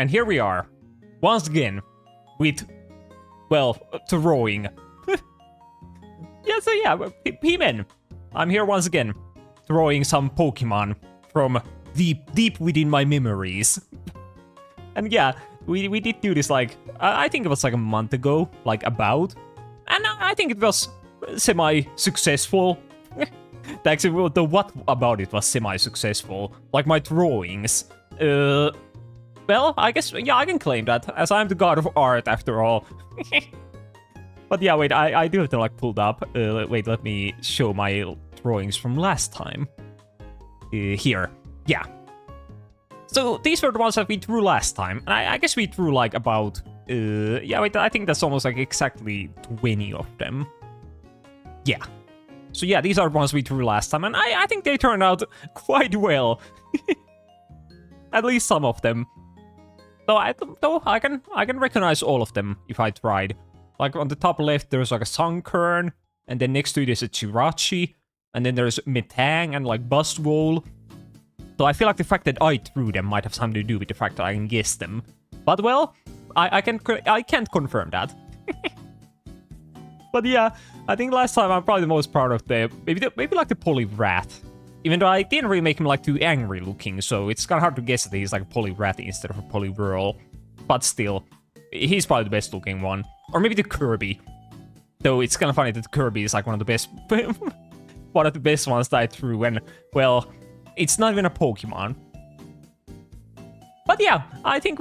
And here we are, once again, with, well, drawing. Yeah, so yeah, P-Men. I'm here once again, drawing some Pokemon from deep within my memories. And yeah, we did do this like, I think it was like a month ago, like about. And I think it was semi-successful. Actually, the what about it was semi-successful. Like my drawings. Well, I guess, yeah, I can claim that, as I'm the god of art after all. But yeah, wait, I do have to like pulled up. Wait, let me show my drawings from last time. Here, yeah. So these were the ones that we drew last time, and I guess we drew like about, yeah, wait, I think that's almost like exactly 20 of them. Yeah. So yeah, these are the ones we drew last time, and I think they turned out quite well. At least some of them. Though I can recognize all of them if I tried. Like on the top left, there's like a Sunkern, and then next to it is a Jirachi, and then there's Metang and like Buzzwole. So I feel like the fact that I drew them might have something to do with the fact that I can guess them. But well, I can't confirm that. But yeah, I think last time I'm probably the most proud of the maybe like the Poliwrath. Even though I didn't really make him like too angry looking, so it's kind of hard to guess that he's like a Poliwrath instead of a Poliwhirl. But still, he's probably the best looking one. Or maybe the Kirby. Though it's kind of funny that Kirby is like one of the best one of the best ones that I drew, and well, it's not even a Pokemon. But yeah, I think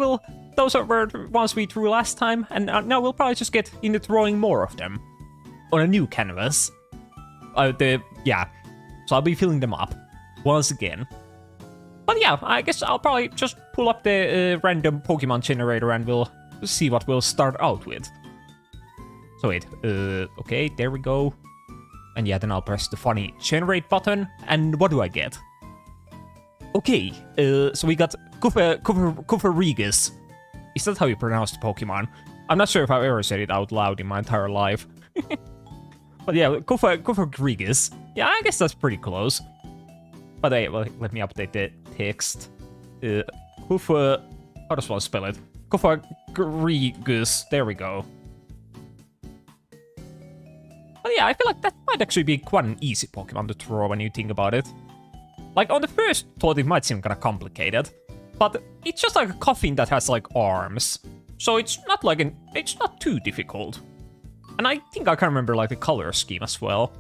those were the ones we drew last time, and now we'll probably just get into drawing more of them on a new canvas. Yeah, so I'll be filling them up once again. But yeah, I guess I'll probably just pull up the random Pokemon generator and we'll see what we'll start out with. So wait, okay, there we go. And yeah, then I'll press the funny generate button, and what do I get? Okay, so we got Kufarigus. Is that how you pronounce the Pokemon? I'm not sure if I've ever said it out loud in my entire life. But yeah, Kufarigus. Yeah, I guess that's pretty close. But hey, well, let me update the text. How does one spell it? Kufarigus. There we go. But yeah, I feel like that might actually be quite an easy Pokemon to draw when you think about it. Like, on the first thought, it might seem kind of complicated, but it's just like a coffin that has, like, arms. So it's not like it's not too difficult. And I think I can remember, like, the color scheme as well.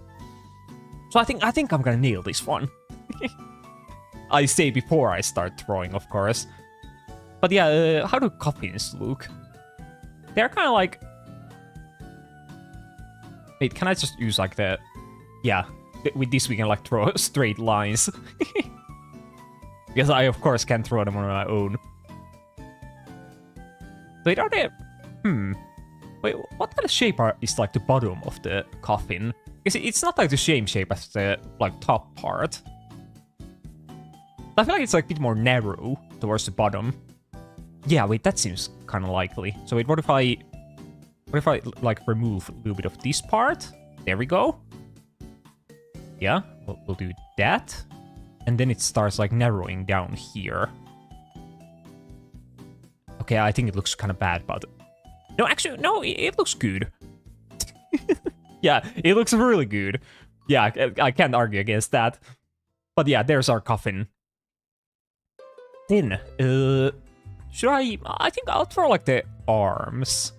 So I think I'm gonna nail this one. I say before I start drawing, of course. But yeah, how do coffins look? They're kind of like... Wait, can I just use, like, the... Yeah. With this, we can, like, draw straight lines. Because I, of course, can't draw them on my own. Wait, are they... Wait, what kind of shape is, like, the bottom of the coffin? Because it's not, like, the same shape as the, like, top part. I feel like it's, like, a bit more narrow towards the bottom. Yeah, wait, that seems kind of likely. So wait, what if I, like, remove a little bit of this part? There we go. Yeah, we'll do that. And then it starts, like, narrowing down here. Okay, I think it looks kind of bad, but... No, actually, no, it looks good. Yeah, it looks really good. Yeah, I can't argue against that. But yeah, there's our coffin. Then, should I think I'll throw, like, the arms.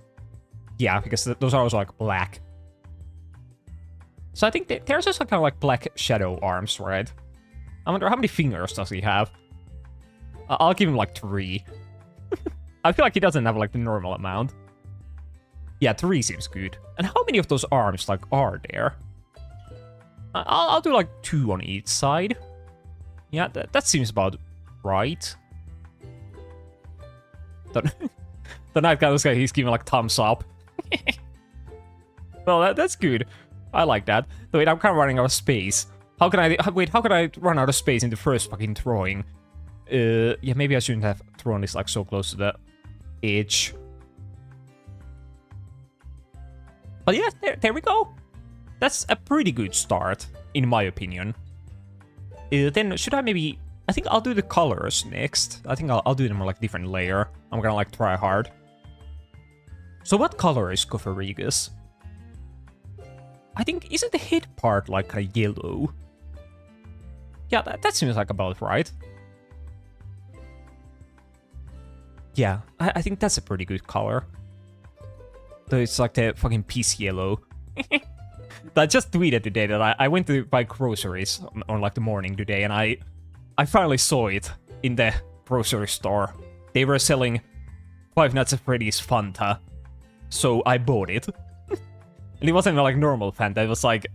Yeah, because those are also, like, black. So I think there's just kind of like black shadow arms, right? I wonder how many fingers does he have? I'll give him like 3. I feel like he doesn't have like the normal amount. Yeah, 3 seems good. And how many of those arms like are there? I'll do like 2 on each side. Yeah, that seems about right. The night guy looks like he's giving like thumbs up. Well, that's good. I like that. Wait, I'm kind of running out of space. How can I run out of space in the first fucking drawing? Yeah, maybe I shouldn't have drawn this like so close to the edge. But yeah, there we go. That's a pretty good start, in my opinion. Then should I maybe I think I'll do the colors next. I think I'll do them on like different layer. I'm gonna like try hard. So what color is Gopherigus? I think, isn't the head part like kind of yellow? Yeah, that seems like about right. Yeah, I think that's a pretty good color. So it's like the fucking peace yellow. I just tweeted today that I went to buy groceries on like the morning today, and I finally saw it in the grocery store. They were selling Five Nights at Freddy's Fanta, so I bought it. And it wasn't like normal Fanta, it was like...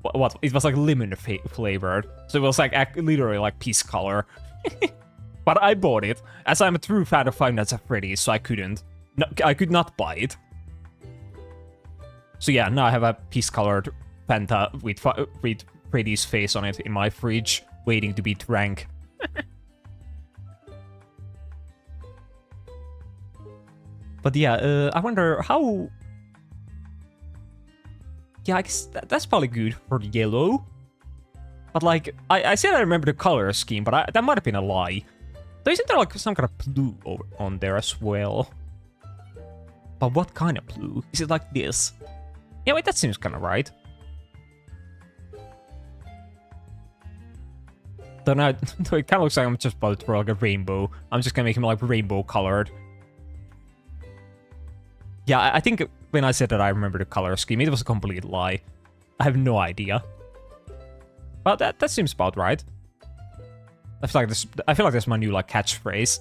What? It was like lemon flavored, so it was like literally like peace color. But I bought it, as I'm a true fan of Five Nights at Freddy's, so I couldn't. No, I could not buy it. So yeah, now I have a peace-colored Fanta with Freddy's face on it in my fridge, waiting to be drank. But yeah, I wonder how... Yeah, I guess that's probably good for the yellow. But like, I said I remember the color scheme, but that might have been a lie. So isn't there like some kind of blue on there as well? But what kind of blue? Is it like this? Yeah, wait, that seems kind of right. So now, it kind of looks like I'm just about to throw like a rainbow. I'm just gonna make him like rainbow colored. Yeah, I think when I said that I remember the color scheme, it was a complete lie. I have no idea. But that seems about right. I feel like that's my new like catchphrase.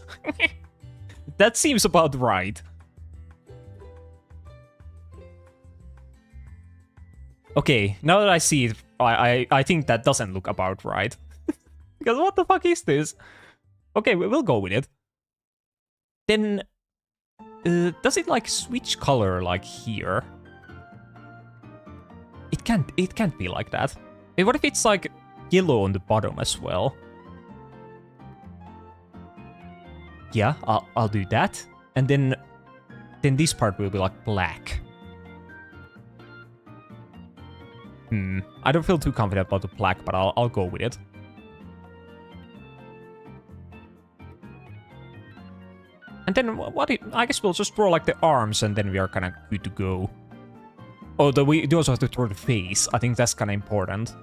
That seems about right. Okay, now that I see it, I think that doesn't look about right. Because what the fuck is this? Okay, we'll go with it. Then, does it like switch color like here? It can't be like that. Hey, what if it's like yellow on the bottom as well? Yeah, I'll do that. And then this part will be like black. I don't feel too confident about the black, but I'll go with it. And then I guess we'll just draw like the arms, and then we are kind of good to go. Oh, we do also have to draw the face. I think that's kind of important.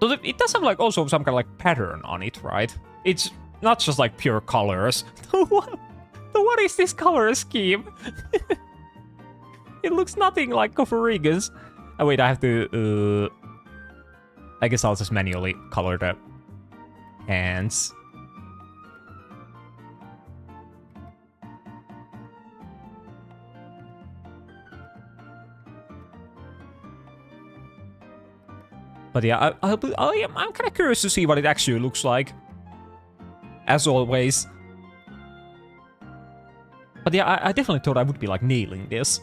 So it does have like also some kind of like pattern on it, right? It's not just like pure colors. What is this color scheme? It looks nothing like Gopherigus. Oh wait, I have to... I guess I'll just manually color the hands. But yeah, I'm kind of curious to see what it actually looks like. As always. But yeah, I definitely thought I would be like nailing this.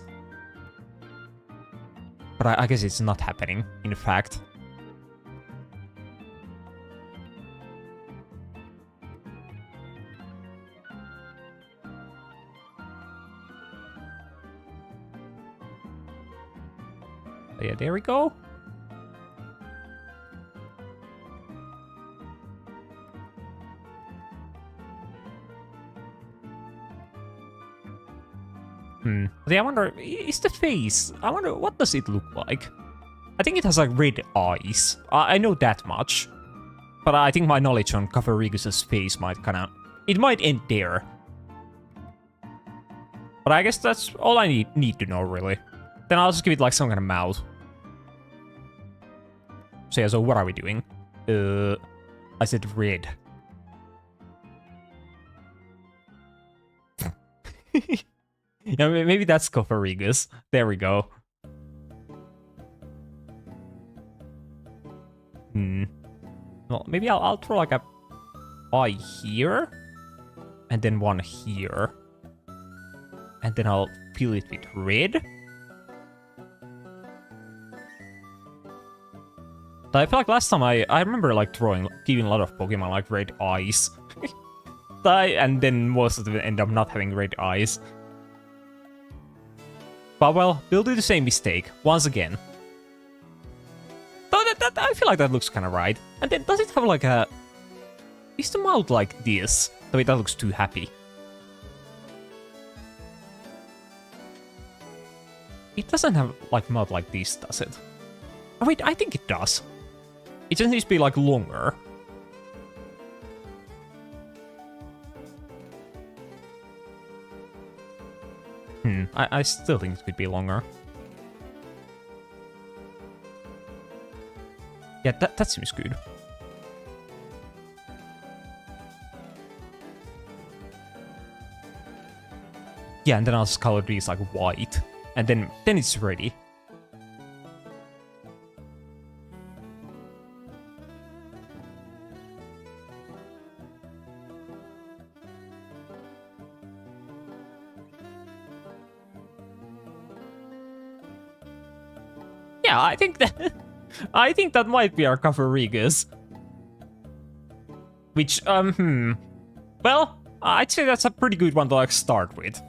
But I guess it's not happening, in fact. But yeah, there we go. But yeah, I wonder, is the face... I wonder, what does it look like? I think it has like red eyes. I know that much. But I think my knowledge on Gopherigus' face might kind of... It might end there. But I guess that's all I need to know, really. Then I'll just give it like some kind of mouth. So yeah, so what are we doing? I said red. Yeah, maybe that's Gopherigus. There we go. Well, maybe I'll throw like a eye here. And then one here. And then I'll fill it with red. But I feel like last time I remember like giving a lot of Pokemon like red eyes. And then most of them end up not having red eyes. But well, we'll do the same mistake once again. So I feel like that looks kind of right. And then does it have like a... Is the mouth like this? No, wait, that looks too happy. It doesn't have like mouth like this, does it? Oh wait, I think it does. It just needs to be like longer. I still think it could be longer. Yeah, that seems good. Yeah, and then I'll just color these like white. And then it's ready. Yeah, I think that might be our Cavarigas. Which, well, I'd say that's a pretty good one to like start with.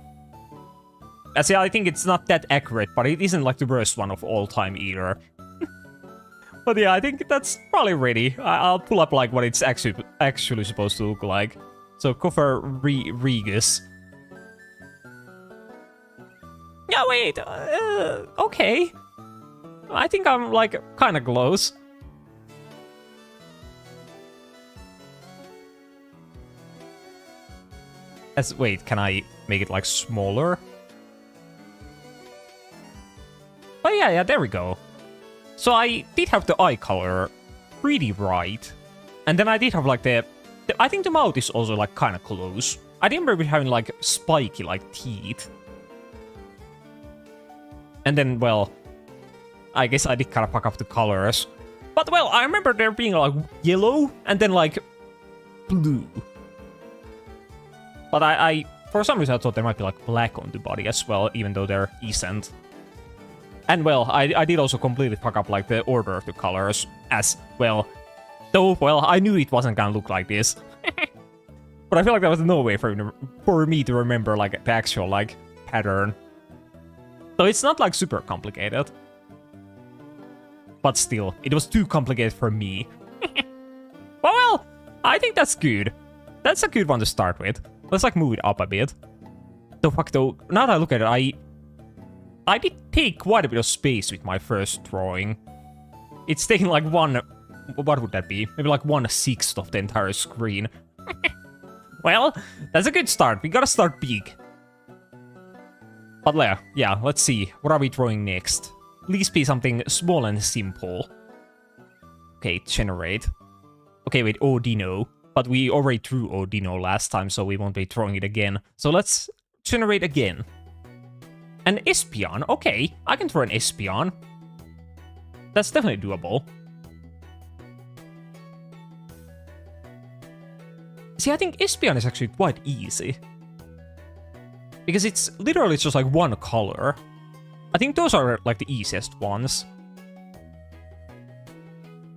See, I think it's not that accurate, but it isn't like the worst one of all time either. But yeah, I think that's probably ready. I'll pull up like what it's actually supposed to look like. So Cavarigas. Yeah, wait. Okay. I think I'm like kind of close. Wait, can I make it like smaller? Oh yeah, there we go. So I did have the eye color pretty right. And then I did have like I think the mouth is also like kind of close. I didn't remember having like spiky like teeth. And then, well, I guess I did kind of fuck up the colors. But well, I remember there being like yellow and then like blue. But I for some reason I thought there might be like black on the body as well, even though there isn't. And well, I did also completely fuck up like the order of the colors as well. Though, well, I knew it wasn't gonna look like this. But I feel like there was no way for me to remember like the actual like pattern. So it's not like super complicated. But still, it was too complicated for me. Well, I think that's good. That's a good one to start with. Let's like move it up a bit. The fuck though, now that I look at it, I did take quite a bit of space with my first drawing. It's taking like what would that be? Maybe like 1/6 of the entire screen. Well, that's a good start. We gotta start big. But yeah, let's see. What are we drawing next? Please be something small and simple. Okay, generate. Okay, wait, Odino. But we already drew Odino last time, so we won't be drawing it again. So let's generate again. An Espion. Okay, I can draw an Espion. That's definitely doable. See, I think Espion is actually quite easy. Because it's literally just like one color. I think those are like the easiest ones.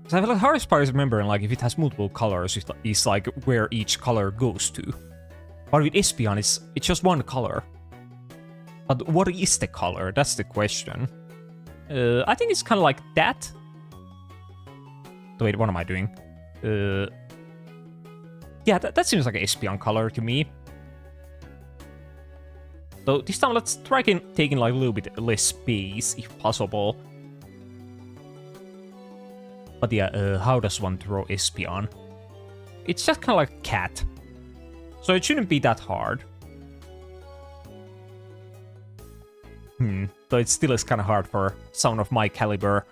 So I feel like the hardest part is remembering like if it has multiple colors, it's like where each color goes to. But with Espion, it's just one color. But what is the color? That's the question. I think it's kind of like that. Wait, what am I doing? Yeah, that seems like an Espion color to me. So this time let's try taking like a little bit less space if possible. But yeah, how does one draw Espion? It's just kind of like a cat. So it shouldn't be that hard. Though it still is kind of hard for someone of my caliber.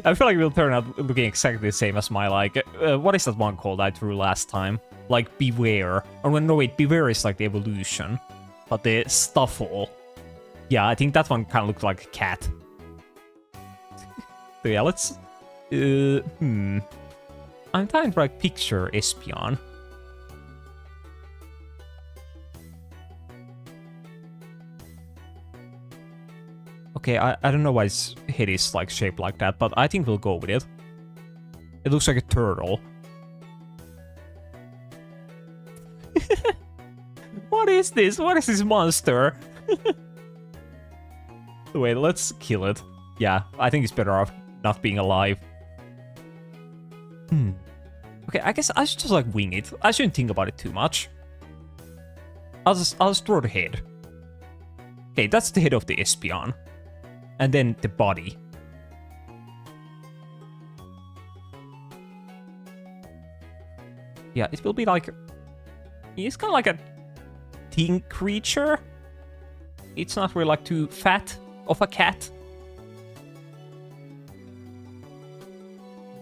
I feel like it will turn out looking exactly the same as my, like, what is that one called I drew last time? Like, Beware. Oh, no, wait, Beware is like the evolution. But the Stuffle. Yeah, I think that one kind of looked like a cat. So yeah, let's... I'm trying to, like, picture Espion. Okay, I don't know why his head is like shaped like that, but I think we'll go with it. It looks like a turtle. What is this? What is this monster? Wait, let's kill it. Yeah, I think it's better off not being alive. Okay, I guess I should just like wing it. I shouldn't think about it too much. I'll just draw the head. Okay, that's the head of the Espion. And then the body. Yeah, it will be like... It's kind of like a teen creature. It's not really like too fat of a cat.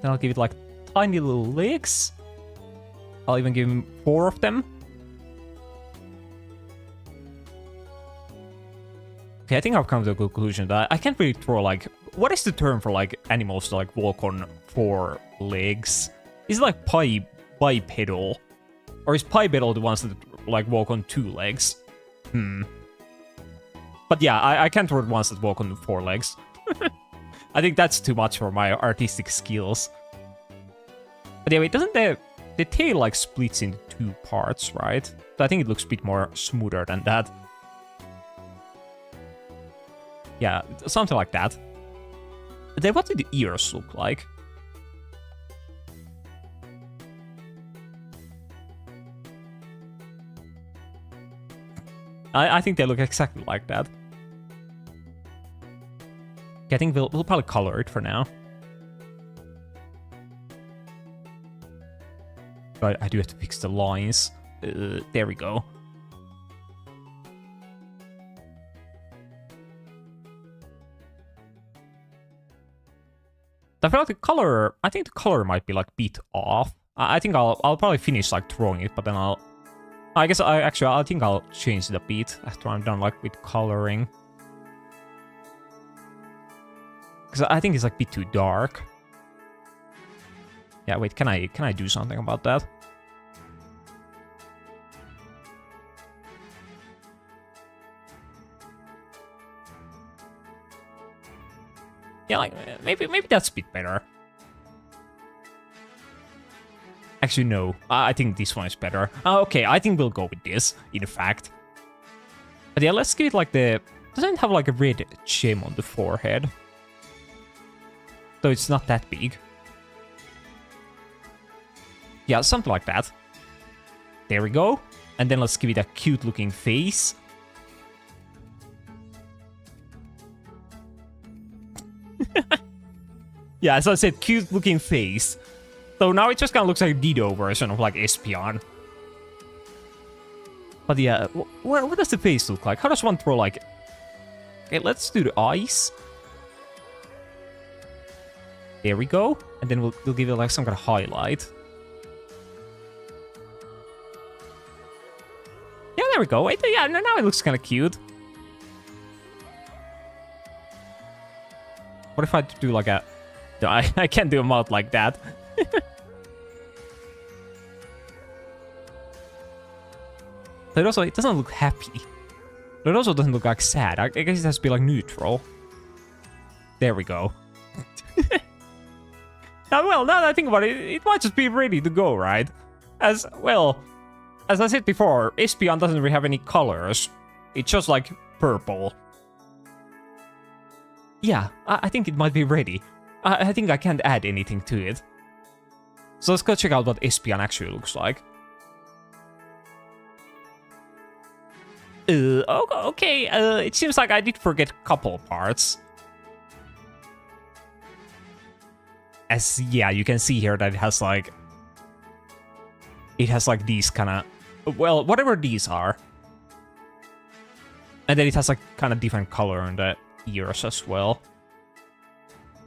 Then I'll give it like tiny little legs. I'll even give him 4 of them. Okay, I think I've come to a conclusion that I can't really throw like... What is the term for like animals to like walk on 4 legs? Is it like bipedal? Or is bipedal the ones that like walk on 2 legs? But yeah, I can't throw the ones that walk on 4 legs. I think that's too much for my artistic skills. But yeah, wait, doesn't the tail like splits into 2 parts, right? So I think it looks a bit more smoother than that. Yeah, something like that. But then what do the ears look like? I think they look exactly like that. Okay, I think we'll probably color it for now. But I do have to fix the lines. There we go. I feel like the color... I think the color might be like a bit off. I think I'll probably finish like drawing it, but then I guess I think I'll change it a bit after I'm done like with coloring. Because I think it's like a bit too dark. Yeah, wait, can I do something about that? Yeah, like maybe that's a bit better. Actually, no. I think this one is better. Okay, I think we'll go with this, in fact. But yeah, let's give it like the... Doesn't it have like a red gem on the forehead? So it's not that big. Yeah, something like that. There we go. And then let's give it a cute looking face. Yeah, as I said, cute looking face. So now it just kind of looks like a Dido version of like Espion. But yeah, what does the face look like? How does one throw like... Okay, let's do the eyes. There we go. And then we'll give it like some kind of highlight. Yeah, there we go. Wait, yeah, now it looks kind of cute. What if I do like a... No, I can't do a mouth like that. But also, it doesn't look happy. But it also doesn't look like sad. I guess it has to be like neutral. There we go. Now, well, now that I think about it, it might just be ready to go, right? As, well, as I said before, Espion doesn't really have any colors. It's just like purple. Yeah, I think it might be ready. I think I can't add anything to it. So let's go check out what Espion actually looks like. Okay, it seems like I did forget a couple parts. As, yeah, you can see here that it has like... It has like these kind of... Well, whatever these are. And then it has like kind of different color on the ears as well.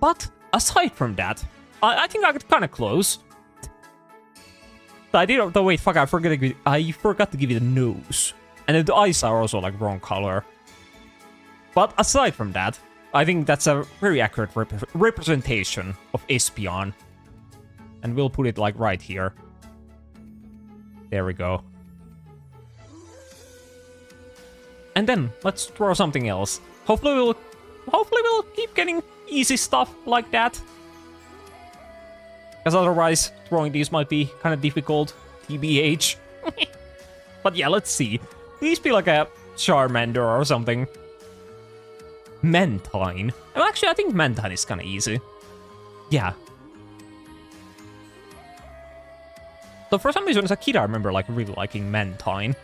But aside from that, I think I got kind of close. I did. Oh, wait, fuck! I forgot to give it a nose, and then the eyes are also like wrong color. But aside from that, I think that's a very accurate representation of Espion, and we'll put it like right here. There we go. And then let's draw something else. Hopefully we'll keep getting easy stuff like that. Because otherwise, drawing these might be kind of difficult, TBH. But yeah, let's see. Please be like a Charmander or something. Mentine. Well, actually, I think Mentine is kind of easy. Yeah. So for some reason, as a kid, I remember like really liking Mentine.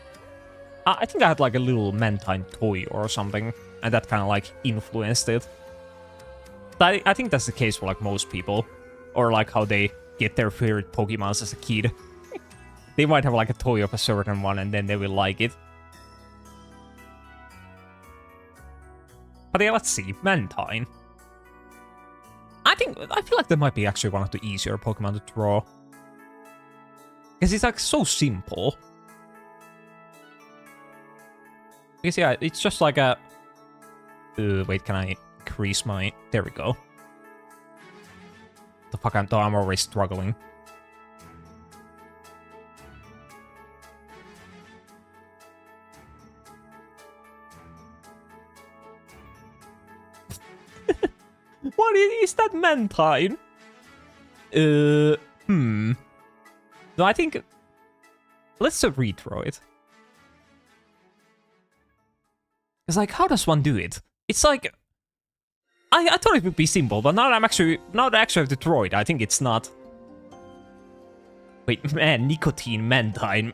I think I had like a little Mentine toy or something, and that kind of like influenced it. But I think that's the case for like most people, or like how they get their favorite Pokemons as a kid. They might have like a toy of a certain one, and then they will like it. But yeah, let's see. Mentine. I feel like that might be actually one of the easier Pokemon to draw. Because it's like so simple. Because yeah, it's just like a... wait, can I increase my... There we go. The fuck, I'm already struggling. What is that Mentine? No, I think... Let's just redraw it. It's like, how does one do it? It's like... I thought it would be simple, but now that I actually have to draw it, I think it's not. Wait, man, nicotine Mentine.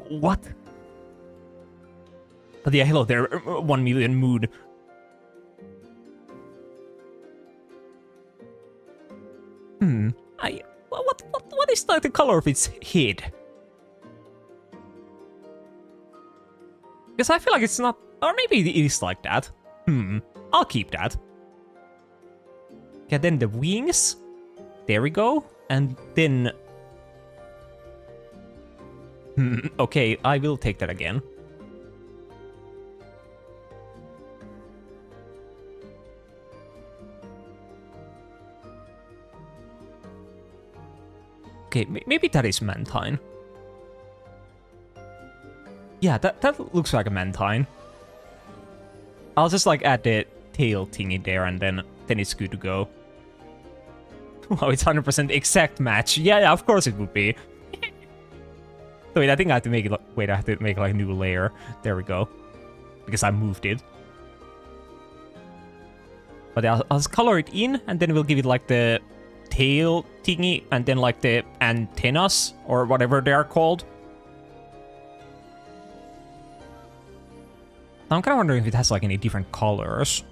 What? But yeah, hello there, 1 million mood. What is like the color of its head? Because I feel like it's not, or maybe it is like that. I'll keep that. Okay, then the wings. There we go. And then... okay, I will take that again. Okay, maybe that is Mentine. Yeah, that looks like a Mentine. I'll just like add the tail thingy there, and then it's good to go. Wow, it's 100% exact match. Yeah, of course it would be. So wait, I think I have to make it. Wait, I have to make like a new layer. There we go. Because I moved it. But I'll just color it in, and then we'll give it like the tail thingy, and then like the antennas or whatever they are called. I'm kind of wondering if it has like any different colors.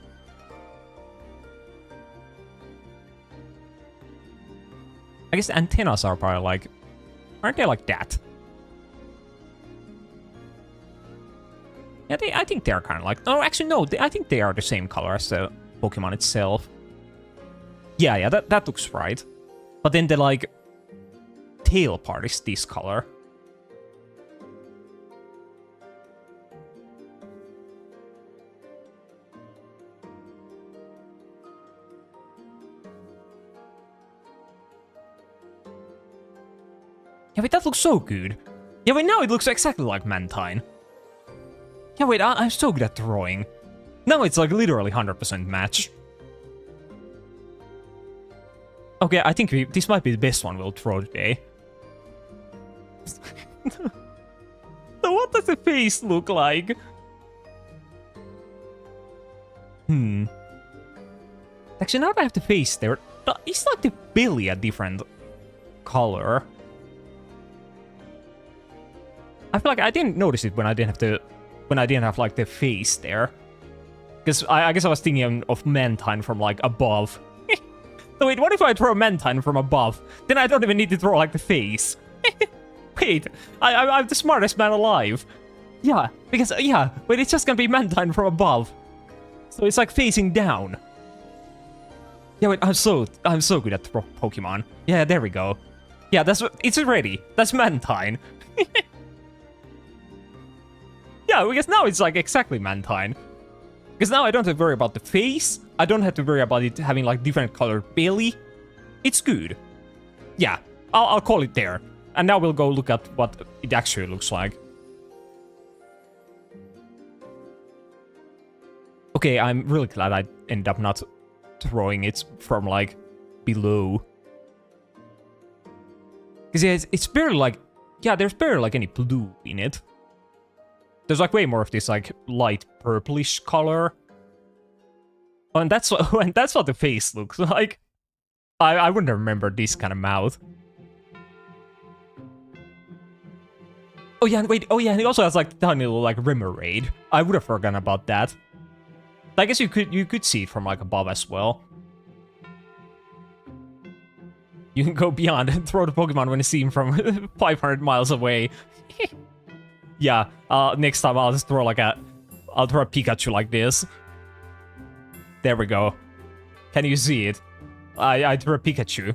I guess the antennas are probably like... Aren't they like that? Yeah, I think they're kind of like... Oh, actually, no. I think they are the same color as the Pokemon itself. Yeah, that looks right. But then the, like, tail part is this color. Yeah, wait, that looks so good. Yeah, wait, now it looks exactly like Mentine. Yeah, wait, I'm so good at drawing. Now it's like literally 100% match. Okay, I think this might be the best one we'll draw today. So what does the face look like? Actually, now that I have the face there, it's like the belly a different color. I feel like I didn't notice it when I didn't have like the face there. Because I guess I was thinking of Mentine from like above. So wait, what if I draw Mentine from above? Then I don't even need to draw like the face. Wait, I'm the smartest man alive. Yeah, because wait, it's just gonna be Mentine from above. So it's like facing down. Yeah, wait, I'm so good at Pokemon. Yeah, there we go. Yeah, it's ready. That's Mentine. Yeah, because now it's like exactly Mentine. Because now I don't have to worry about the face. I don't have to worry about it having like different colored belly. It's good. Yeah, I'll call it there. And now we'll go look at what it actually looks like. Okay, I'm really glad I ended up not drawing it from like below. Because yeah, it's barely like... Yeah, there's barely like any blue in it. There's like way more of this like light purplish color. Oh, and that's what and that's what the face looks like. I wouldn't remember this kind of mouth. Oh yeah, and wait, oh yeah, and he also has like tiny little like remoraid. I would have forgotten about that. I guess you could see it from like above as well. You can go beyond and throw the Pokemon when you see him from 500 miles away. Yeah, next time I'll just throw I'll throw a Pikachu like this. There we go. Can you see it? I threw a Pikachu.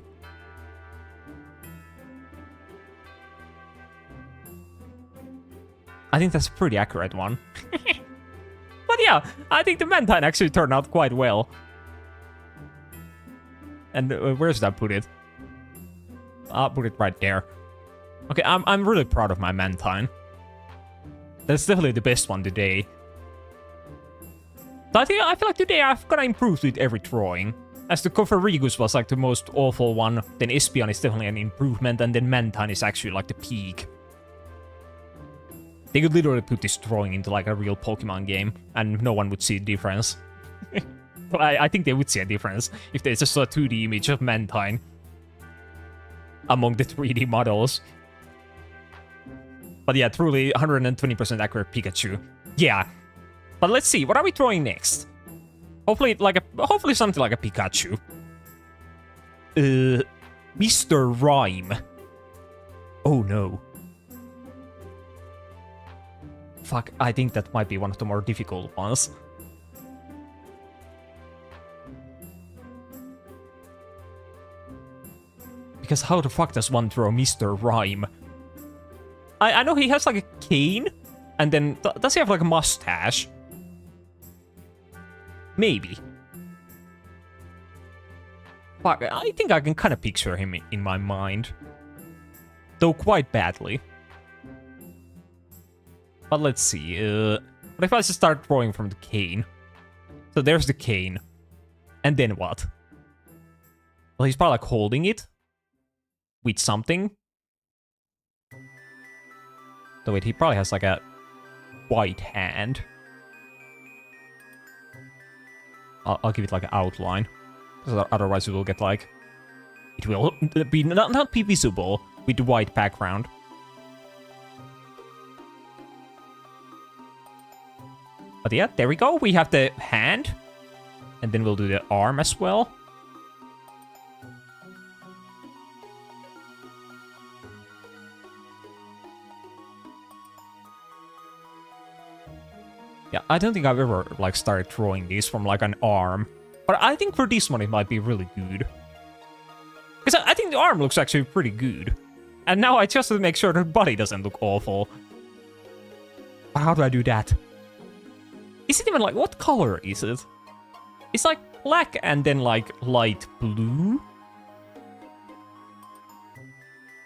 I think that's a pretty accurate one. But yeah, I think the Mantine actually turned out quite well. And where should I put it? I'll put it right there. Okay, I'm really proud of my Mantine. That's definitely the best one today. So I feel like today I've gotta improve with every drawing. As the Coferigus was like the most awful one, then Espeon is definitely an improvement, and then Mantine is actually like the peak. They could literally put this drawing into like a real Pokemon game, and no one would see a difference. I think they would see a difference if there's just a 2D image of Mantine among the 3D models. But yeah, truly 120% accurate Pikachu. Yeah. But let's see, what are we throwing next? Hopefully something like a Pikachu. Mr. Rhyme. Oh no. Fuck, I think that might be one of the more difficult ones. Because how the fuck does one throw Mr. Rhyme? I know he has like a cane, and then does he have like a mustache? Maybe. Fuck, I think I can kind of picture him in my mind. Though quite badly. But let's see, what if I just start drawing from the cane? So there's the cane. And then what? Well, he's probably like holding it. With something. So wait, he probably has like a white hand. I'll give it like an outline. Because otherwise it will get like... It will be not be visible with the white background. But yeah, there we go. We have the hand. And then we'll do the arm as well. Yeah, I don't think I've ever like started drawing these from like an arm. But I think for this one it might be really good. Because I think the arm looks actually pretty good. And now I just have to make sure the body doesn't look awful. But how do I do that? Is it even like, what color is it? It's like black and then like light blue.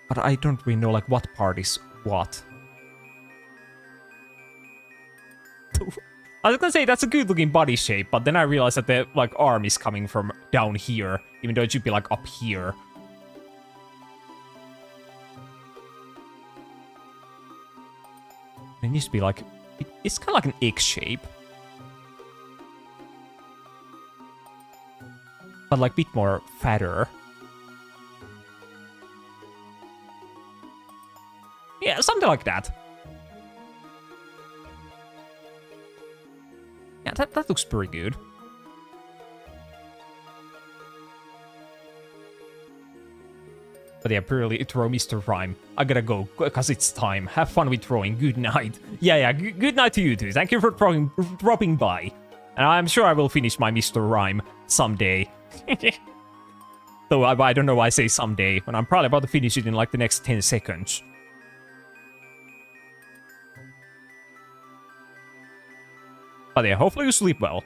But I don't really know like what part is what. I was gonna say that's a good looking body shape, but then I realized that the like arm is coming from down here, even though it should be like up here. It needs to be like, it's kind of like an egg shape. But like a bit more fatter. Yeah, something like that. Yeah, that looks pretty good. But yeah, Pirili, throw Mr. Rhyme. I gotta go, because it's time. Have fun with throwing. Good night. Yeah, good night to you two. Thank you for dropping by. And I'm sure I will finish my Mr. Rhyme someday. Though I don't know why I say someday, when I'm probably about to finish it in like the next 10 seconds. But yeah, hopefully you sleep well.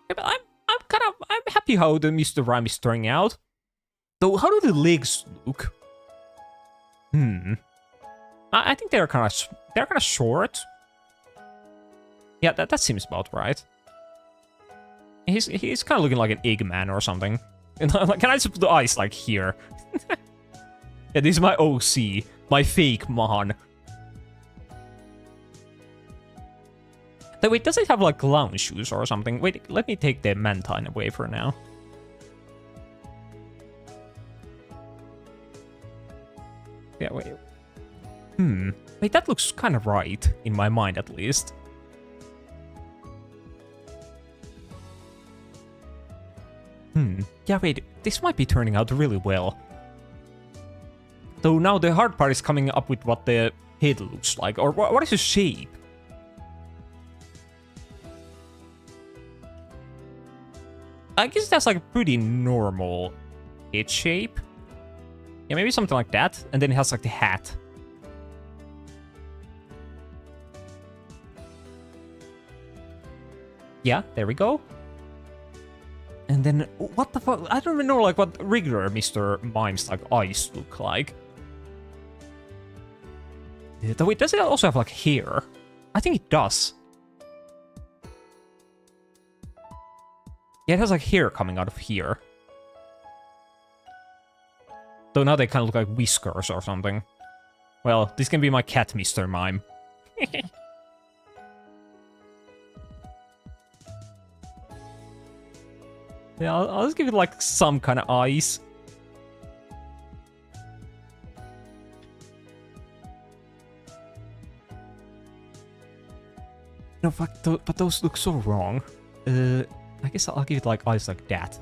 Yeah, but I'm happy how the Mr. Rhyme is turning out. Though, how do the legs look? I think they're kind of short. Yeah, that seems about right. He's kind of looking like an Eggman or something. And like, can I just put the eyes like here? Yeah, this is my OC, my fake Mahan. Wait, does it have like clown shoes or something? Wait, let me take the Mantine away for now. Yeah, wait. Wait, that looks kind of right, in my mind at least. Yeah, wait, this might be turning out really well. Though now the hard part is coming up with what the head looks like, or what is the shape? I guess that's like a pretty normal head shape. Yeah, maybe something like that, and then it has like the hat. Yeah, there we go. And then, what the fuck? I don't even know, like, what regular Mr. Mime's, like, eyes look like. Wait, does it also have, like, hair? I think it does. Yeah, it has, like, hair coming out of here. Though now they kind of look like whiskers or something. Well, this can be my cat, Mr. Mime. Yeah, I'll just give it like some kind of eyes. No, fuck, but those look so wrong. I guess I'll give it like eyes like that.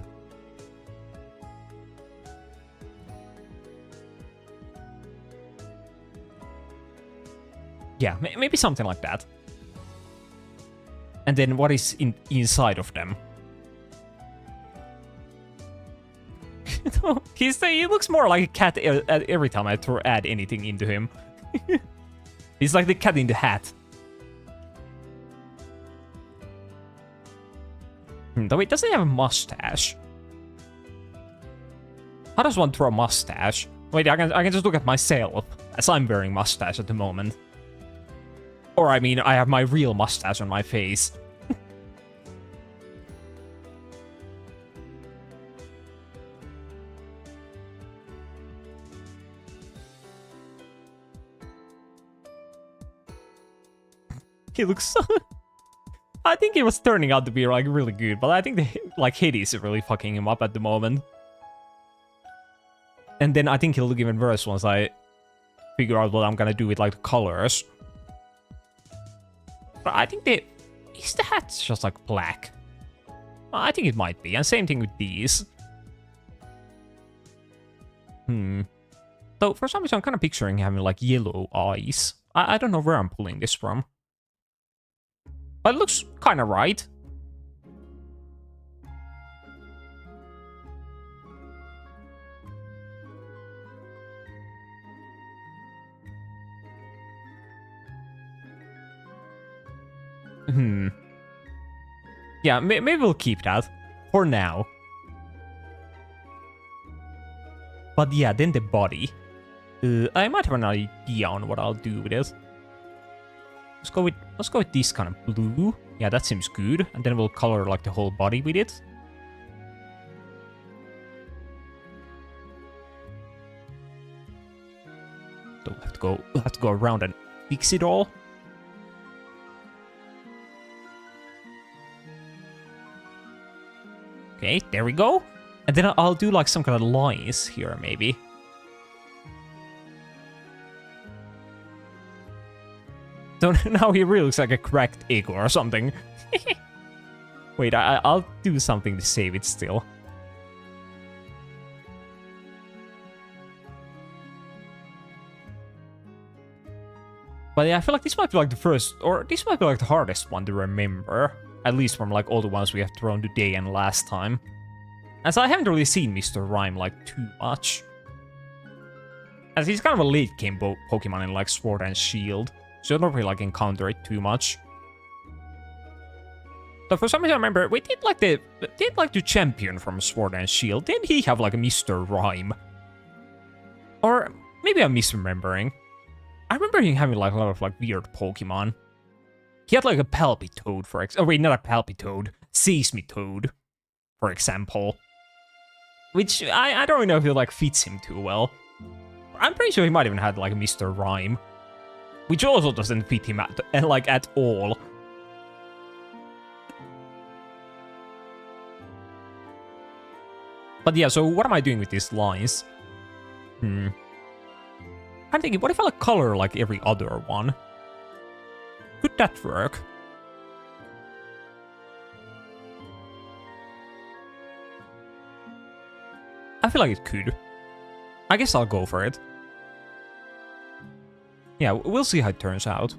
Yeah, maybe something like that. And then what is inside of them? He looks more like a cat every time I add anything into him. He's like the cat in the hat. Wait, does he have a mustache? How does one throw a mustache? Wait, I can just look at myself, as I'm wearing mustache at the moment. Or I mean, I have my real mustache on my face. He looks so... I think it was turning out to be like really good, but I think the like Hades is really fucking him up at the moment. And then I think he'll look even worse once I figure out what I'm gonna do with like the colors. But I think is the hat just like black? I think it might be, and same thing with these. Though for some reason I'm kind of picturing having like yellow eyes. I don't know where I'm pulling this from. But it looks kind of right. Yeah, maybe we'll keep that for now. But yeah, then the body. I might have an idea on what I'll do with it. Let's go with this kind of blue. Yeah, that seems good. And then we'll color like the whole body with it. We'll have to go around and fix it all. Okay, there we go. And then I'll do like some kind of lines here, maybe. So now he really looks like a cracked egg or something. Wait, I'll do something to save it still. But yeah, I feel like this might be like the first, or this might be like the hardest one to remember. At least from like all the ones we have thrown today and last time. As I haven't really seen Mr. Rhyme like too much. As he's kind of a late game Pokemon in like Sword and Shield. So I don't really like encounter it too much. So for some reason I remember we did like the champion from Sword and Shield. Didn't he have like a Mr. Rhyme? Or maybe I'm misremembering. I remember him having like a lot of like weird Pokemon. He had like a Palpitoad for oh wait, not a Palpitoad. Seismitoad, for example. Which I don't really know if it like fits him too well. I'm pretty sure he might even have like Mr. Rhyme. Which also doesn't fit him at all. But yeah, so what am I doing with these lines? I'm thinking, what if I like color like every other one? Could that work? I feel like it could. I guess I'll go for it. Yeah, we'll see how it turns out.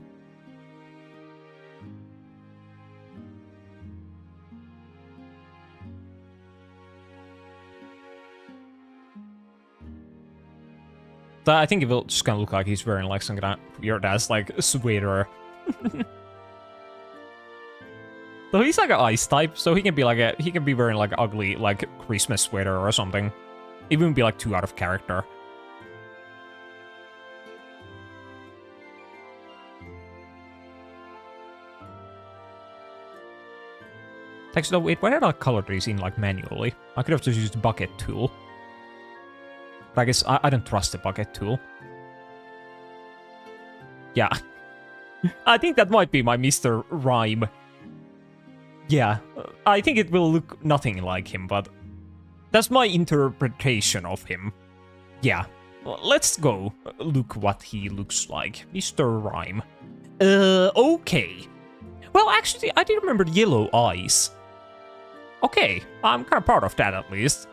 I think it will just kind of look like he's wearing like some kind of weird ass like sweater. So he's like an ice type, so he can be wearing like ugly like Christmas sweater or something. It wouldn't be like too out of character. Actually, no, wait, why did I color these in like manually? I could have just used the bucket tool. But I guess I don't trust the bucket tool. Yeah. I think that might be my Mr. Rhyme. Yeah, I think it will look nothing like him, but that's my interpretation of him. Yeah, let's go look what he looks like. Mr. Rhyme. Okay. Well, actually, I did remember yellow eyes. Okay, I'm kind of proud of that at least.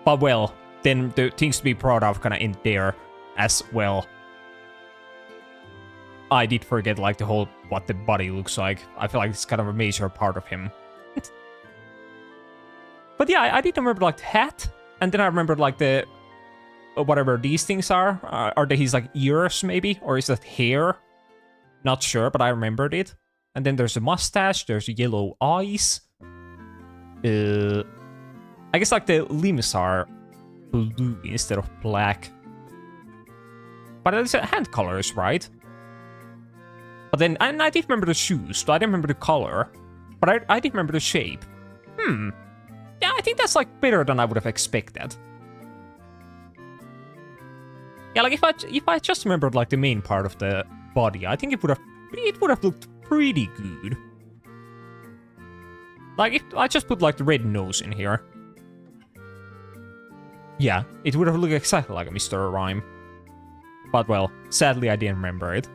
But well, then the things to be proud of kind of end there as well. I did forget like the whole what the body looks like. I feel like it's kind of a major part of him. But yeah, I did remember like the hat, and then I remembered like the whatever these things are. Are they his like ears maybe, or is that hair? Not sure, but I remembered it. And then there's a mustache. There's yellow eyes. I guess like the limbs are blue instead of black. But it's hand colors, right? But then, and I did remember the shoes, so I didn't remember the color. But I did remember the shape. Yeah, I think that's like better than I would have expected. Yeah, like if I just remembered like the main part of the body, I think it would have looked pretty good. Like if I just put like the red nose in here. Yeah, it would have looked exactly like a Mr. Rhyme. But well, sadly I didn't remember it.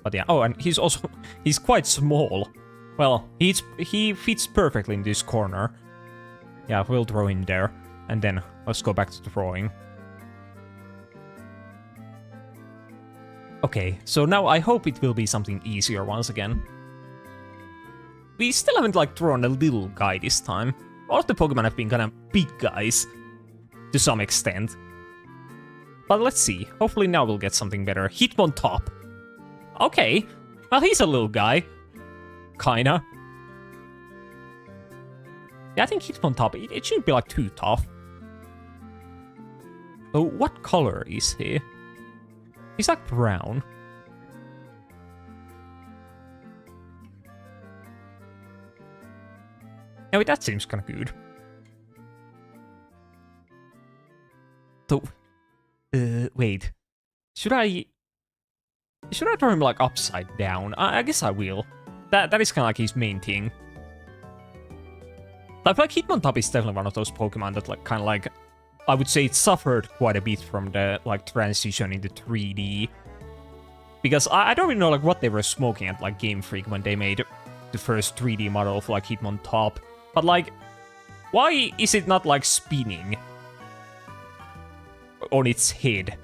But yeah, oh, and he's quite small. Well, he fits perfectly in this corner. Yeah, we'll throw him there. And then let's go back to the drawing. Okay, so now I hope it will be something easier once again. We still haven't like drawn a little guy this time. All of the Pokemon have been kind of big guys. To some extent. But let's see. Hopefully now we'll get something better. Hitmontop. Okay. Well, he's a little guy. Kinda. Yeah, I think Hitmontop, it shouldn't be like too tough. Oh, what color is he? He's like brown. Yeah, wait, that seems kind of good. So, wait. Should I draw him like upside down? I guess I will. That is kind of like his main thing. I feel like Hitmontop is definitely one of those Pokemon that like kind of like, I would say it suffered quite a bit from the like transition into 3D. Because I don't really know like what they were smoking at like Game Freak when they made the first 3D model of like Hitmontop. But like, why is it not like spinning on its head?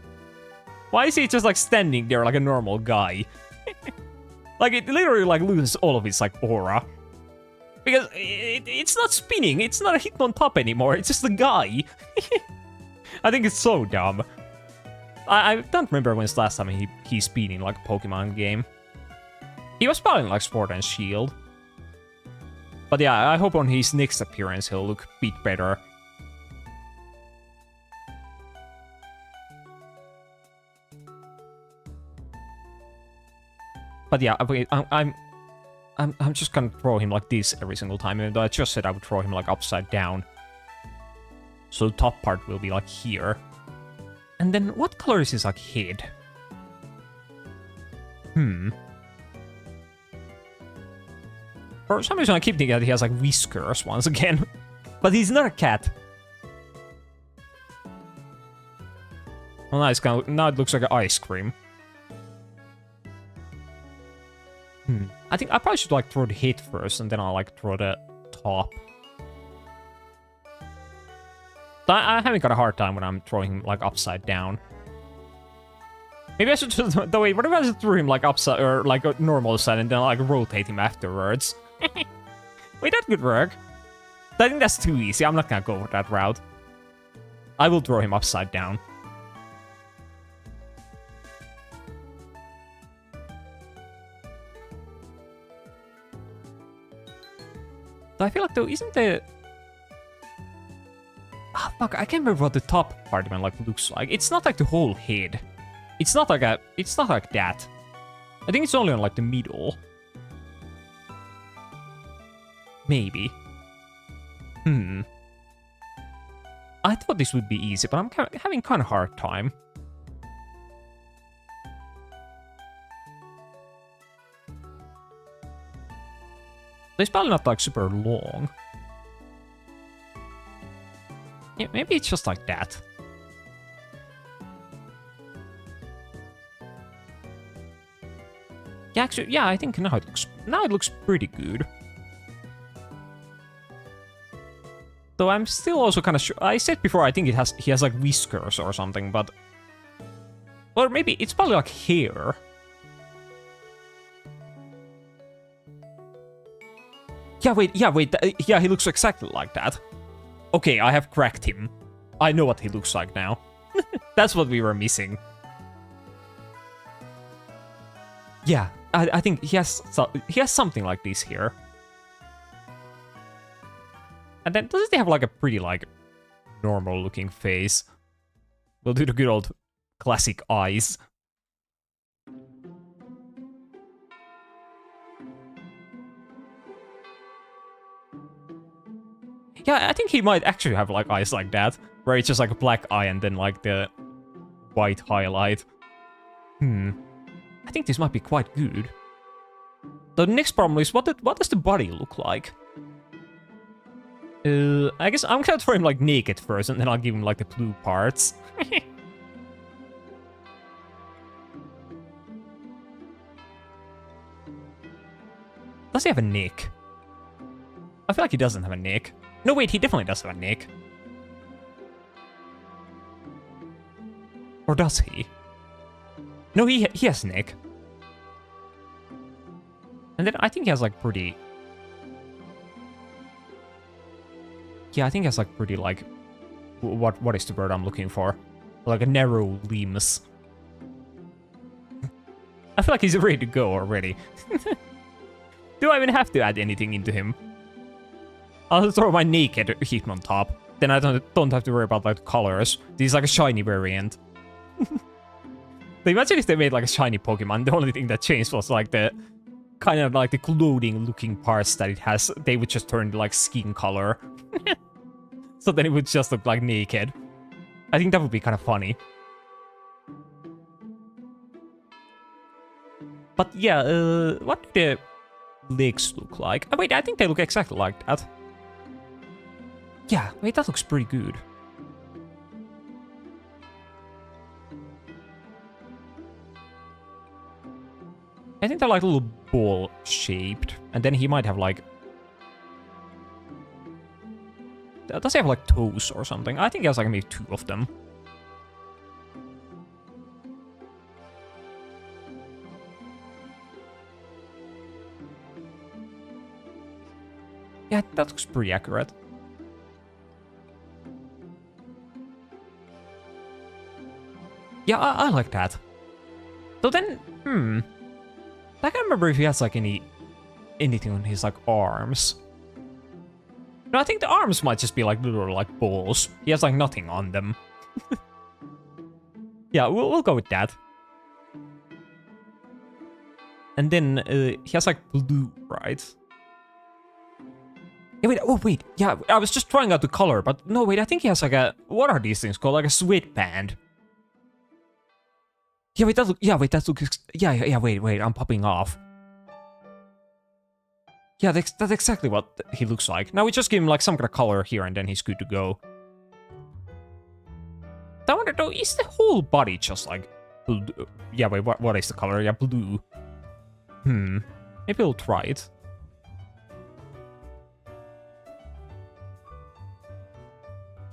Why is it just like standing there like a normal guy? Like it literally like loses all of its like aura. Because it's not spinning, it's not a Hitmontop anymore, it's just a guy. I think it's so dumb. I don't remember when's the last time he's been in like a Pokemon game. He was probably in like Sword and Shield. But yeah, I hope on his next appearance he'll look a bit better. But yeah, I'm just gonna throw him like this every single time, even though I just said I would throw him like upside down. So the top part will be like here. And then what color is his like head? For some reason I keep thinking that he has like whiskers once again. But he's not a cat. Well, nice. Now it looks like an ice cream. I think I probably should like throw the head first, and then I'll like throw the top. I'm having got a hard time when I'm throwing him like upside down. Maybe I should just... No, wait, what if I just threw him like upside, or like a normal side, and then like rotate him afterwards? Wait, that could work. I think that's too easy. I'm not gonna go with that route. I will throw him upside down. I feel like though, isn't the... Ah, fuck, I can't remember what the top part even like looks like. It's not like the whole head. It's not like a... It's not like that. I think it's only on like the middle. Maybe. I thought this would be easy, but I'm having kind of hard time. It's probably not like super long. Yeah, maybe it's just like that. Yeah, actually, yeah, I think now it looks pretty good. Though I'm still also kind of sure. I said before I think he has like whiskers or something, but or maybe it's probably like hair. Yeah, wait, yeah, he looks exactly like that. Okay, I have cracked him. I know what he looks like now. That's what we were missing. Yeah, I think he has something like this here. And then, doesn't he have like a pretty like normal looking face? We'll do the good old classic eyes. Yeah, I think he might actually have like eyes like that, where it's just like a black eye and then like the white highlight. I think this might be quite good. The next problem is what does the body look like? I guess I'm gonna throw him like naked first, and then I'll give him like the blue parts. Does he have a neck? I feel like he doesn't have a neck. No, wait, he definitely does have a neck. Or does he? No, he has a neck. And then I think he has like pretty... Yeah, I think he has like pretty like... What is the word I'm looking for? Like a narrow limbs. I feel like he's ready to go already. Do I even have to add anything into him? I'll throw my naked heat on top. Then I don't have to worry about like the colors. This is like a shiny variant. Imagine if they made like a shiny Pokemon. The only thing that changed was like the kind of like the clothing looking parts that it has. They would just turn to like skin color. So then it would just look like naked. I think that would be kind of funny. But yeah, what do the legs look like? Oh wait, I think they look exactly like that. Yeah, wait, that looks pretty good. I think they're like a little ball shaped. And then he might have like... Does he have like toes or something? I think he has like maybe 2 of them. Yeah, that looks pretty accurate. Yeah, I like that. So then, I can't remember if he has like anything on his like arms. No, I think the arms might just be like little like balls. He has like nothing on them. Yeah, we'll go with that. And then he has like blue, right? Yeah, wait, oh wait, yeah, I was just trying out the color, but no, wait, I think he has like a, what are these things called? Like a sweatband. Yeah, wait, that looks, yeah, wait, I'm popping off. Yeah, that's exactly what he looks like. Now we just give him like some kind of color here and then he's good to go. I wonder though, is the whole body just like blue? Yeah, wait, what is the color? Yeah, blue. Maybe we'll try it.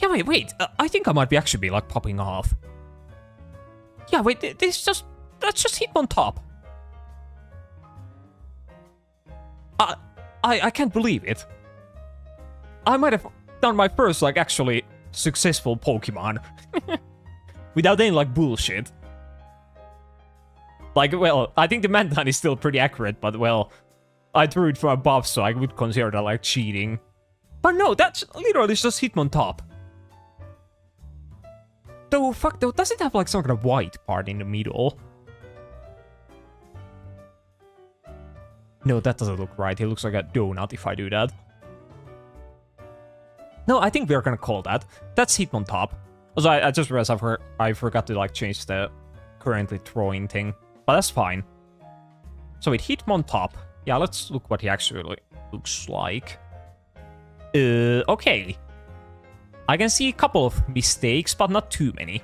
Yeah, wait, I think I might be actually be like popping off. Yeah, wait, that's just Hitmontop. I can't believe it. I might have done my first like actually successful Pokemon. Without any like bullshit. Like, well, I think the Mantan is still pretty accurate, but well, I threw it from above, so I would consider that like cheating. But no, that's literally just Hitmontop. Though, fuck, though, does it have like some kind of white part in the middle? No, that doesn't look right. He looks like a donut if I do that. No, I think we're gonna call that. That's Hitmontop. Also, I just realized I forgot to like change the currently throwing thing. But that's fine. So with Hitmontop, yeah, let's look what he actually looks like. Okay. I can see a couple of mistakes, but not too many.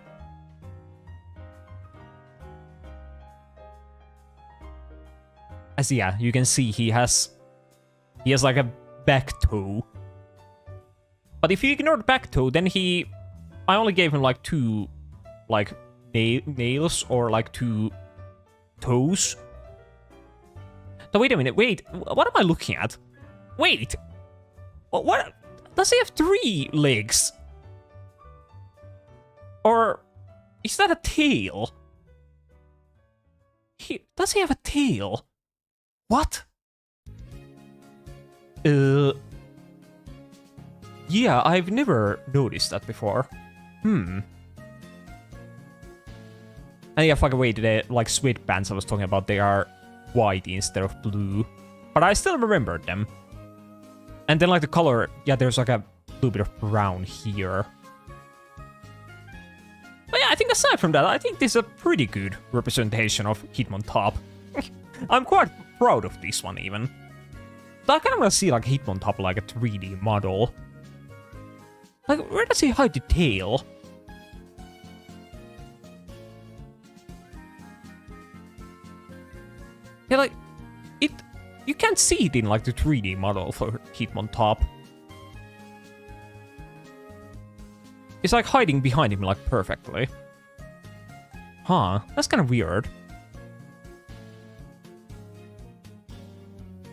As yeah, you can see he has like a back toe. But if you ignore the back toe, then I only gave him like 2 like nails or like 2 toes. So wait a minute, wait, what am I looking at? Wait, what? Does he have 3 legs? Or is that a tail? Does he have a tail? What? Yeah, I've never noticed that before. And yeah, fuck away, the like sweatbands I was talking about, they are white instead of blue. But I still remember them. And then like the color, yeah, there's like a little bit of brown here. But yeah, I think aside from that, I think this is a pretty good representation of Hitmontop. I'm quite proud of this one even. So I kind of want to see like Hitmontop like a 3D model. Like, where does he hide the tail? Yeah, like, you can't see it in like the 3D model for Hitmontop. It's like hiding behind him like perfectly. Huh, that's kind of weird.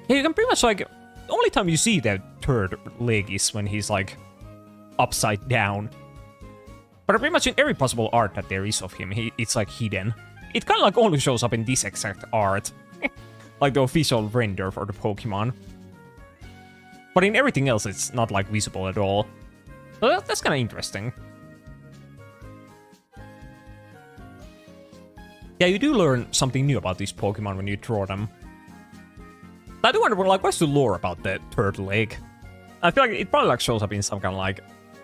Yeah, you can pretty much like, the only time you see that third leg is when he's like upside down. But pretty much in every possible art that there is of him, it's like hidden. It kind of like only shows up in this exact art. Like the official render for the Pokemon. But in everything else, it's not like visible at all. So that's kind of interesting. Yeah, you do learn something new about these Pokemon when you draw them. I do wonder, like, what's the lore about the third leg? I feel like it probably like shows up in some kind of like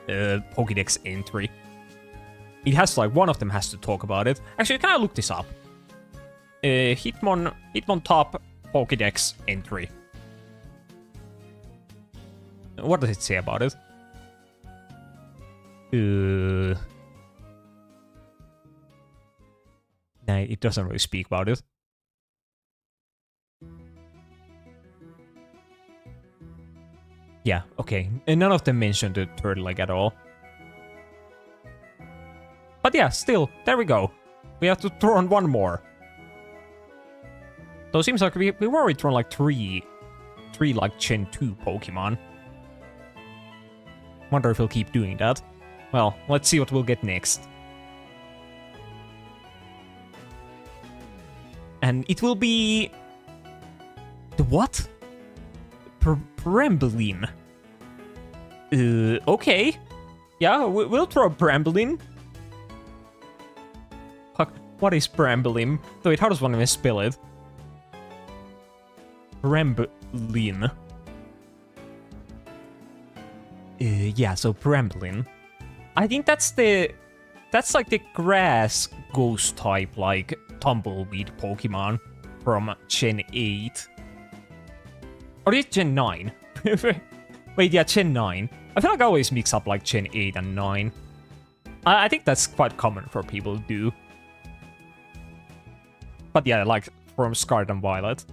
Pokédex entry. It has like, one of them has to talk about it. Actually, can I look this up? Hitmontop Pokédex entry. What does it say about it? Nah, it doesn't really speak about it. Yeah, okay. And none of them mentioned the third leg at all. But yeah, still, there we go. We have to throw on one more. So it seems like we've already thrown like three like Gen 2 Pokemon. Wonder if we'll keep doing that. Well, let's see what we'll get next. And it will be... the what? Bramblin. Okay. Yeah, we'll throw Bramblin. Fuck, what is Bramblin? Wait, how does one even spell it? Premblin. Yeah, so Premblin. I think that's like the grass ghost type, like tumbleweed Pokemon from Gen 8. Or is it Gen 9? Wait, yeah, Gen 9. I feel like I always mix up like Gen 8 and 9. I think that's quite common for people to do. But yeah, like from Scarlet and Violet.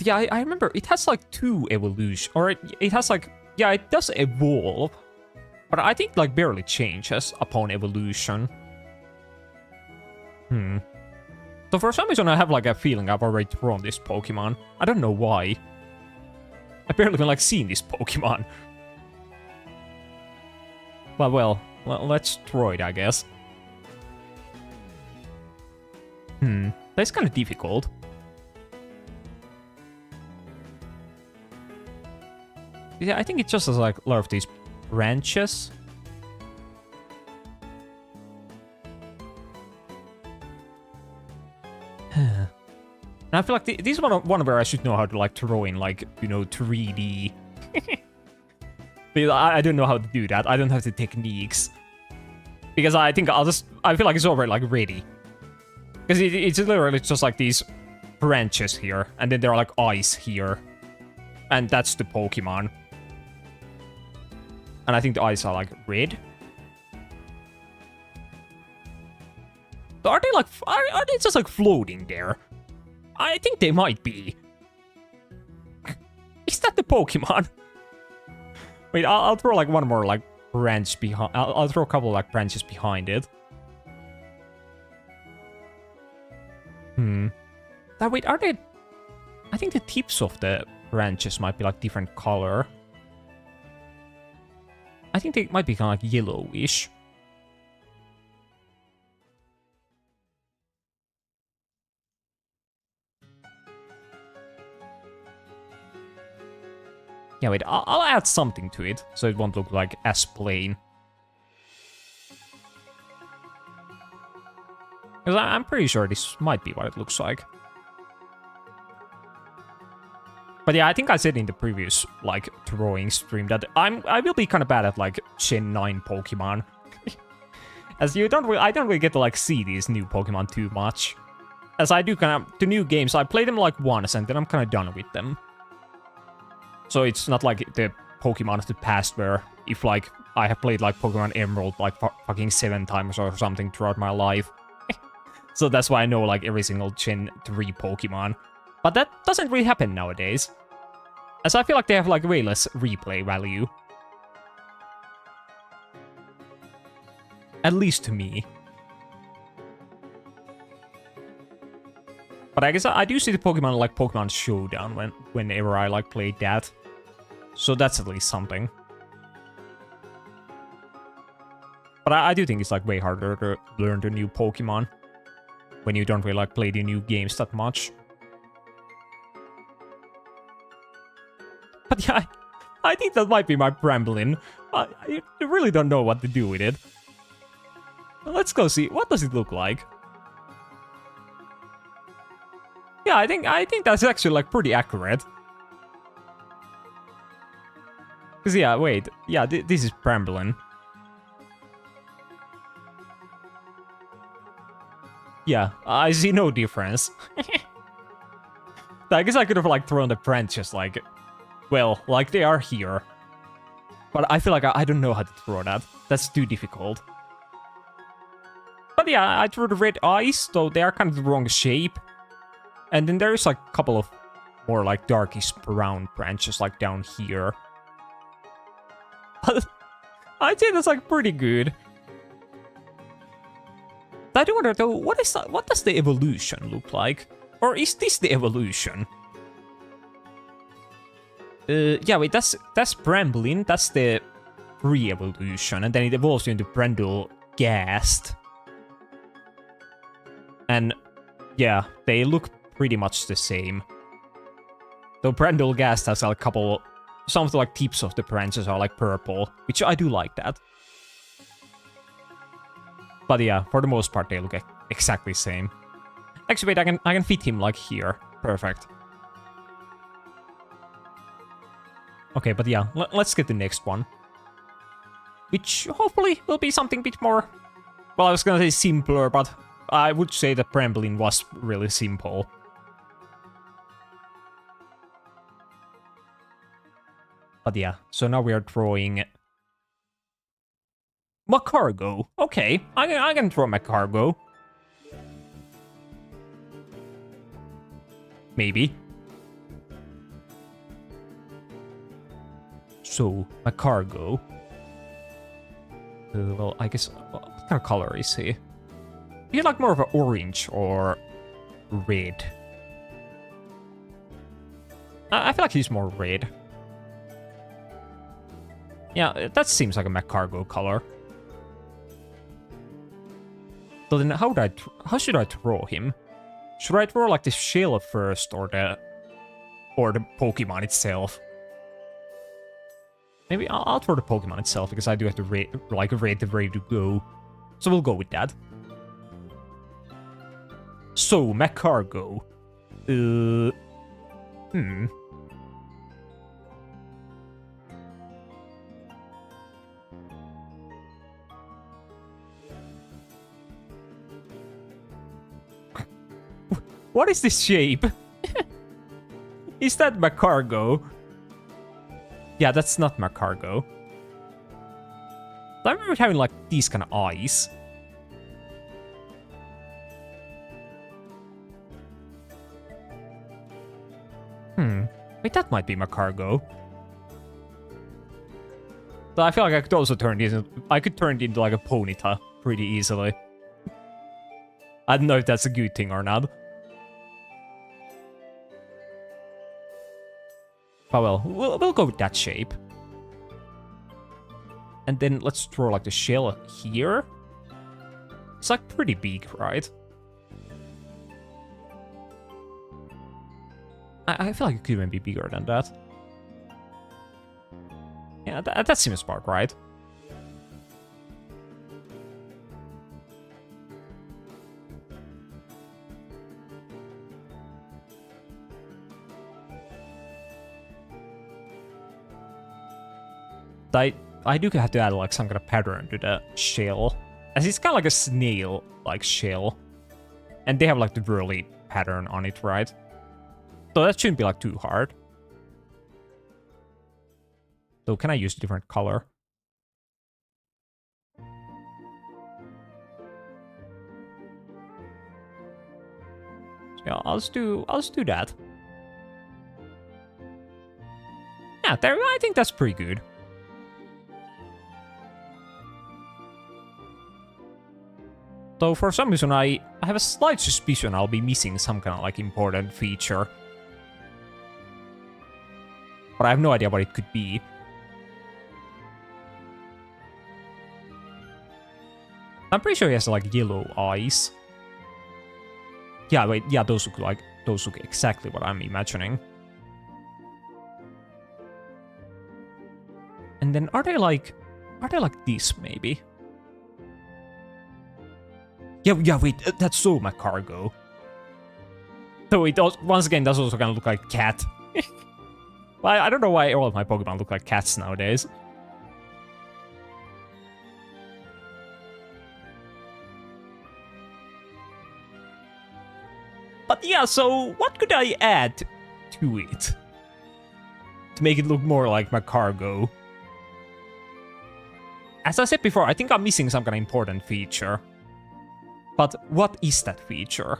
Yeah, I remember it has like 2 evolution, or it has like, yeah, it does evolve, but I think like barely changes upon evolution. So for some reason I have like a feeling I've already thrown this Pokemon. I don't know why. I barely even like seen this Pokemon. Well, let's throw it, I guess. That's kind of difficult. Yeah, I think it just has like a lot of these branches. And I feel like this is one where I should know how to like throw in like, you know, 3D. Because I don't know how to do that. I don't have the techniques. Because I think I feel like it's already like ready. Because it's literally just like these branches here. And then there are like eyes here. And that's the Pokemon. And I think the eyes are like red. So are they like, are they just like floating there? I think they might be. Is that the Pokemon? Wait, I'll throw like one more like branch behind. I'll throw a couple like branches behind it. Wait, are they? I think the tips of the branches might be like different color. I think they might be kind of like yellowish. Yeah, wait, I'll add something to it, so it won't look like as plain. Because I'm pretty sure this might be what it looks like. But yeah, I think I said in the previous, like, drawing stream that I will be kind of bad at, like, Gen 9 Pokemon. As I don't really get to, like, see these new Pokemon too much. As I do kind of, the new games, I play them, like, once, and then I'm kind of done with them. So it's not like the Pokemon of the past where if, like, I have played, like, Pokemon Emerald, like, fucking 7 times or something throughout my life. So that's why I know, like, every single Gen 3 Pokemon. But that doesn't really happen nowadays. As I feel like they have, like, way less replay value. At least to me. But I guess I do see the Pokemon, like, Pokemon Showdown whenever I, like, played that. So that's at least something. But I do think it's, like, way harder to learn the new Pokemon. When you don't really, like, play the new games that much. But yeah, I think that might be my Bramblin. I really don't know what to do with it. Let's go see. What does it look like? Yeah, I think that's actually, like, pretty accurate. Because, yeah, wait. Yeah, this is Bramblin. Yeah, I see no difference. I guess I could have, like, thrown the branches, like... Well, like, they are here. But I feel like I don't know how to throw that. That's too difficult. But yeah, I threw the red eyes, though they are kind of the wrong shape. And then there's, like, a couple of more, like, darkish brown branches, like, down here. But I'd say that's, like, pretty good. I do wonder, though, what does the evolution look like? Or is this the evolution? Yeah, wait, that's Bramblin. That's the pre-evolution, and then it evolves into Brandle-Ghast. And yeah, they look pretty much the same. Though Brandle-Ghast has like, a couple... Some of the like tips of the branches are like purple, which I do like that. But yeah, for the most part, they look exactly the same. Actually, wait, I can fit him like here. Perfect. Okay, but yeah, let's get the next one. Which hopefully will be something a bit more... Well, I was gonna say simpler, but I would say that Bremblin was really simple. But yeah, so now we are drawing... Macargo. Okay, I can draw Macargo. Maybe. So, Macargo. Well, I guess... What kind of color is he? He's like more of an orange or red. I feel like he's more red. Yeah, that seems like a Macargo color. So then how should I draw him? Should I draw like the shell first or the Pokemon itself? Maybe I'll draw the Pokemon itself because I do have to rate the ready to go. So we'll go with that. So, Macargo. What is this shape? Is that Macargo? Yeah, that's not Macargo. I remember having like these kind of eyes. Wait, that might be Macargo. So I feel like I could also turn it into like a Ponyta pretty easily. I don't know if that's a good thing or not. But well, we'll go with that shape. And then let's draw like the shell here. It's like pretty big, right? I feel like it could even be bigger than that. Yeah, that seems smart, right? I do have to add like some kind of pattern to the shell. As it's kind of like a snail-like shell. And they have like the whirly pattern on it, right? So that shouldn't be like too hard. So can I use a different color? So yeah, I'll just do that. Yeah, there. I think that's pretty good. So for some reason I have a slight suspicion I'll be missing some kind of like important feature. But I have no idea what it could be. I'm pretty sure he has like yellow eyes. Yeah, wait, yeah, those look exactly what I'm imagining. And then are they like this maybe? Yeah, wait, that's so Macargo. So it does, once again, does also kind of look like cat. Well, I don't know why all of my Pokemon look like cats nowadays. But yeah, so what could I add to it? To make it look more like Macargo. As I said before, I think I'm missing some kind of important feature. But what is that feature?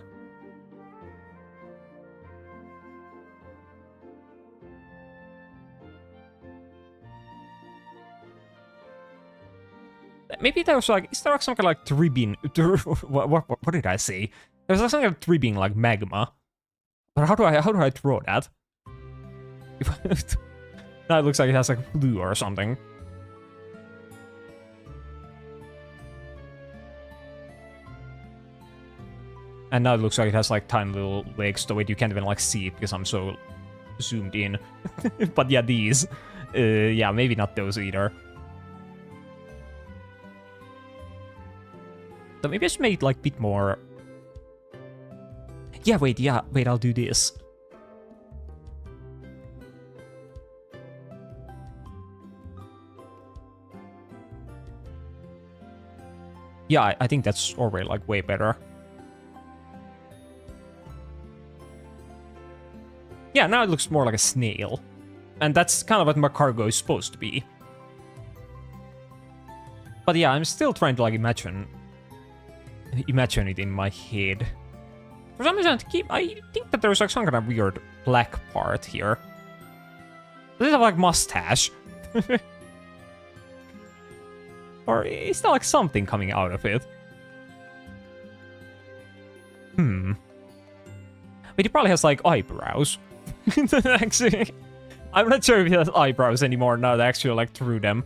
Maybe there was like, is there some kind of like ribbon? What did I say? There's like some kind of ribbon like magma. But how do I draw that? Now it looks like it has like blue or something. And now it looks like it has like tiny little legs, so wait, you can't even like see it because I'm so zoomed in. But yeah, these. Yeah, maybe not those either. So maybe I should make it like a bit more... Yeah, wait, I'll do this. Yeah, I think that's already, like, way better. Yeah, now it looks more like a snail. And that's kind of what my cargo is supposed to be. But yeah, I'm still trying to, like, imagine it in my head. For some reason, I think that there's, like, some kind of weird black part here. Does it have, like, mustache? Or is there, like, something coming out of it? But he probably has, like, eyebrows. Actually, I'm not sure if he has eyebrows anymore now that I actually, like, drew them.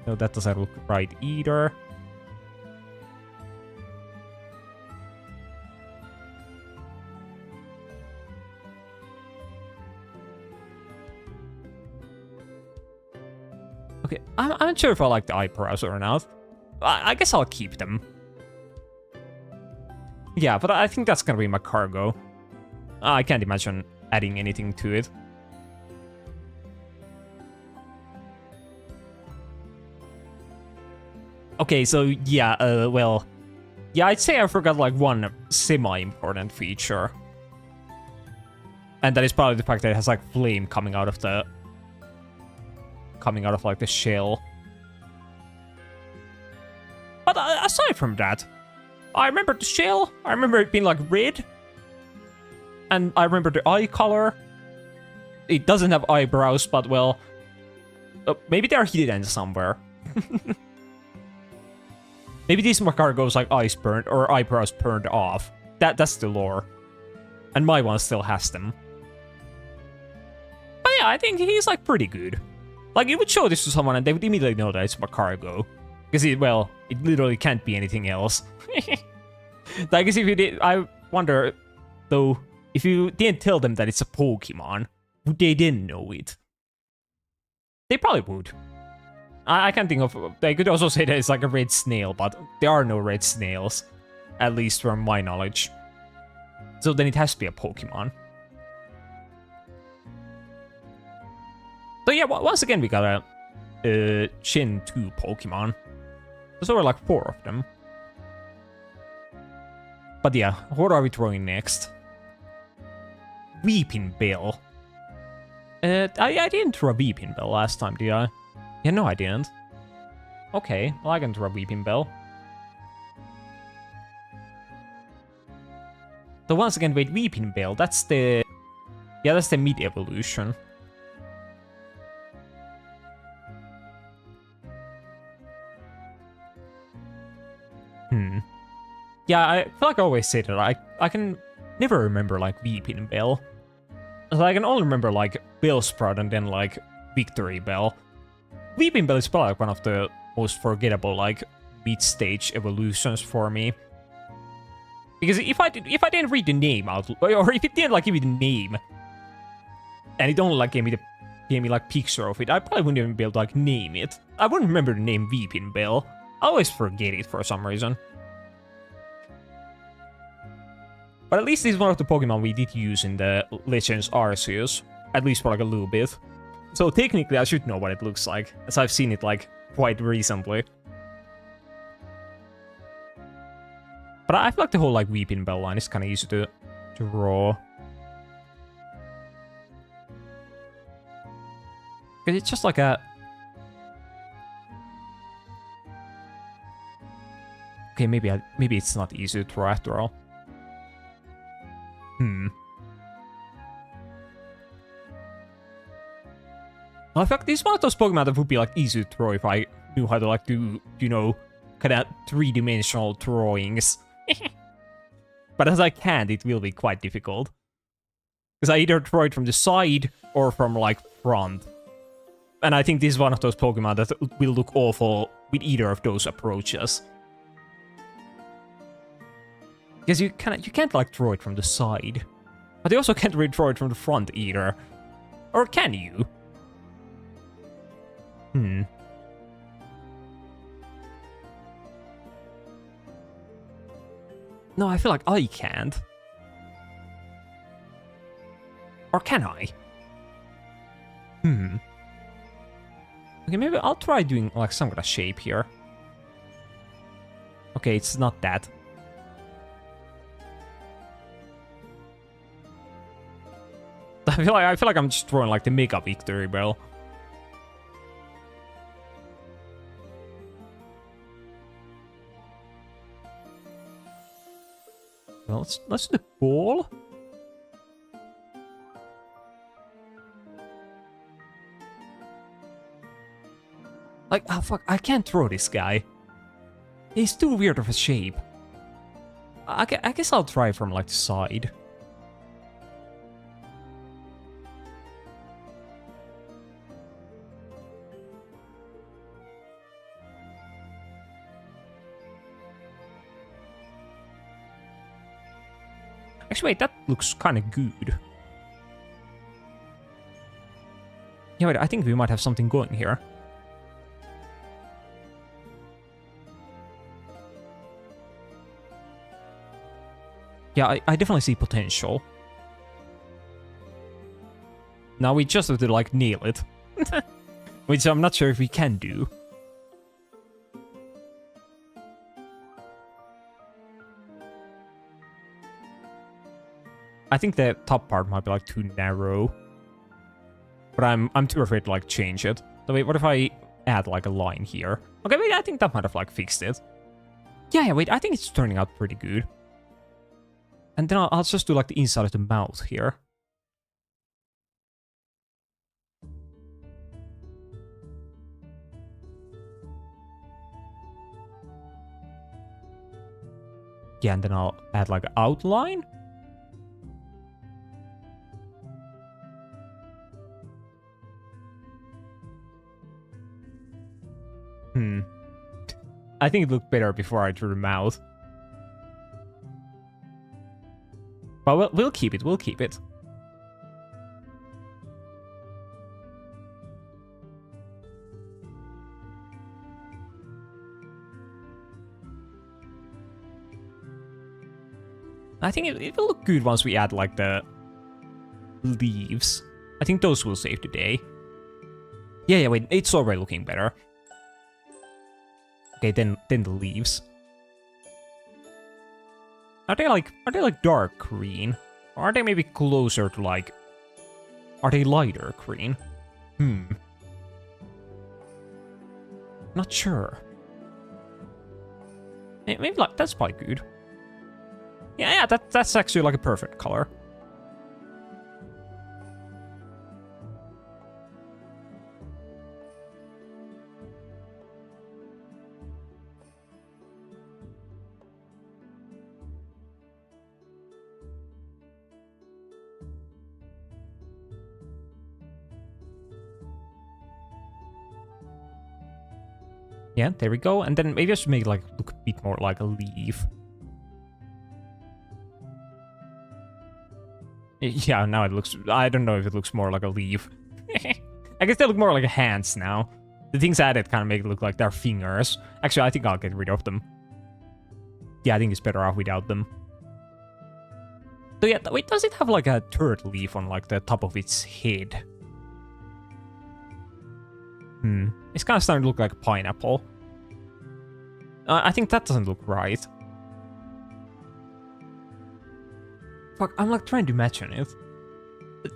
No, that doesn't look right either. Okay, I'm not sure if I like the eyebrows or not. I guess I'll keep them. Yeah, but I think that's gonna be my cargo. I can't imagine adding anything to it. Okay, so yeah, well... Yeah, I'd say I forgot, like, one semi-important feature. And that is probably the fact that it has, like, flame coming out of the... like, the shell. But aside from that, I remember the shell, I remember it being, like, red. And I remember the eye color. It doesn't have eyebrows, but, well... maybe they're hidden somewhere. Maybe this cargo's like eyes burned or eyebrows burned off. That's the lore. And my one still has them. But yeah, I think he's like pretty good. Like, you would show this to someone and they would immediately know that it's my cargo. Because it literally can't be anything else. I guess if you did, I wonder, though, if you didn't tell them that it's a Pokemon, would they then know it? They probably would. I can't think of... They could also say that it's like a red snail, but there are no red snails. At least from my knowledge. So then it has to be a Pokemon. So yeah, once again we got a Gen 2 Pokemon. There's over like 4 of them. But yeah, what are we throwing next? Weeping Bell. I didn't throw a Weeping Bell last time, did I? Yeah, no, I didn't. Okay, well, I can throw a Weeping Bell. So once again, wait, Weeping Bell, that's the... Yeah, that's the mid-evolution. Yeah, I feel like I always say that I can never remember, like, Weeping Bell. So I can only remember, like, Bellsprout and then, like, Victory Bell. Weeping Bell is probably like one of the most forgettable, like, mid-stage evolutions for me. Because if I didn't read the name out, or if it didn't like give me the name, and it only like gave me like picture of it, I probably wouldn't even be able to like name it. I wouldn't remember the name Weeping Bell. I always forget it for some reason. But at least it's one of the Pokemon we did use in the Legends Arceus, at least for like a little bit. So technically I should know what it looks like, as I've seen it like quite recently. But I feel like the whole like Weeping Bell line is kind of easy to draw. Because it's just like a... Okay, maybe it's not easy to draw after all. I feel like this is one of those Pokemon that would be like easy to draw if I knew how to like do, you know, kind of three-dimensional drawings. But as I can't, it will be quite difficult. Because I either draw it from the side or from like front. And I think this is one of those Pokemon that will look awful with either of those approaches. Because you can't like draw it from the side. But you also can't really draw it from the front either. Or can you? No, I feel like I can't. Or can I? Okay, maybe I'll try doing like some kind of shape here. Okay, it's not that. I feel like I'm just throwing like the mega victory bell. Well, let's do the ball. Like, oh fuck, I can't throw this guy. He's too weird of a shape. I guess I'll try from like the side. Actually, wait, that looks kind of good. Yeah, wait, I think we might have something going here. Yeah, I definitely see potential. Now we just have to, like, nail it. Which I'm not sure if we can do. I think the top part might be, like, too narrow. But I'm too afraid to, like, change it. So wait, what if I add, like, a line here? Okay, wait, I think that might have, like, fixed it. Yeah, wait, I think it's turning out pretty good. And then I'll just do, like, the inside of the mouth here. Yeah, and then I'll add, like, an outline. I think it looked better before I drew the mouth. But we'll keep it, we'll keep it. I think it will look good once we add, like, the leaves. I think those will save the day. Yeah, wait, it's already looking better. Okay, then the leaves. Are they like dark green? Or are they maybe closer to, like... Are they lighter green? Not sure. Maybe, like, that's probably good. Yeah, that's actually, like, a perfect color. Yeah, there we go. And then maybe I should make it, like, look a bit more like a leaf. Yeah, now it looks... I don't know if it looks more like a leaf. I guess they look more like hands now. The things added kind of make it look like they're fingers. Actually, I think I'll get rid of them. Yeah, I think it's better off without them. So yeah, wait, does it have like a turtle leaf on like the top of its head? It's kind of starting to look like a pineapple. I think that doesn't look right. Fuck, I'm like trying to imagine it.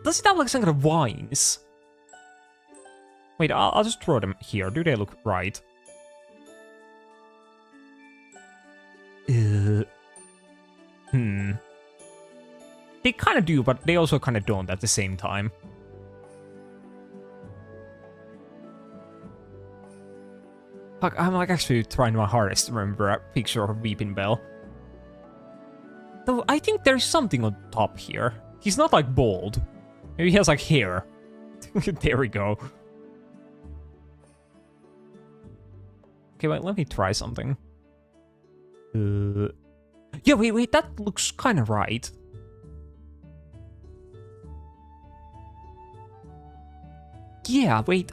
Does it have like some kind of vines? Wait, I'll just throw them here. Do they look right? They kind of do, but they also kind of don't at the same time. Fuck, I'm like actually trying my hardest to remember a picture of Weeping Bell. Though I think there's something on top here. He's not like bald. Maybe he has like hair. There we go. Okay, wait, let me try something. Yeah, wait, that looks kind of right. Yeah, wait,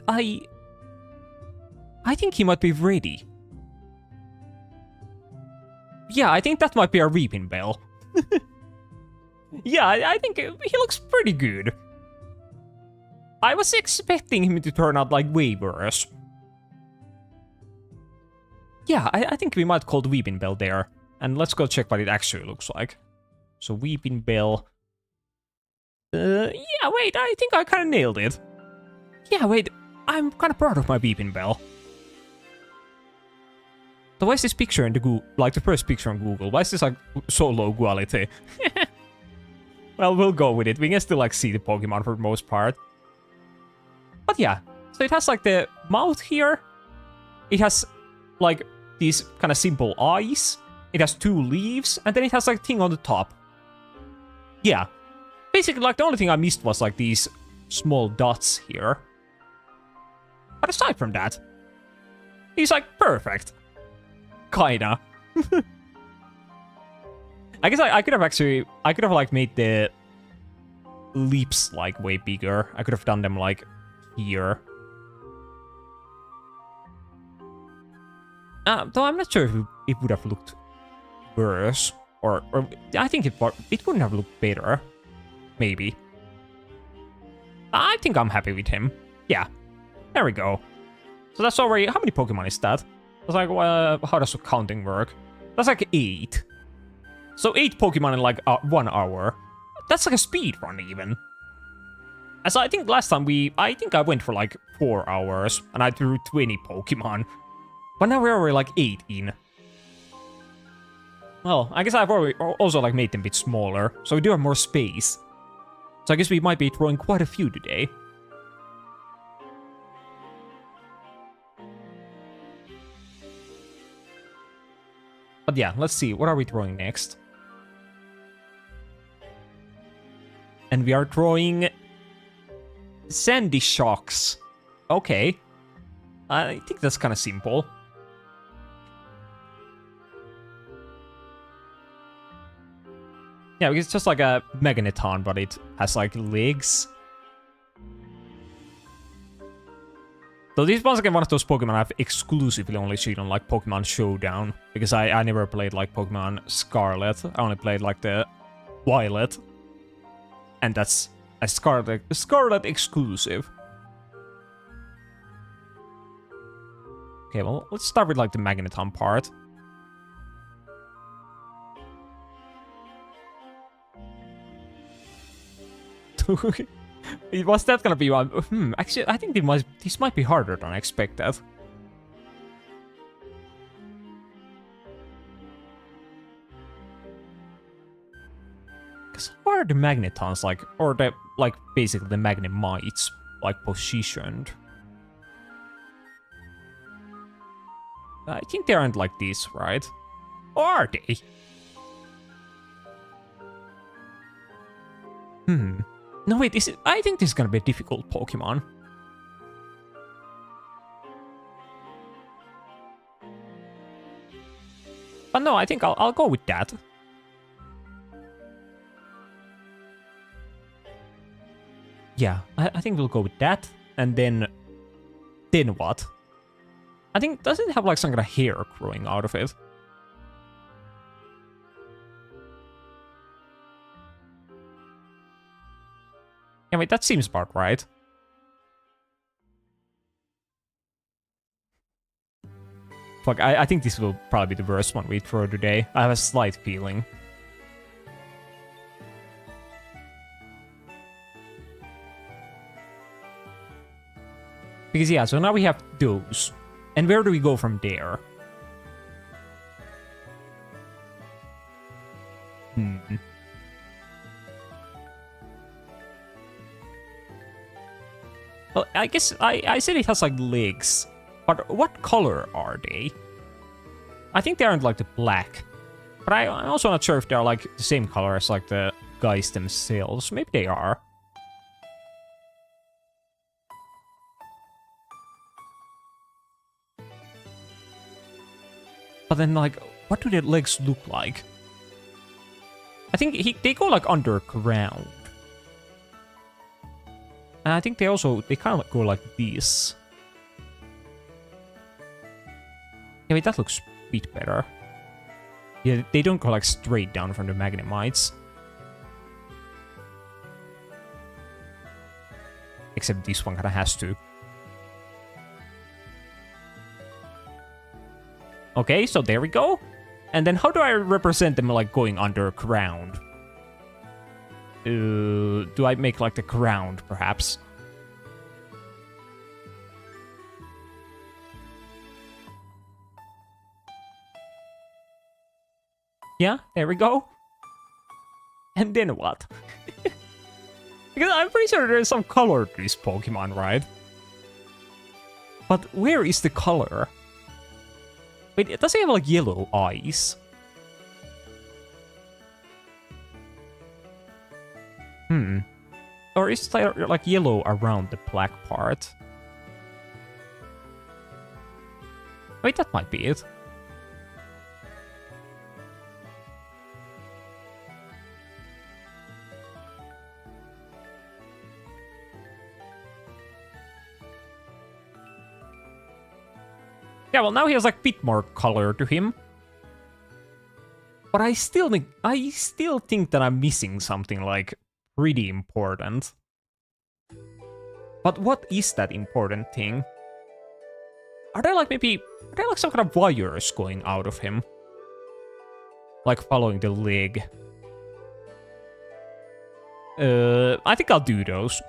I think he might be ready. Yeah, I think that might be a Reaping Bell. Yeah, I think he looks pretty good. I was expecting him to turn out like way worse. Yeah, I think we might call the Weeping Bell there. And let's go check what it actually looks like. So Weeping Bell. Yeah, wait, I think I kind of nailed it. Yeah, wait, I'm kind of proud of my Weeping Bell. So why is this picture in the Google, like the first picture on Google, why is this like so low quality? Well, we'll go with it. We can still like see the Pokemon for the most part. But yeah, so it has like the mouth here. It has like these kind of simple eyes. It has 2 leaves, and then it has like a thing on the top. Yeah. Basically, like the only thing I missed was like these small dots here. But aside from that, he's like perfect. Kinda. I guess I could have like made the leaps like way bigger. I could have done them like here. Though I'm not sure if it would have looked worse, or I think it wouldn't have looked better. Maybe. I think I'm happy with him. Yeah, there we go. So that's already, how many Pokemon is that? That's like, how does the counting work? That's like 8. So 8 Pokemon in like 1 hour. That's like a speed run even. As I think last time I think I went for like 4 hours and I drew 20 Pokemon. But now we're already like 8 in. Well, I guess I've already also like made them a bit smaller, so we do have more space. So I guess we might be throwing quite a few today. But yeah, let's see, what are we throwing next? And we are throwing Sandy Shocks. Okay. I think that's kind of simple. Yeah, because it's just like a Magneton, but it has like legs. So this is once again one of those Pokemon I've exclusively only seen on like Pokemon Showdown. Because I never played like Pokemon Scarlet. I only played like the Violet. And that's a Scarlet exclusive. Okay, well, let's start with like the Magneton part. Was that gonna be one? Actually, I think this might be harder than I expected. Because how are the Magnetons like, or the like basically the Magnemites like positioned? I think they aren't like this, right? Or are they? No, wait, I think this is gonna be a difficult Pokemon. But no, I think I'll go with that. Yeah, I think we'll go with that. And then what? I think, does it have like some kind of hair growing out of it? Yeah, wait, that seems about right. Fuck, I think this will probably be the worst one we throw today. I have a slight feeling. Because yeah, so now we have those. And where do we go from there? Well, I guess I said it has like legs, but what color are they? I think they aren't like the black, but I'm also not sure if they're like the same color as like the guys themselves. Maybe they are. But then like, what do their legs look like? I think they go like underground. And I think they kind of go like this. Yeah, wait, that looks a bit better. Yeah, they don't go like straight down from the Magnemites. Except this one kind of has to. Okay, so there we go. And then how do I represent them like going underground? Do I make like the ground, perhaps? Yeah, there we go. And then what? Because I'm pretty sure there's some color to this Pokemon, right? But where is the color? Wait, does he have like yellow eyes? Or is there like yellow around the black part? Wait, that might be it. Yeah, well, now he has like a bit more color to him. But I still think that I'm missing something like pretty important. But what is that important thing? Are there like some kind of wires going out of him? Like following the leg. I think I'll do those.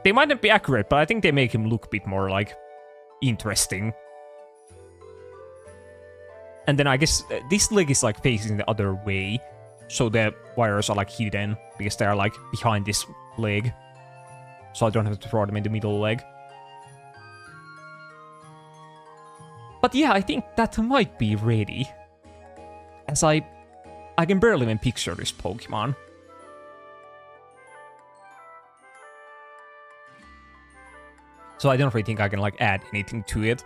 They might not be accurate, but I think they make him look a bit more like interesting. And then I guess this leg is like facing the other way, so the wires are like hidden because they are like behind this leg. So I don't have to throw them in the middle leg. But yeah, I think that might be ready. As I can barely even picture this Pokemon. So I don't really think I can like add anything to it.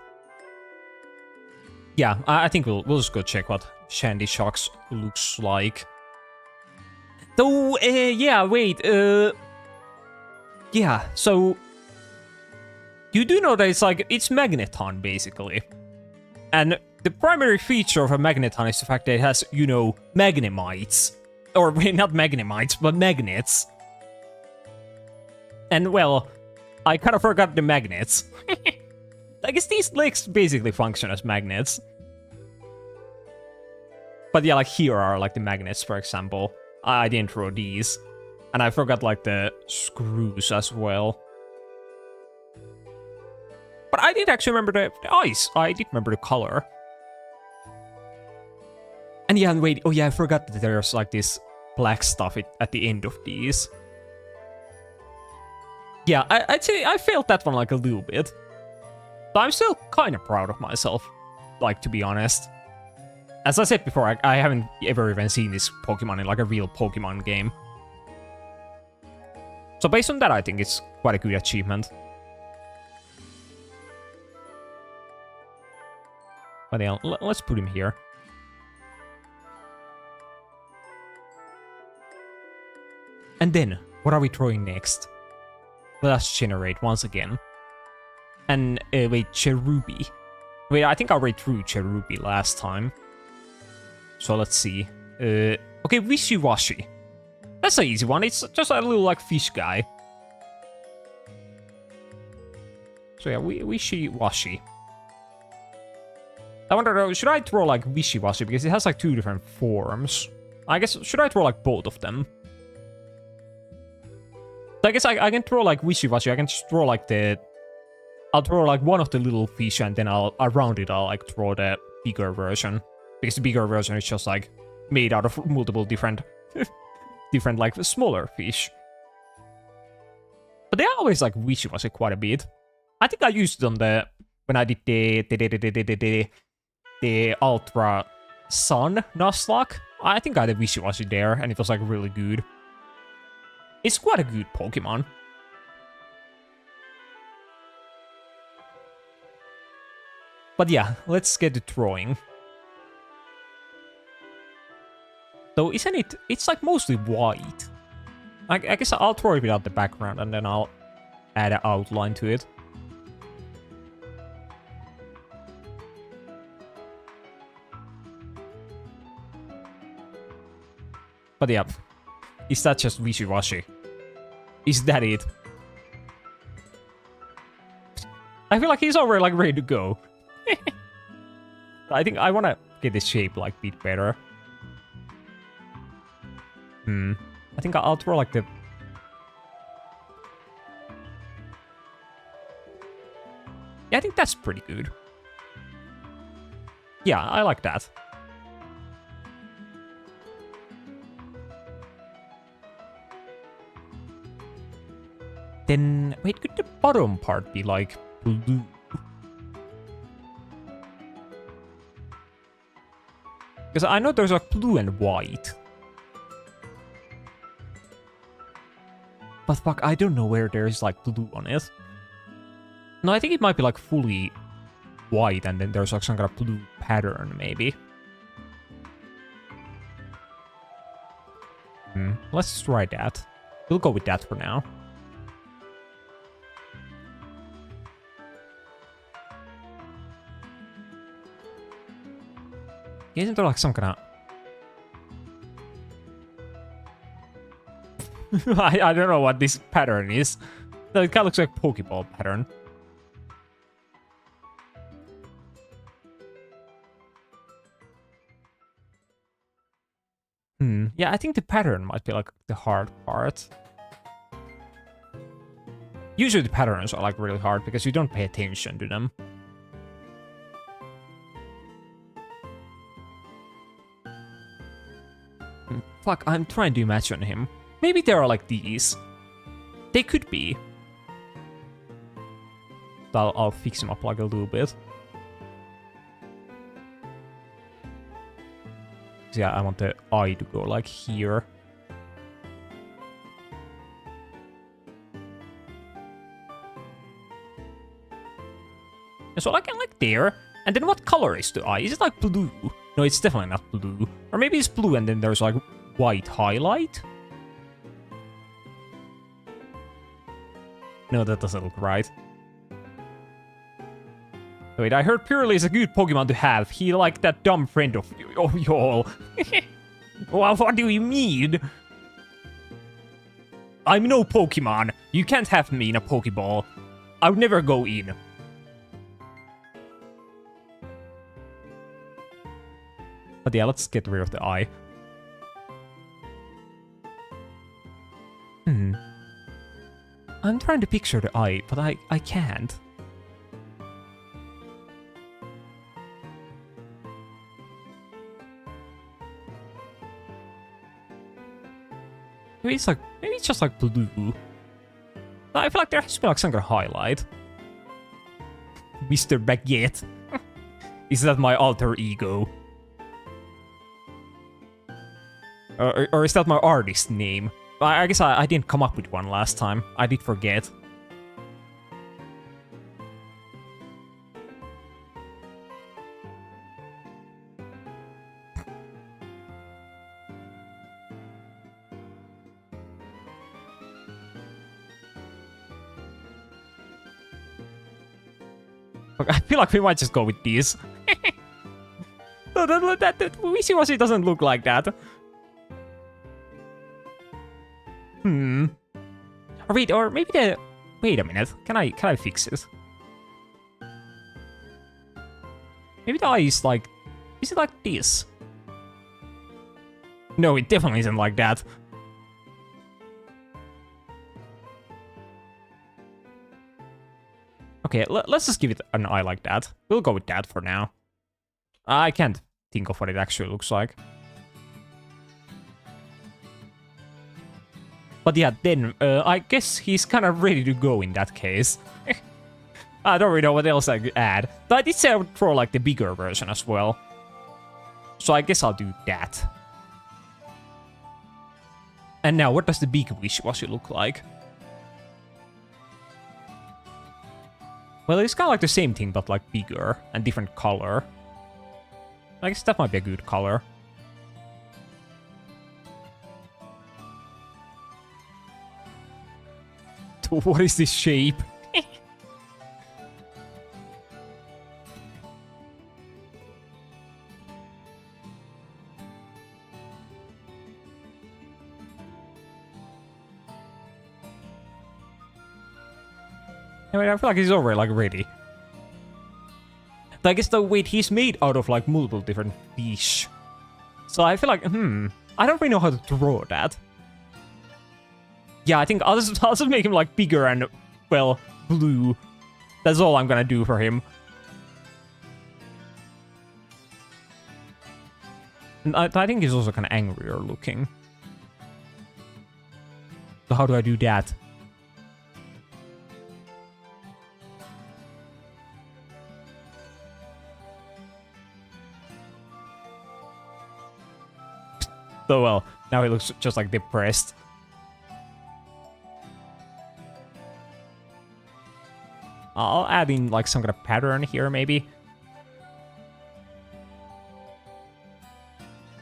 Yeah, I think we'll just go check what Shandy Shocks looks like. Though, yeah, wait, yeah, so you do know that it's Magneton, basically. And the primary feature of a Magneton is the fact that it has, you know, Magnemites. Or, not Magnemites, but magnets. And, well, I kind of forgot the magnets. I guess these legs basically function as magnets. But yeah, like here are like the magnets, for example. I didn't throw these. And I forgot like the screws as well. But I did actually remember the eyes. I did remember the color. And yeah, and wait, oh yeah, I forgot that there's like this black stuff at the end of these. Yeah, I'd say I failed that one like a little bit. But I'm still kind of proud of myself, like, to be honest. As I said before, I haven't ever even seen this Pokemon in like a real Pokemon game. So based on that, I think it's quite a good achievement. But yeah, let's put him here. And then, what are we throwing next? Let us generate once again. And, wait, Cherubi. Wait, I think I already threw Cherubi last time. So let's see. Okay, Wishy-Washy. That's an easy one. It's just a little, like, fish guy. So yeah, Wishy-Washy. I wonder, though, should I throw, like, Wishy-Washy? Because it has, like, two different forms. I guess, should I throw, like, both of them? So I guess I can throw, like, Wishy-Washy. I can just throw, like, I'll throw, like, one of the little fish, and then around it, I'll, like, throw the bigger version. Because the bigger version is just, like, made out of multiple different, like, smaller fish. But they always, like, Wishy-Washy quite a bit. I think I used it on when I did the Ultra Sun Nuzlocke. I think I did Wishy-Washy there, and it was, like, really good. It's quite a good Pokemon. But yeah, let's get to drawing. Though, isn't it? It's like mostly white. I guess I'll throw it without the background and then I'll add an outline to it. But yeah, is that just wishy-washy? Is that it? I feel like he's already like ready to go. I think I want to get this shape like a bit better. I think I'll throw like the... Yeah, I think that's pretty good. Yeah, I like that. Then, wait, could the bottom part be like blue? Because I know there's like blue and white. But fuck, I don't know where there's like blue on it. No, I think it might be like fully white and then there's like some kind of blue pattern, maybe. Let's try that. We'll go with that for now. Isn't there like some kind of... I don't know what this pattern is. It kind of looks like Pokeball pattern. Yeah, I think the pattern might be like the hard part. Usually the patterns are like really hard because you don't pay attention to them. Fuck, I'm trying to imagine him. Maybe there are like these. They could be. I'll fix him up like a little bit. So yeah, I want the eye to go like here. And so like there. And then what color is the eye? Is it like blue? No, it's definitely not blue. Or maybe it's blue and then there's like white highlight? No, that doesn't look right. Wait, I heard Pirili is a good Pokemon to have. He like that dumb friend of y'all. Well, what do you mean? I'm no Pokemon. You can't have me in a Pokeball. I would never go in. But yeah, let's get rid of the eye. I'm trying to picture the eye, but I can't. Maybe it's just like blue. I feel like there has to be like some kind of highlight. Mr. Baguette. Is that my alter ego? Or is that my artist name? I guess I didn't come up with one last time. I did forget. I feel like we might just go with these. No, that wishy-washy doesn't look like that. Or maybe the... Wait a minute. Can I fix it? Maybe the eye is like... Is it like this? No, it definitely isn't like that. Okay, let's just give it an eye like that. We'll go with that for now. I can't think of what it actually looks like. But yeah, then I guess he's kind of ready to go in that case. I don't really know what else I could add. But I did say I would throw like the bigger version as well. So I guess I'll do that. And now, what does the big wishy-washy look like? Well, it's kind of like the same thing, but like bigger and different color. I guess that might be a good color. What is this shape? I mean, I feel like he's already, like, ready. I guess, though, wait, he's made out of, like, multiple different fish. So I feel like, I don't really know how to draw that. Yeah, I think I'll just make him, like, bigger and, well, blue. That's all I'm gonna do for him. And I think he's also kind of angrier looking. So how do I do that? So well, now he looks just like depressed. I'll add in like some kind of pattern here, maybe.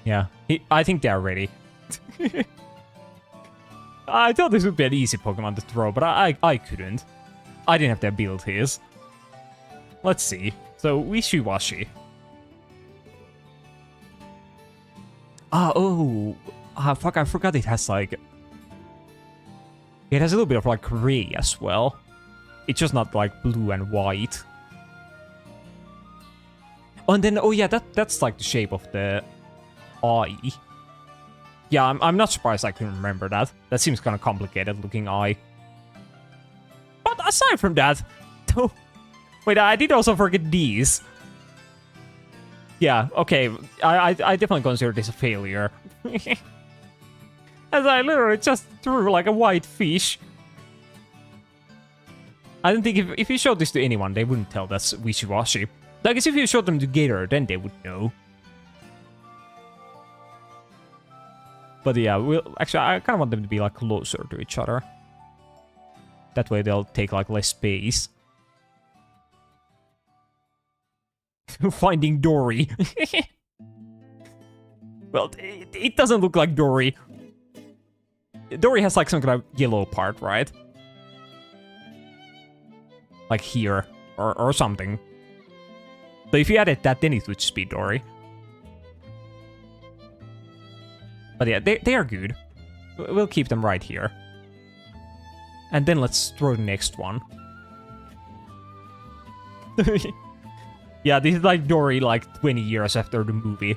Yeah, I think they're ready. I thought this would be an easy Pokemon to throw, but I couldn't. I didn't have the abilities. Let's see. So, Wishy-Washy. Fuck, I forgot it has, like... It has a little bit of, like, gray as well. It's just not, like, blue and white. Oh, and then, oh yeah, that's, like, the shape of the eye. Yeah, I'm not surprised I couldn't remember that. That seems kind of complicated looking eye. But aside from that... Wait, I did also forget these. Yeah, okay, I definitely consider this a failure. As I literally just threw like a white fish. I don't think if you showed this to anyone, they wouldn't tell that's Wishy-Washy. I guess if you showed them together, then they would know. But yeah, actually, I kind of want them to be like closer to each other. That way they'll take like less space. Finding Dory. Well, it doesn't look like Dory. Dory has like some kind of yellow part, right? Like here, or something. So if you added that, then it would just be Dory. But yeah, they are good. We'll keep them right here. And then let's throw the next one. Yeah, this is like Dory like 20 years after the movie.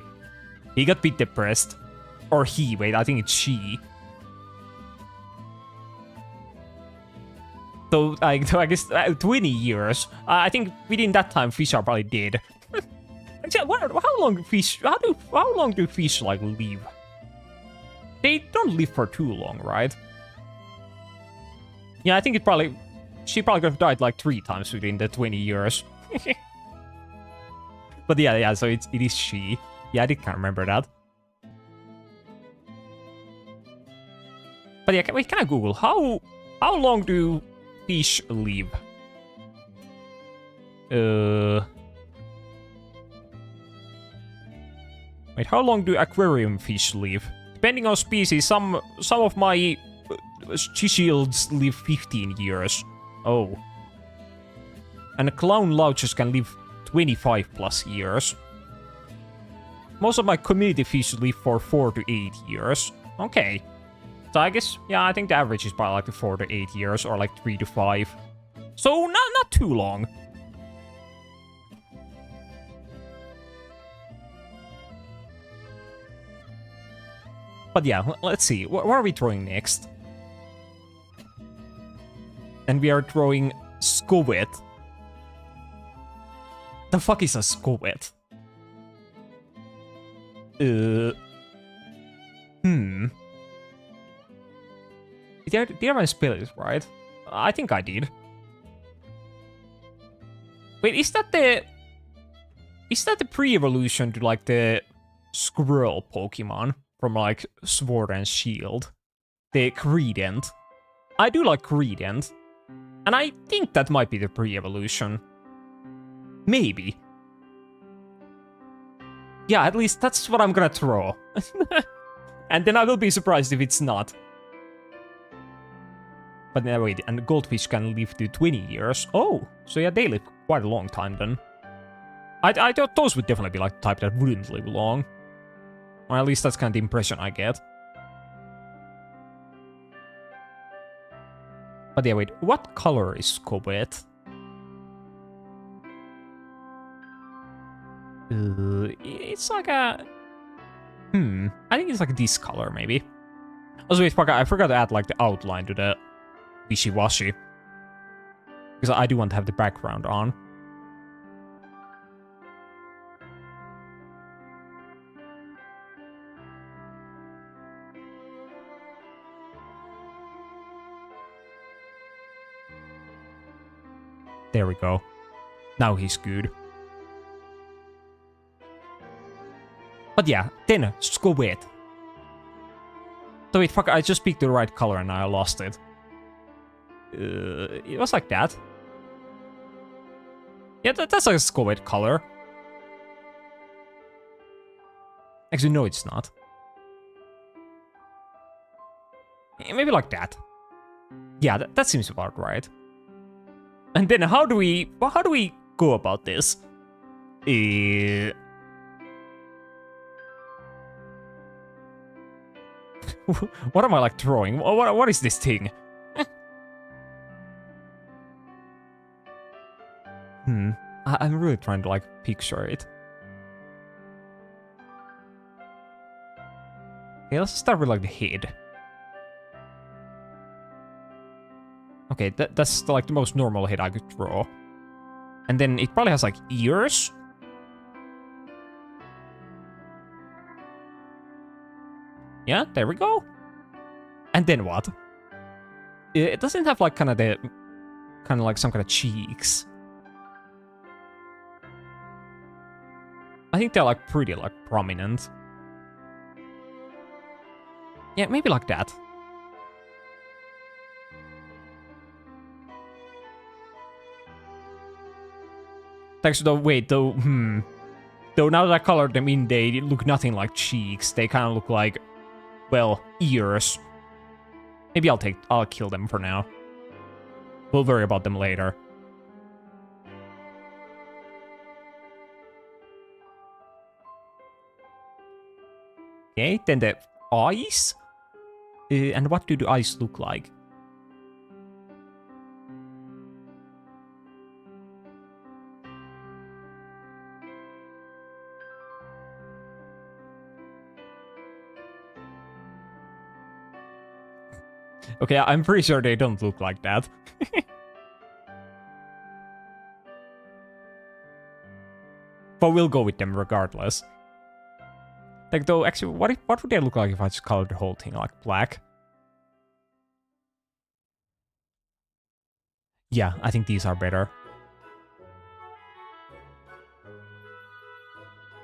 He got a bit depressed. Or he, wait, I think it's she. So I guess 20 years. I think within that time fish are probably dead. How long do fish like live? They don't live for too long, right? Yeah, I think she probably could have died like 3 times within the 20 years. But yeah, so it is she. Yeah, I did kind of remember that. But yeah, wait, can I Google how long do fish live? Wait, how long do aquarium fish live? Depending on species, some of my Chishields live 15 years. Oh. And clown louches can live 25 plus years. Most of my community fish live for 4 to 8 years. Okay. So I guess, yeah, I think the average is probably like 4 to 8 years, or like 3 to 5. So not too long. But yeah, let's see. What are we throwing next? And we are throwing Skowet. The fuck is a Skowet? Did I spell it right? I think I did. Wait, is that the pre-evolution to like the squirrel Pokemon from like Sword and Shield? The Credent. I do like Credent. And I think that might be the pre-evolution. Maybe. Yeah, at least that's what I'm gonna throw. And then I will be surprised if it's not. But no, wait, and goldfish can live to 20 years. Oh, so yeah, they live quite a long time then. I thought those would definitely be like the type that wouldn't live long. Or at least that's kind of the impression I get. But yeah, wait, what color is Scovet? It's like a... I think it's like this color, maybe. Also, wait, fuck, I forgot to add like the outline to the wishy-washy. Because I do want to have the background on. There we go. Now he's good. But yeah, then Scovet. So wait, fuck, I just picked the right color and I lost it. It was like that. Yeah, that's like a Scovet color. Actually, no, it's not. Maybe like that. Yeah, that seems about right. And then how do we go about this? What am I like drawing? What is this thing? I'm really trying to like picture it. Okay, let's start with like the head. Okay, that's like the most normal head I could draw. And then it probably has like ears. Yeah, there we go. And then what? It doesn't have like kind of like some kind of cheeks. I think they're like pretty like prominent. Yeah, maybe like that. Thanks to the wait though. Though now that I colored them in, they look nothing like cheeks. They kind of look like, well, ears. Maybe I'll kill them for now. We'll worry about them later. Okay, then the eyes. And what do the eyes look like? Okay, I'm pretty sure they don't look like that. But we'll go with them regardless. Like, though, actually, what would they look like if I just colored the whole thing like black? Yeah, I think these are better.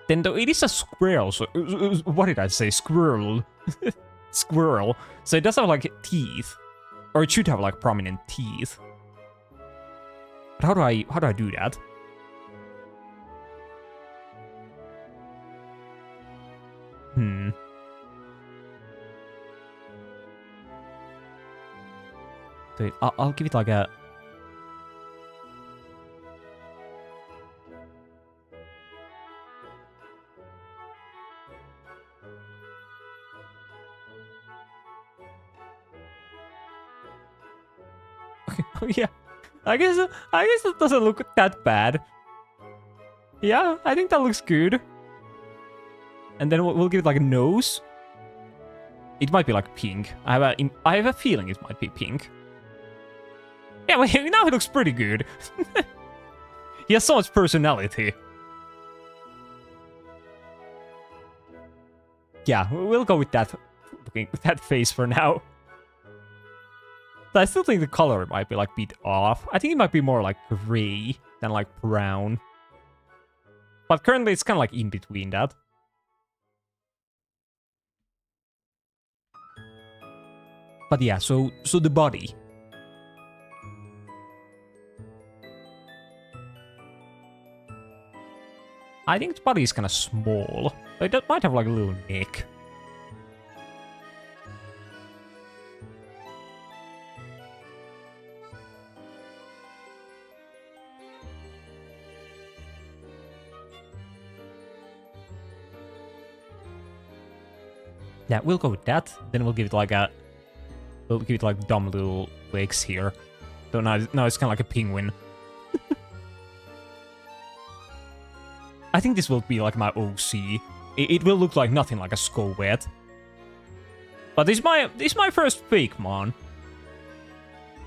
Then, though, it is a squirrel, so... What did I say? Squirrel. Squirrel. So it does have, like, teeth. Or it should have, like, prominent teeth. But how do I do that? So I'll give it like a... Yeah, I guess it doesn't look that bad. Yeah, I think that looks good. And then we'll give it like a nose. It might be like pink. I have a feeling it might be pink. Yeah, well, now it looks pretty good. He has so much personality. Yeah, we'll go with that. Looking with that face for now. But I still think the color might be like a bit off. I think it might be more like gray than like brown. But currently it's kind of like in between that. But yeah, so the body. I think the body is kind of small. It might have like a little neck. Yeah, we'll go with that. Then we'll give it like a We'll give it like dumb little legs here. So now it's kind of like a penguin. I think this will be like my OC. It will look like nothing like a Skowet. But this is my first fake mon.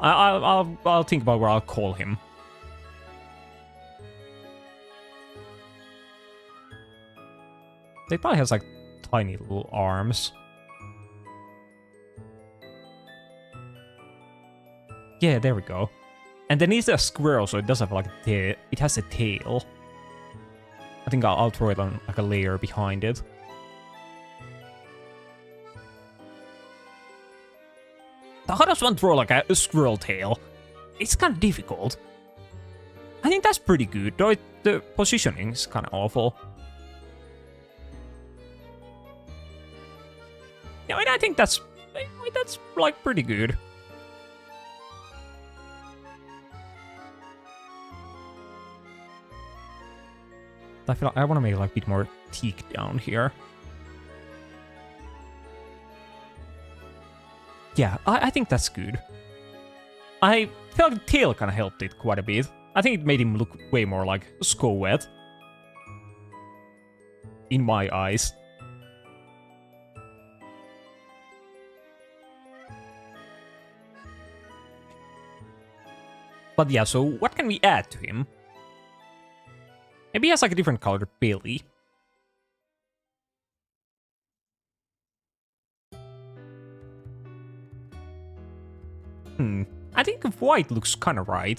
I'll think about where I'll call him. They probably has like tiny little arms. Yeah, there we go. And then it's a squirrel, so it does have like it has a tail. I think I'll throw it on like a layer behind it. How does one throw like a squirrel tail? It's kind of difficult. I think that's pretty good, though the positioning is kind of awful. Yeah, I think that's like pretty good. I feel like I want to make like a bit more teak down here. Yeah, I think that's good. I felt the tail kind of helped it quite a bit. I think it made him look way more like Skowet. In my eyes. But yeah, so what can we add to him? Maybe he has like a different colored belly. I think white looks kind of right.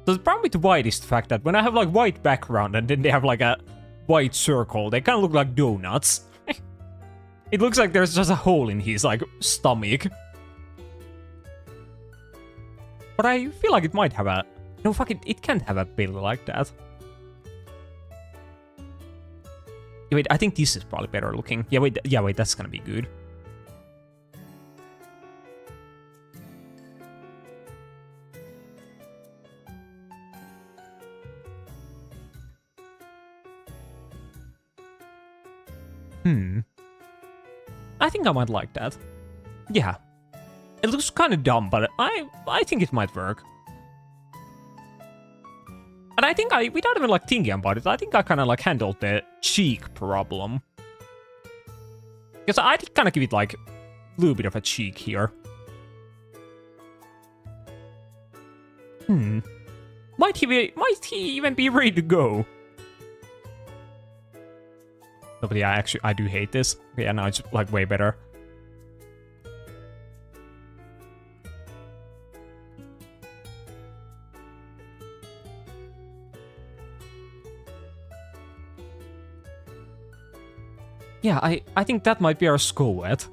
So the problem with the white is the fact that when I have like white background and then they have like a white circle, they kind of look like donuts. It looks like there's just a hole in his like stomach. But I feel like it might have a... No, fuck it, it can't have a belly like that. Yeah, wait, I think this is probably better looking. Yeah, wait, that's gonna be good. I think I might like that. Yeah. It looks kind of dumb, but I think it might work. And I think without even like thinking about it, I think I kind of like handled the cheek problem. Because I did kind of give it like a little bit of a cheek here. Might he even be ready to go? No, but yeah, actually, I do hate this. Yeah, now it's like way better. Yeah, I think that might be our Skowet.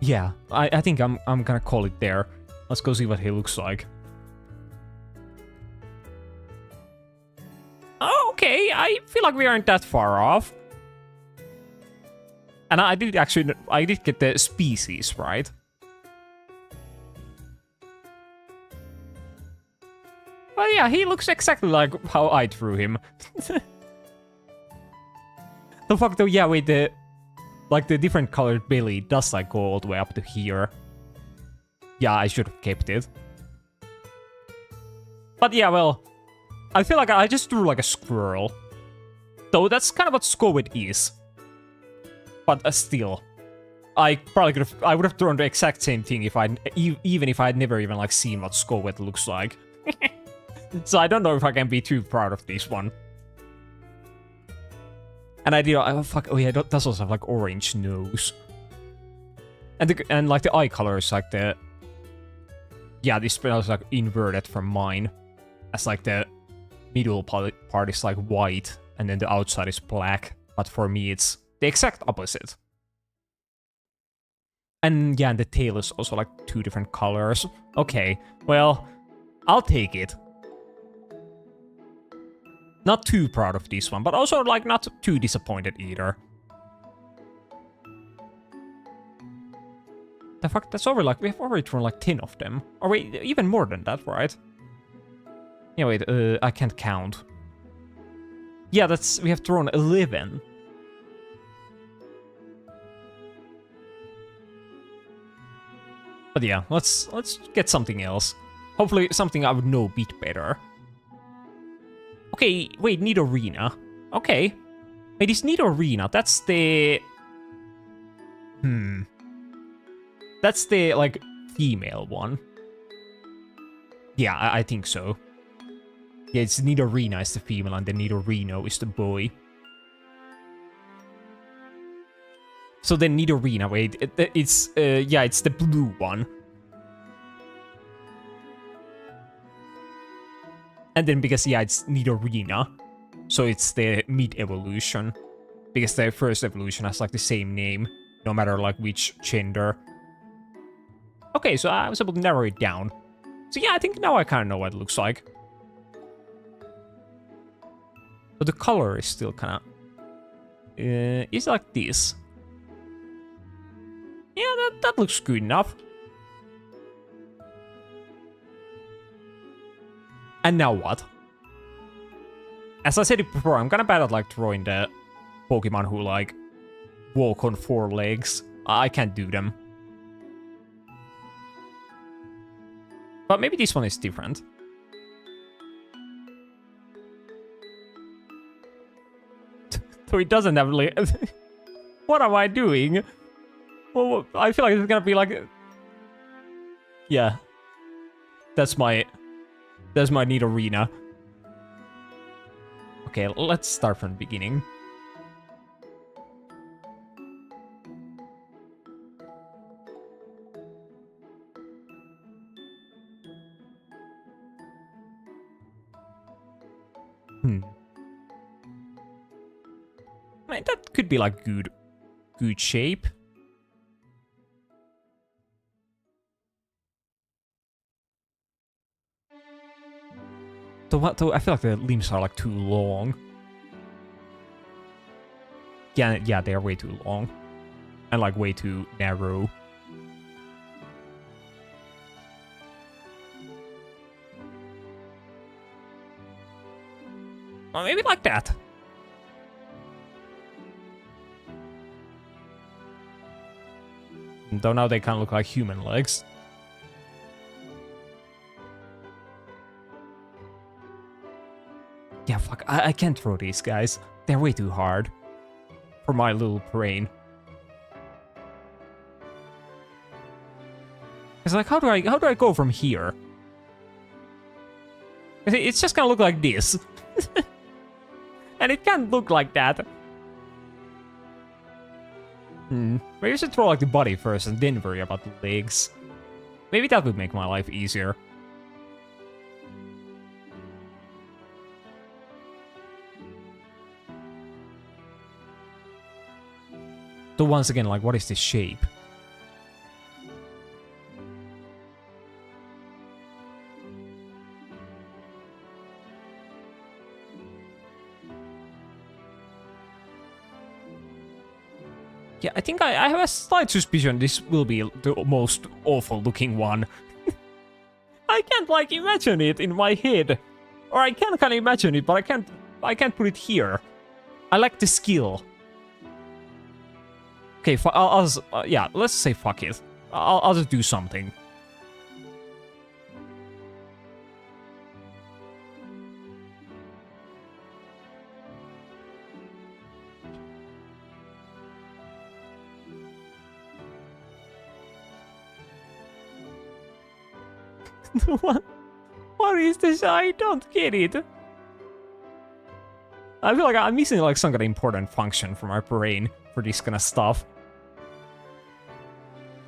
Yeah, I think I'm gonna call it there. Let's go see what he looks like. Oh, okay, I feel like we aren't that far off. And I did get the species right. Well, yeah, he looks exactly like how I drew him. The fuck though, yeah, wait, the different colored belly does like go all the way up to here. Yeah, I should have kept it. But yeah, well, I feel like I just drew like a squirrel. Though that's kind of what Skowet is. But still, I would have drawn the exact same thing if even if I'd never even like seen what Skowet looks like. So I don't know if I can be too proud of this one. And I did, oh yeah, it does also have like orange nose. And like the eye color is like the... Yeah, this is like inverted from mine. As like the middle part is like white, and then the outside is black. But for me, it's the exact opposite. And yeah, and the tail is also like two different colors. Okay, well, I'll take it. Not too proud of this one, but also like not too disappointed either. The fuck, that's over like, we have already drawn like 10 of them. Or wait, even more than that, right? Yeah, wait, I can't count. Yeah, we have drawn 11. But yeah, let's get something else. Hopefully something I would know a bit better. Okay, wait, need arena. Okay. Wait, is need arena? That's the... That's the, like, female one. Yeah, I think so. Yeah, it's Nidorina is the female and the Nidorino is the boy. So then Nidorina, wait, it's, yeah, it's the blue one. And then because, yeah, it's Nidorina, so it's the mid-evolution. Because the first evolution has, like, the same name, no matter, like, which gender. Okay, so I was able to narrow it down. So yeah, I think now I kind of know what it looks like. But the color is still kind of... it's like this. Yeah, that looks good enough. And now what? As I said it before, I'm kind of bad at, like, drawing the Pokemon who, like, walk on 4 legs. I can't do them. But maybe this one is different. So it doesn't have... What am I doing? Well, I feel like it's gonna be like... Yeah. That's my Nidorina. Okay, let's start from the beginning. I mean, that could be like good shape. Though I feel like the limbs are like too long. Yeah, they are way too long. And like way too narrow. Well, maybe like that. Though now they kind of look like human legs. Yeah, fuck, I can't throw these guys. They're way too hard. For my little brain. It's like, how do I go from here? It's just gonna look like this. And it can't look like that. Maybe I should throw like the body first and then worry about the legs. Maybe that would make my life easier. So once again, like, what is this shape? Yeah, I think I have a slight suspicion this will be the most awful looking one. I can't, like, imagine it in my head. Or I can kind of imagine it, but I can't put it here. I lack the skill. Okay, yeah, let's say fuck it. I'll just do something. What is this? I don't get it. I feel like I'm missing like some kind of important function from my brain for this kind of stuff.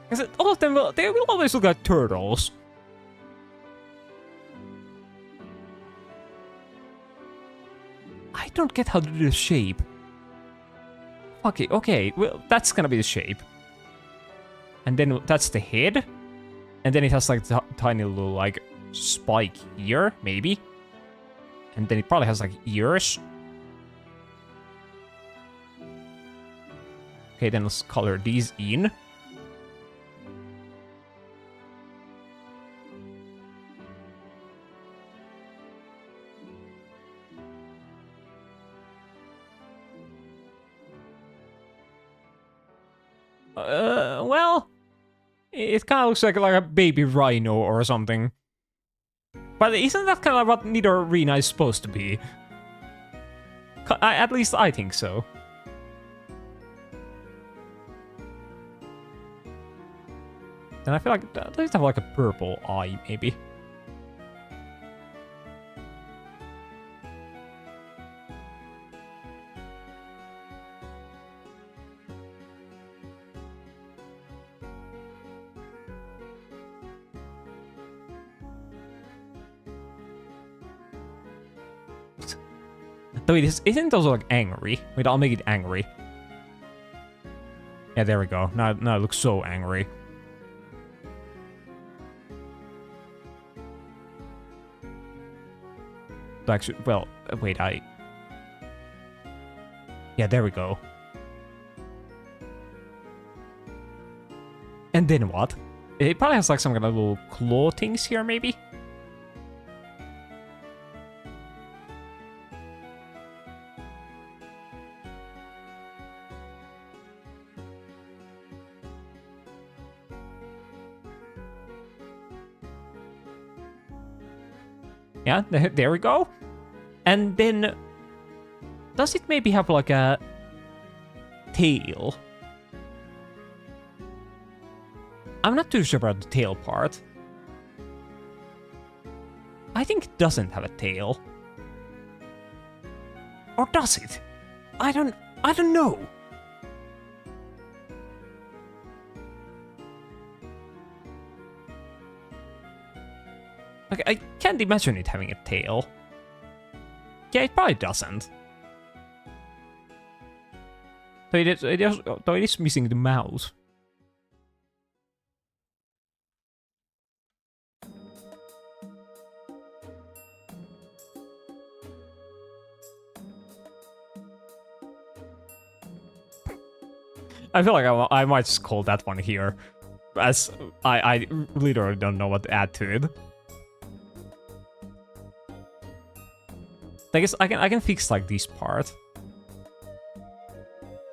Because all of them, they will always look like turtles. I don't get how to do the shape. Fuck it, okay, well, that's gonna be the shape. And then that's the head. And then it has like the tiny little like spike here, maybe. And then it probably has like ears. Okay, then let's color these in. Well, It kind of looks like a baby rhino or something. But isn't that kind of what Nidorina is supposed to be? At least I think so. And I feel like at least have like a purple eye, maybe. Wait, isn't it also like angry? Wait, I'll make it angry. Yeah, there we go. Now it looks so angry. Actually, well, wait, yeah, there we go. And then what? It probably has like some kind of little claw things here, maybe? Yeah, there we go. And then, does it maybe have like a tail? I'm not too sure about the tail part. I think it doesn't have a tail. Or does it? I don't know. Like, I can't imagine it having a tail. Yeah, it probably doesn't. So it is missing the mouth. I feel like I might just call that one here, as I literally don't know what to add to it. I guess I can fix like this part,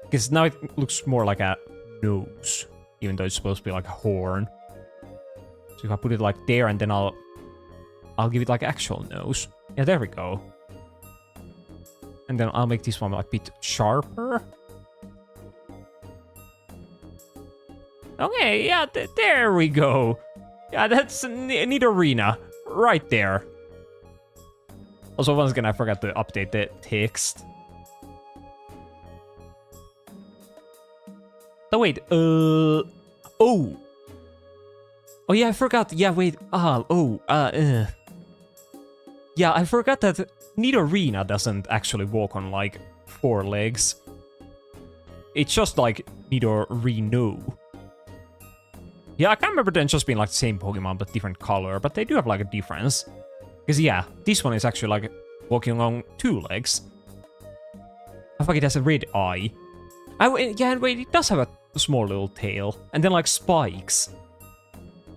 because now it looks more like a nose, even though it's supposed to be like a horn. So if I put it like there, and then I'll give it like actual nose. Yeah, there we go. And then I'll make this one like a bit sharper. Okay, yeah, there we go. Yeah, that's Nidorina right there. Also, once again, I forgot to update the text. Oh, wait, oh. Oh, yeah, I forgot. Yeah, wait, yeah, I forgot that Nidorina doesn't actually walk on, like, 4 legs. It's just, like, Nidorino. Yeah, I can't remember them just being, like, the same Pokemon, but different color, but they do have, like, a difference. Because, yeah, this one is actually, like, walking on 2 legs. I think it has a red eye. Yeah, wait, it does have a small little tail. And then, like, spikes.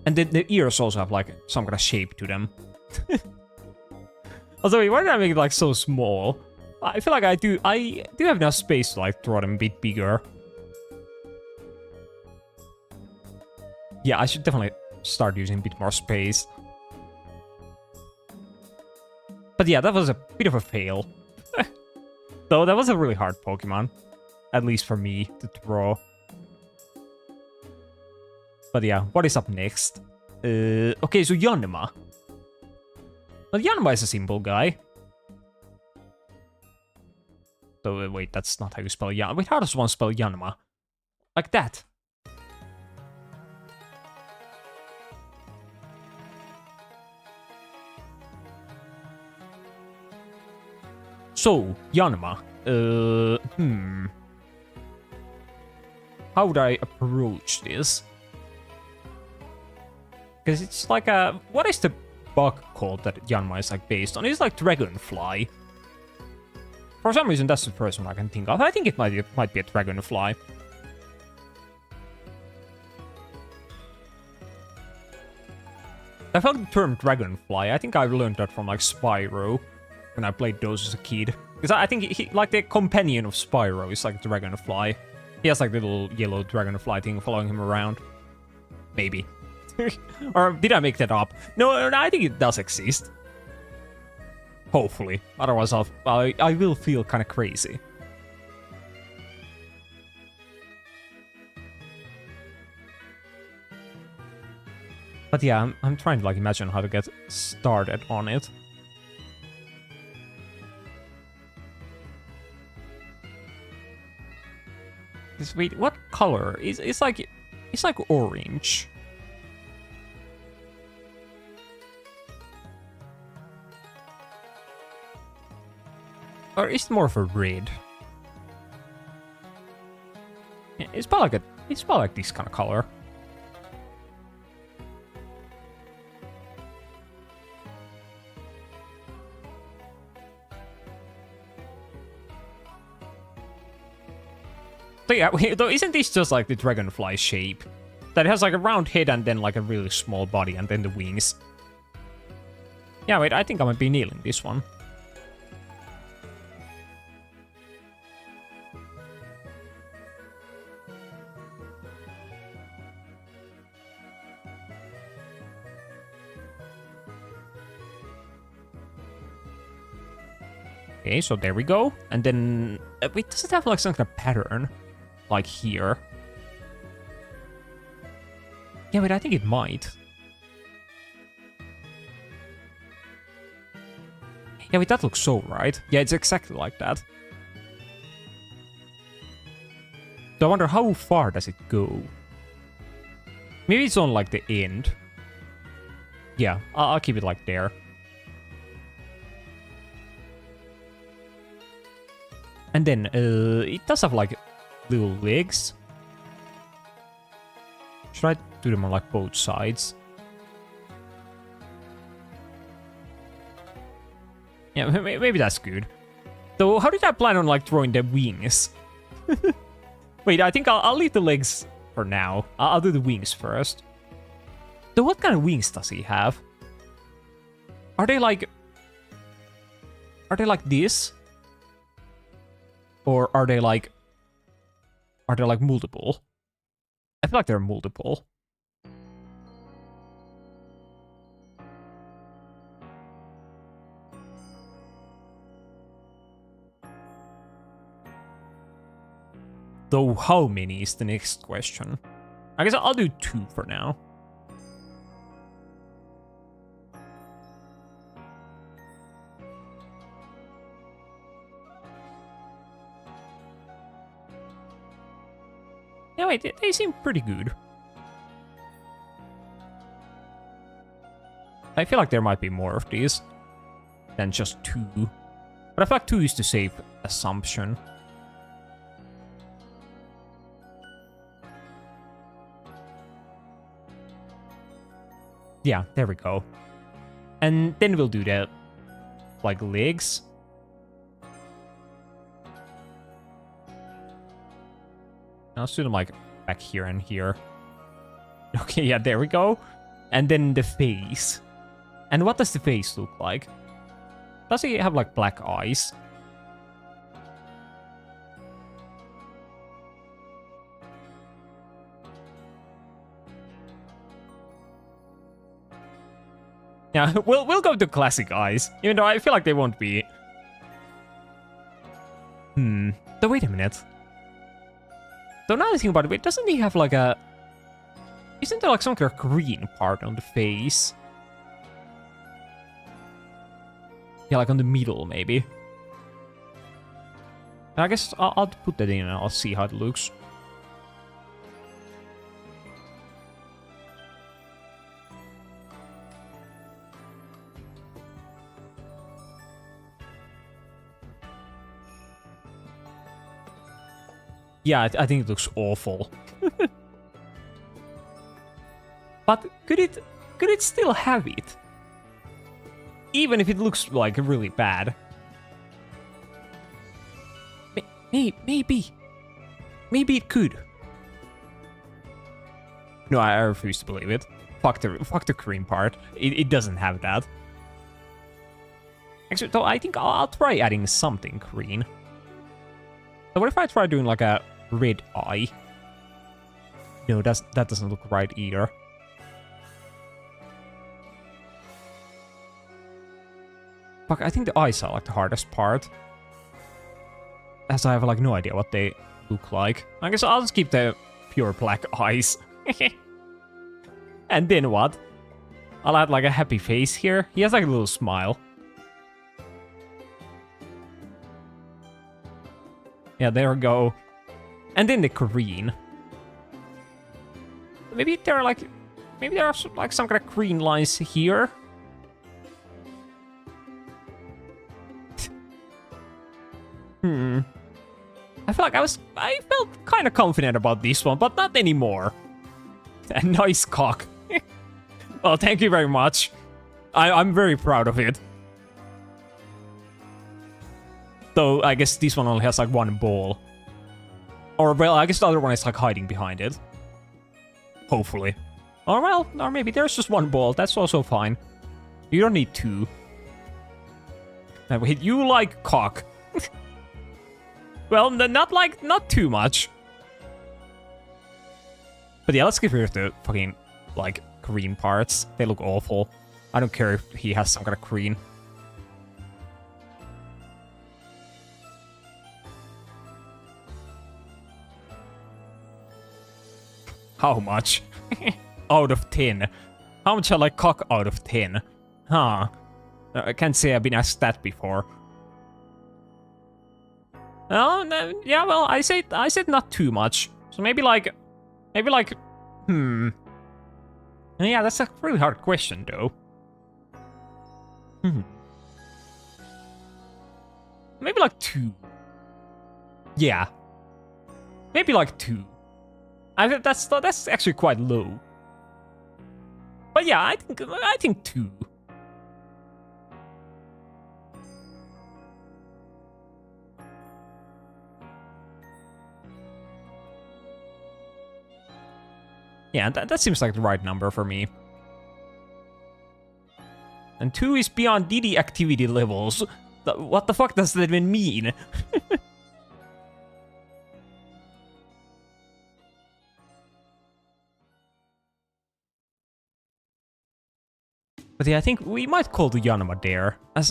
And then the ears also have, like, some kind of shape to them. Also, why did I make it, like, so small? I feel like I do have enough space to, like, draw them a bit bigger. Yeah, I should definitely start using a bit more space. But yeah, that was a bit of a fail. Though that was a really hard Pokemon. At least for me to draw. But yeah, what is up next? Okay, so Yanma. Well, Yanma is a simple guy. So wait, that's not how you spell Yanma. Wait, how does one spell Yanma? Like that. So, Yanma. How would I approach this? Because it's like a... What is the bug called that Yanma is like based on? It's like Dragonfly. For some reason, that's the first one I can think of. I think it might be a Dragonfly. I felt the term Dragonfly. I think I learned that from like Spyro. When I played those as a kid. Because I think he, like, the companion of Spyro is like Dragonfly. He has like the little yellow Dragonfly thing following him around. Maybe. Or did I make that up? No, I think it does exist. Hopefully. Otherwise, I will feel kind of crazy. But yeah, I'm trying to like imagine how to get started on it. Wait, what color? It's like orange. Or is it more of a red? Yeah, it's probably like this kind of color. So yeah, though isn't this just like the dragonfly shape? That has like a round head and then like a really small body and then the wings. Yeah, wait, I think I might be nailing this one. Okay, so there we go. And then, wait, does it have like some kind of pattern? Like here? Yeah, wait, I think it might. Yeah, wait, that looks so right. Yeah, it's exactly like that. So I wonder how far does it go? Maybe it's on like the end. Yeah, I'll keep it like there. And then it does have like little legs. Should I do them on like both sides? Yeah, maybe that's good. So how did I plan on like drawing the wings? Wait, I think I'll leave the legs for now. I'll do the wings first. So what kind of wings does he have? Are they like this? Or are they like multiple? I feel like they're multiple. Though how many is the next question? I guess I'll do 2 for now. Yeah, wait, they seem pretty good. I feel like there might be more of these than just 2. But I feel like 2 is the safe assumption. Yeah, there we go. And then we'll do the, like, legs. I'll do them, like, back here and here. Okay, yeah, there we go. And then the face. And what does the face look like? Does he have, like, black eyes? Yeah, we'll go to classic eyes, even though I feel like they won't be. So wait a minute. So now I think about it, doesn't he have like a... Isn't there like some kind of green part on the face? Yeah, like on the middle, maybe. I guess I'll put that in and I'll see how it looks. Yeah, I think it looks awful. But could it still have it? Even if it looks like really bad. Maybe it could. No, I refuse to believe it. Fuck the cream part. It doesn't have that. Actually, though, I think I'll try adding something green. So what if I try doing like a red eye? No, that doesn't look right either. Fuck, I think the eyes are like the hardest part. As I have like no idea what they look like. I guess I'll just keep the pure black eyes. And then what? I'll add like a happy face here. He has like a little smile. Yeah, there we go. And then the green. Maybe there are like... Maybe there are like some kind of green lines here. I feel like I felt kind of confident about this one, but not anymore. A nice cock. Well, thank you very much. I'm very proud of it. Though, I guess this one only has like one ball. Or, well, I guess the other one is like hiding behind it. Hopefully. Or, well, or maybe there's just one ball. That's also fine. You don't need two. Now, wait, you like cock. Well, not too much. But yeah, let's get rid of the fucking, like, green parts. They look awful. I don't care if he has some kind of green. How much? Out of 10. How much I like cock out of 10? Huh. I can't say I've been asked that before. Oh, no, yeah, well, I said not too much. So maybe like, yeah, that's a really hard question, though. Maybe like 2. Yeah. Maybe like 2. I think that's actually quite low. But yeah, I think 2. Yeah, that seems like the right number for me. And 2 is beyond DD activity levels. What the fuck does that even mean? But yeah, I think we might call the Yanma there, as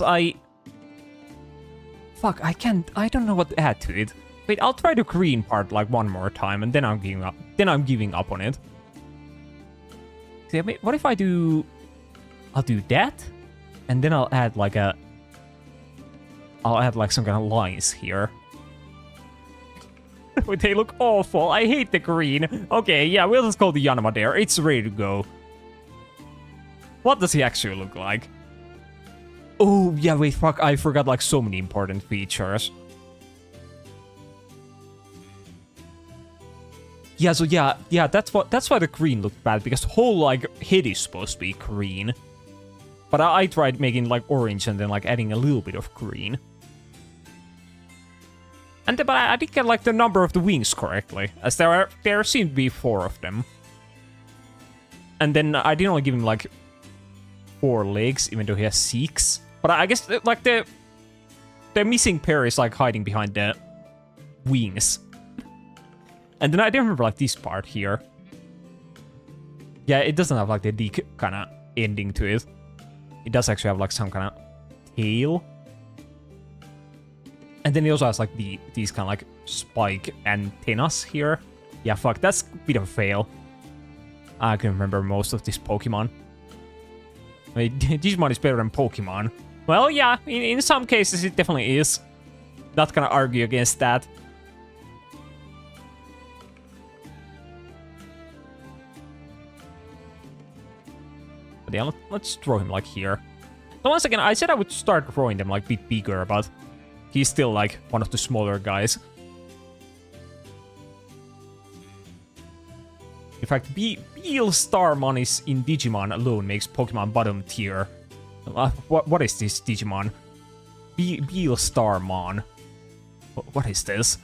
fuck, I don't know what to add to it. Wait, I'll try the green part like one more time, and then I'm giving up. Then I'm giving up on it. See, what if I'll do that, and then I'll add like some kind of lines here. They look awful. I hate the green. Okay, yeah, we'll just call the Yanma there. It's ready to go. What does he actually look like? Oh, yeah, wait, fuck, I forgot like so many important features. Yeah, so yeah, that's why the green looked bad, because the whole like head is supposed to be green. But I tried making like orange and then like adding a little bit of green. And but I did get like the number of the wings correctly, as there seemed to be 4 of them. And then I didn't only give him like 4 legs, even though he has 6. But I guess like the missing pair is like hiding behind the wings. And then I don't remember like this part here. Yeah, it doesn't have like the D kind of ending to it. It does actually have like some kind of tail. And then it also has like these kind of like spike antennas here. Yeah, fuck, that's a bit of a fail. I can remember most of this Pokemon. I mean, Digimon is better than Pokemon. Well, yeah, in some cases it definitely is. Not gonna argue against that. But yeah, let's draw him like here. So once again, I said I would start drawing them like a bit bigger, but he's still like one of the smaller guys. In fact, Beal Starmon is in Digimon alone makes Pokemon bottom tier. What is this Digimon? Beal Starmon. What is this?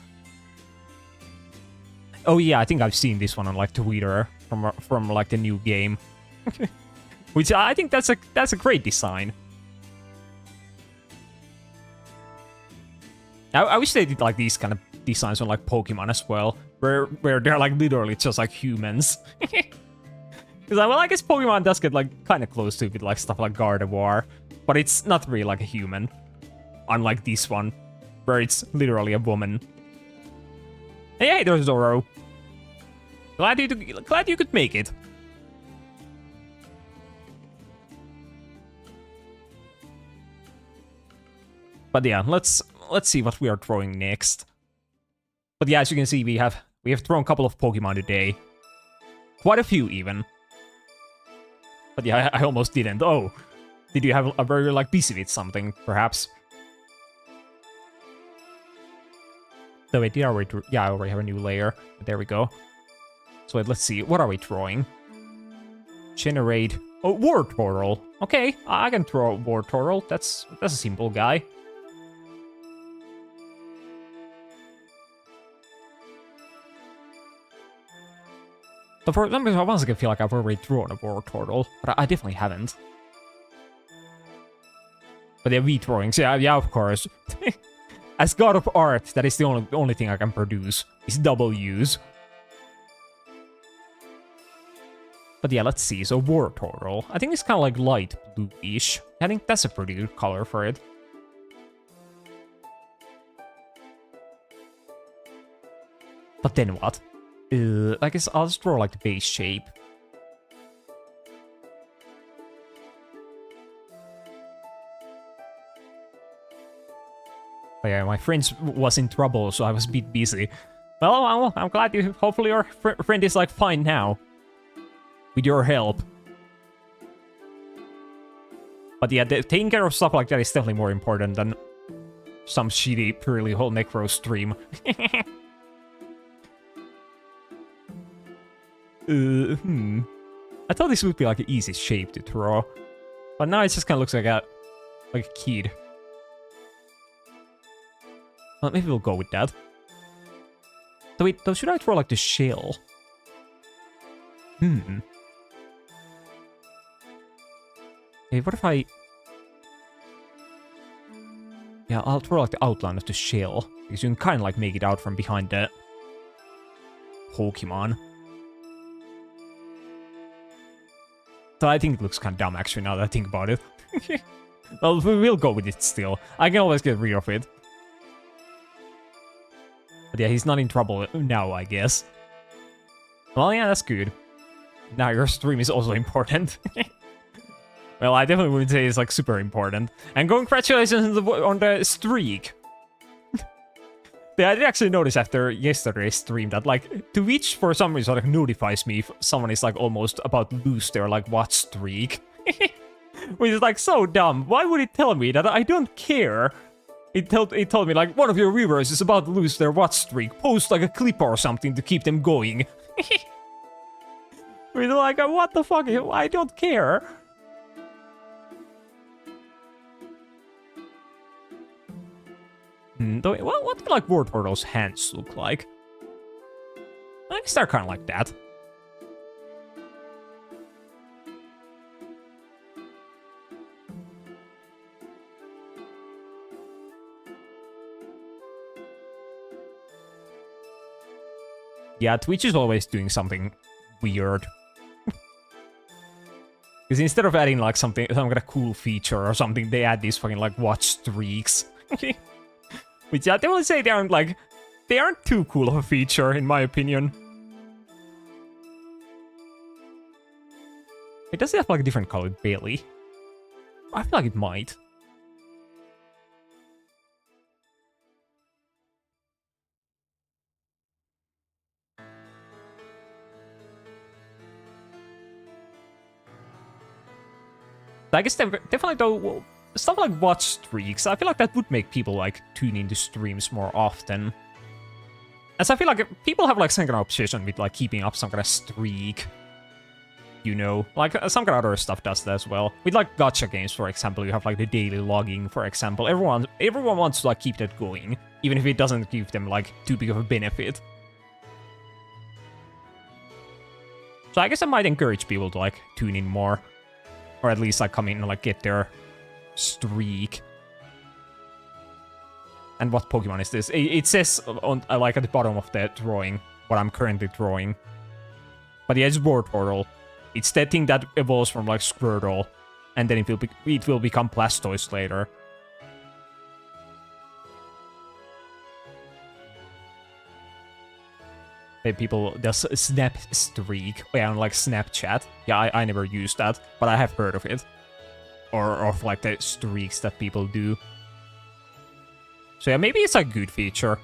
Oh yeah, I think I've seen this one on like Twitter from like the new game. Which I think that's a great design. I wish they did like these kind of designs on like Pokemon as well, where they're like literally just like humans. Because well, I guess Pokemon does get like kind of close to it with like stuff like Gardevoir. But it's not really like a human. Unlike this one, where it's literally a woman. Hey, there's Zoro. Glad you could make it. But yeah, let's see what we are throwing next. But yeah, as you can see, we have thrown a couple of Pokemon today. Quite a few even. But yeah, I almost didn't. Oh, did you have a very like busy with something, perhaps? So wait, did I already? Yeah, I already have a new layer. There we go. So wait, let's see. What are we throwing? Generate. Oh, War Turtle. Okay, I can throw War Turtle. That's a simple guy. So for some reason, I once again feel like I've already thrown a War Turtle, but I definitely haven't. But they're V-throwings, yeah, of course. As God of Art, that is the only thing I can produce, is W's. But yeah, let's see, so War Turtle. I think it's kind of like light bluish. I think that's a pretty good color for it. But then what? I guess I'll just draw like the base shape. But yeah, my friend was in trouble, so I was a bit busy. Well, I'm glad you. Hopefully, your friend is like fine now, with your help. But yeah, taking care of stuff like that is definitely more important than some shitty Pirili Holnecro stream. I thought this would be like an easy shape to draw, but now it just kind of looks like a kid. Well, maybe we'll go with that. So wait, should I draw like the shell? Hey, what if I... Yeah, I'll draw like the outline of the shell, because you can kind of like make it out from behind the Pokemon. So I think it looks kind of dumb actually now that I think about it. Well, we'll go with it still. I can always get rid of it. But yeah, he's not in trouble now, I guess. Well, yeah, that's good. Now your stream is also important. Well, I definitely wouldn't say it's like super important. And congratulations on the streak. Yeah, I did actually notice after yesterday's stream that like Twitch for some reason like notifies me if someone is like almost about to lose their like watch streak. Which is like so dumb. Why would it tell me that? I don't care. It told me like one of your viewers is about to lose their watch streak. Post like a clip or something to keep them going. We're like, what the fuck? I don't care. What do like War Turtle's hands look like? I guess they're kind of like that. Yeah, Twitch is always doing something weird. Because instead of adding like some kind of cool feature or something, they add these fucking like watch streaks. Which I definitely say they aren't too cool of a feature in my opinion. It does have like a different colored belly. I feel like it might. I guess definitely though, stuff like watch streaks, I feel like that would make people like tune into streams more often. As I feel like people have like some kind of obsession with like keeping up some kind of streak. You know, like some kind of other stuff does that as well. With like gacha games, for example, you have like the daily logging, for example. Everyone wants to like keep that going, even if it doesn't give them like too big of a benefit. So I guess I might encourage people to like tune in more. Or at least like come in and like get their streak. And what Pokemon is this? It says on like at the bottom of the drawing what I'm currently drawing. But yeah, it's War Turtle. It's that thing that evolves from like Squirtle and then it will become Blastoise later. Maybe people does snap streak, yeah, on like Snapchat. Yeah, I never used that, but I have heard of it. Or of like the streaks that people do. So yeah, maybe it's a good feature.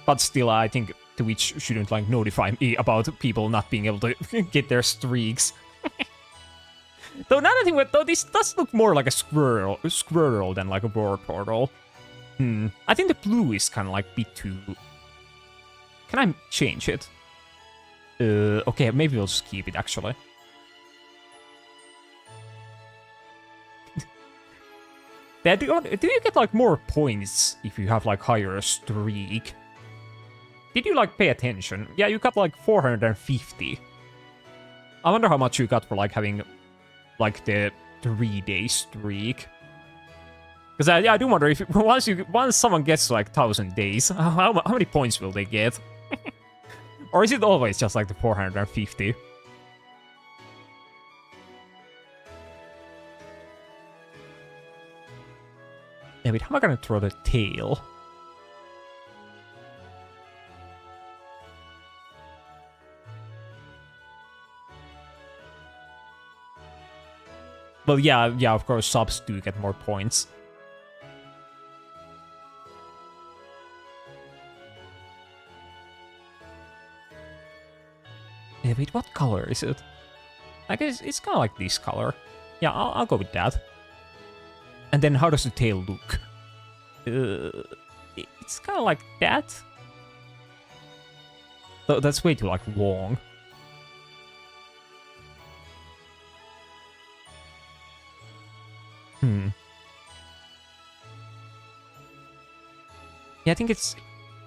But still, I think Twitch shouldn't like notify me about people not being able to get their streaks. Though now that I think about it, though, this does look more like a squirrel than like a Wartortle. I think the blue is kind of like a bit too... Can I change it? Okay, maybe we'll just keep it, actually. Do you get, like, more points if you have, like, higher streak? Did you, like, pay attention? Yeah, you got, like, 450. I wonder how much you got for, like, having, like, the 3-day streak. Because I do wonder if once someone gets like 1,000 days, how many points will they get? Or is it always just like the 450? Yeah, wait, how am I gonna throw the tail? Well, yeah, of course, subs do get more points. Yeah, wait, what color is it? I guess it's kind of like this color. Yeah, I'll go with that. And then how does the tail look? It's kind of like that. Though that's way too like long. Yeah, I think it's...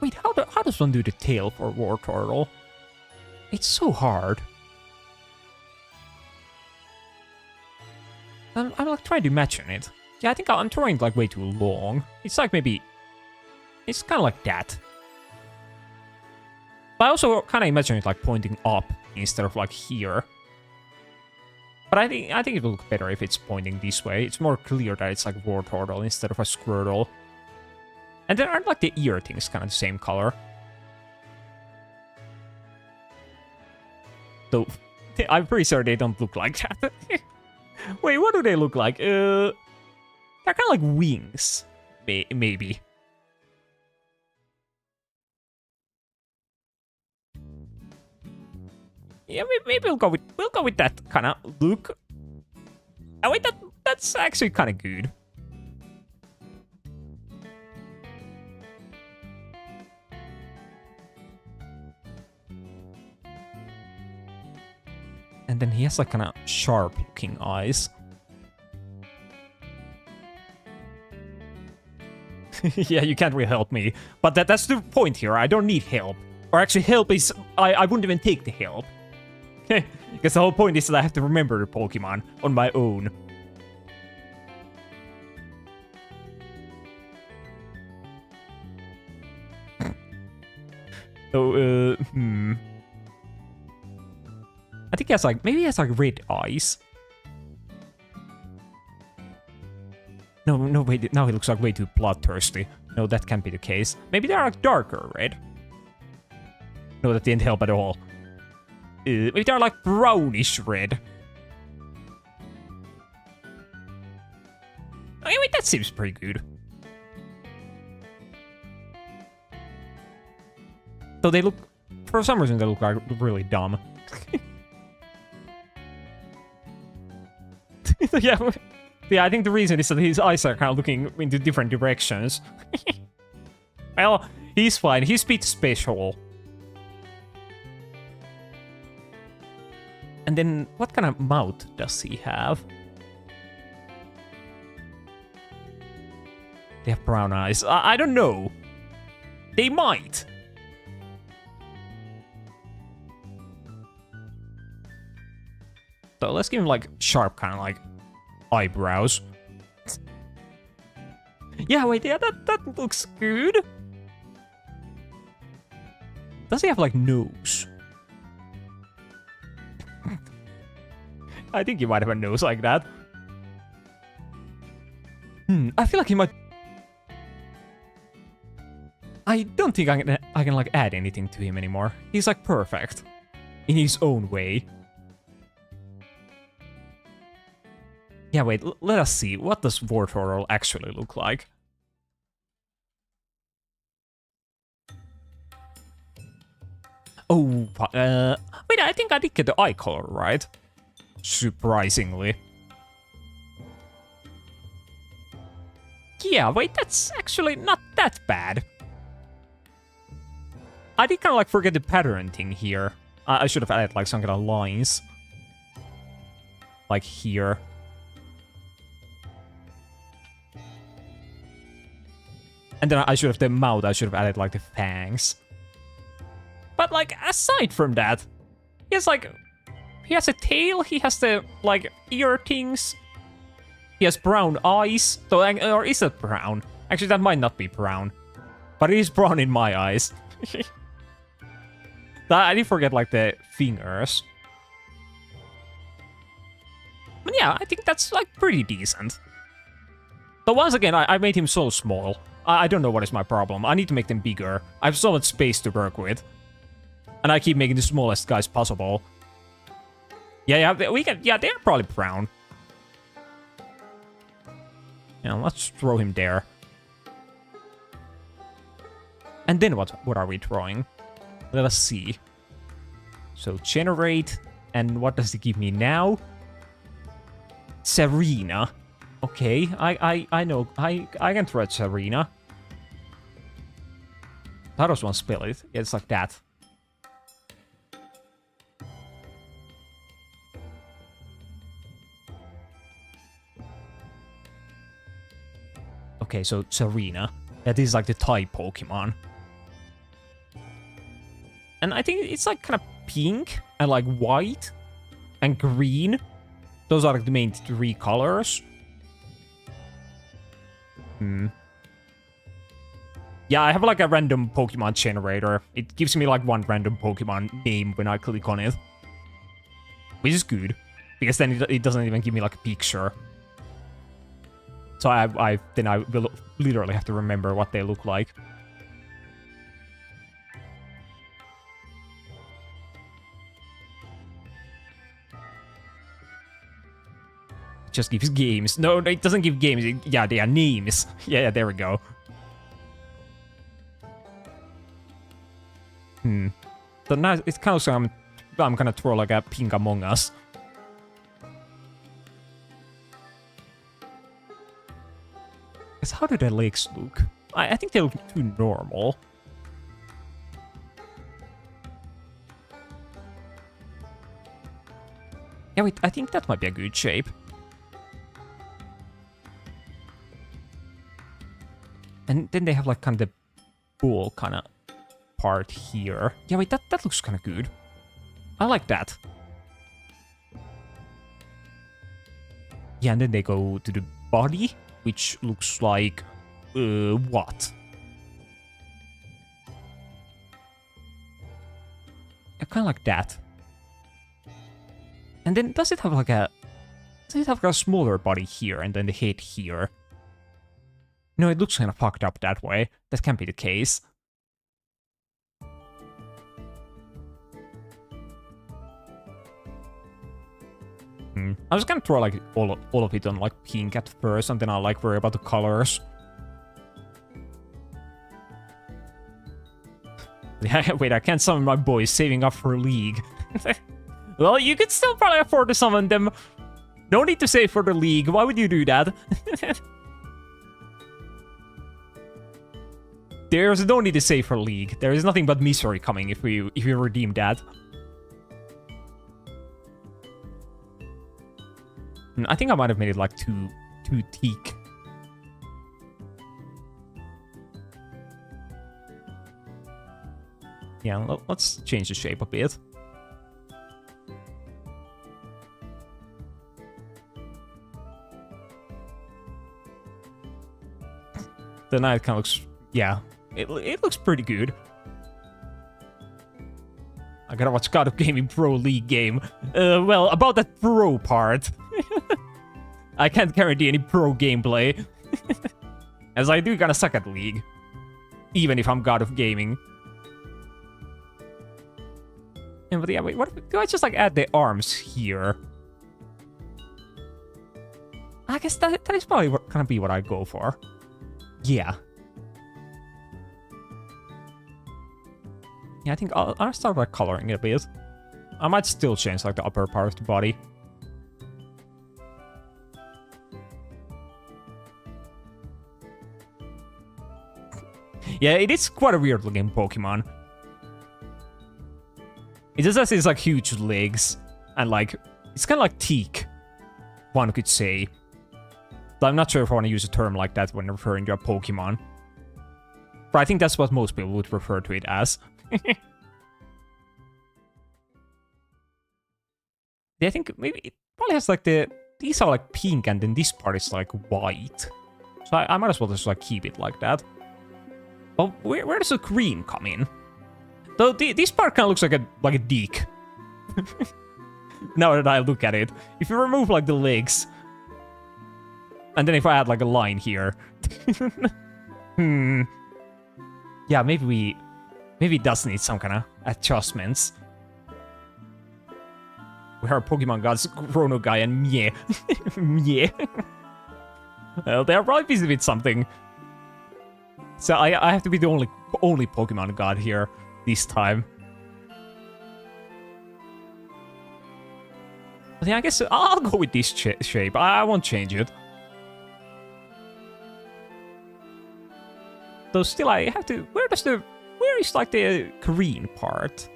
Wait, how does one do the tail for Wartortle? It's so hard. I'm like trying to imagine it. Yeah, I think I'm throwing like way too long. It's like maybe... It's kind of like that. But I also kind of imagine it like pointing up instead of like here. But I think it will look better if it's pointing this way. It's more clear that it's like Wartortle instead of a Squirtle. And then aren't like the ear things kind of the same color? Though, I'm pretty sure they don't look like that. Wait, what do they look like? They're kind of like wings, maybe. Yeah, maybe we'll go with that kind of look. Oh wait, that's actually kind of good. And then he has like kind of sharp-looking eyes. Yeah, you can't really help me. But that's the point here. I don't need help. Or actually, help is... I wouldn't even take the help. Because the whole point is that I have to remember the Pokemon on my own. So, I think he has like... Maybe he has like red eyes. No, wait, now he looks like way too bloodthirsty. No, that can't be the case. Maybe they're like darker red. No, that didn't help at all. Maybe they're like brownish red. Anyway, that seems pretty good. So they look... For some reason, they look like really dumb. Yeah, I think the reason is that his eyes are kind of looking into different directions. Well, he's fine. He's a bit special. And then, what kind of mouth does he have? They have brown eyes. I don't know. They might. So let's give him like sharp kind of like eyebrows. Yeah, wait, yeah, that looks good. Does he have like nose? I think he might have a nose like that. I feel like he might... I don't think I can like add anything to him anymore. He's like perfect. In his own way. Yeah, wait, let us see. What does Wartortle actually look like? Oh, wait, I think I did get the eye color right. Surprisingly. Yeah, wait, that's actually not that bad. I did kind of like forget the pattern thing here. I should have added like some kind of lines. Like here. And then I should have the mouth, I should have added like the fangs. But like, aside from that, he has like... He has a tail, he has the like ear things. He has brown eyes. So, or is that brown? Actually, that might not be brown. But it is brown in my eyes. I did forget like the fingers. But yeah, I think that's like pretty decent. So once again, I made him so small. I don't know what is my problem. I need to make them bigger. I have so much space to work with. And I keep making the smallest guys possible. Yeah, we can. Yeah, they're probably brown. Yeah, let's throw him there. And then what are we drawing? Let us see. So generate, and what does it give me now? Serena. Okay, I know. I can try Serena. How does one spell it? Yeah, it's like that. Okay, so Serena. That is like the type Pokemon. And I think it's like kind of pink and like white and green. Those are like the main three colors. Yeah, I have like a random Pokemon generator. It gives me like one random Pokemon name when I click on it. Which is good. Because then it doesn't even give me like a picture. So then I will literally have to remember what they look like. It just gives games. No, it doesn't give games. Yeah, they are names. Yeah, there we go. So now it's kind of so I'm gonna throw like a pink Among Us. Because how do their legs look? I think they look too normal. Yeah, wait, I think that might be a good shape. And then they have like kind of the ball kind of part here. Yeah, wait, that looks kind of good. I like that. Yeah, and then they go to the body, which looks like... what? Yeah, kind of like that. And then does it have like a... Does it have like a smaller body here and then the head here? No, it looks kind of fucked up that way. That can't be the case. I was gonna throw like all of it on like pink at first, and then I'll like worry about the colors. Yeah, wait, I can't summon my boys, saving up for League. Well, you could still probably afford to summon them. No need to save for the League. Why would you do that? There's no need to save for League. There is nothing but misery coming if you redeem that. I think I might have made it like too teak. Yeah, let's change the shape a bit. Then it kind of looks, yeah, it looks pretty good. I gotta watch God of Gaming Pro League game. Well, about that pro part. I can't guarantee any pro gameplay. As I do kinda suck at League. Even if I'm God of Gaming. Yeah, but yeah, wait, what if, do I just like add the arms here? I guess that is probably gonna be what I go for. Yeah. Yeah, I think I'll start by coloring it a bit. I might still change like the upper part of the body. Yeah, it is quite a weird looking Pokemon. It just has these like huge legs and like it's kind of like teak, one could say. But I'm not sure if I want to use a term like that when referring to a Pokemon. But I think that's what most people would refer to it as. Yeah, I think maybe it probably has like these are like pink and then this part is like white. So I might as well just like keep it like that. But where does the green come in? Though this part kind of looks like a deek. Now that I look at it. If you remove like the legs. And then if I add like a line here. Yeah, maybe it does need some kind of adjustments. We are Pokemon gods, Chrono Guy and Mie. Mie. Well, they're probably busy with something. So I have to be the only Pokemon god here this time. But yeah, I guess I'll go with this shape. I won't change it. Though still I have to... Where is like the green part?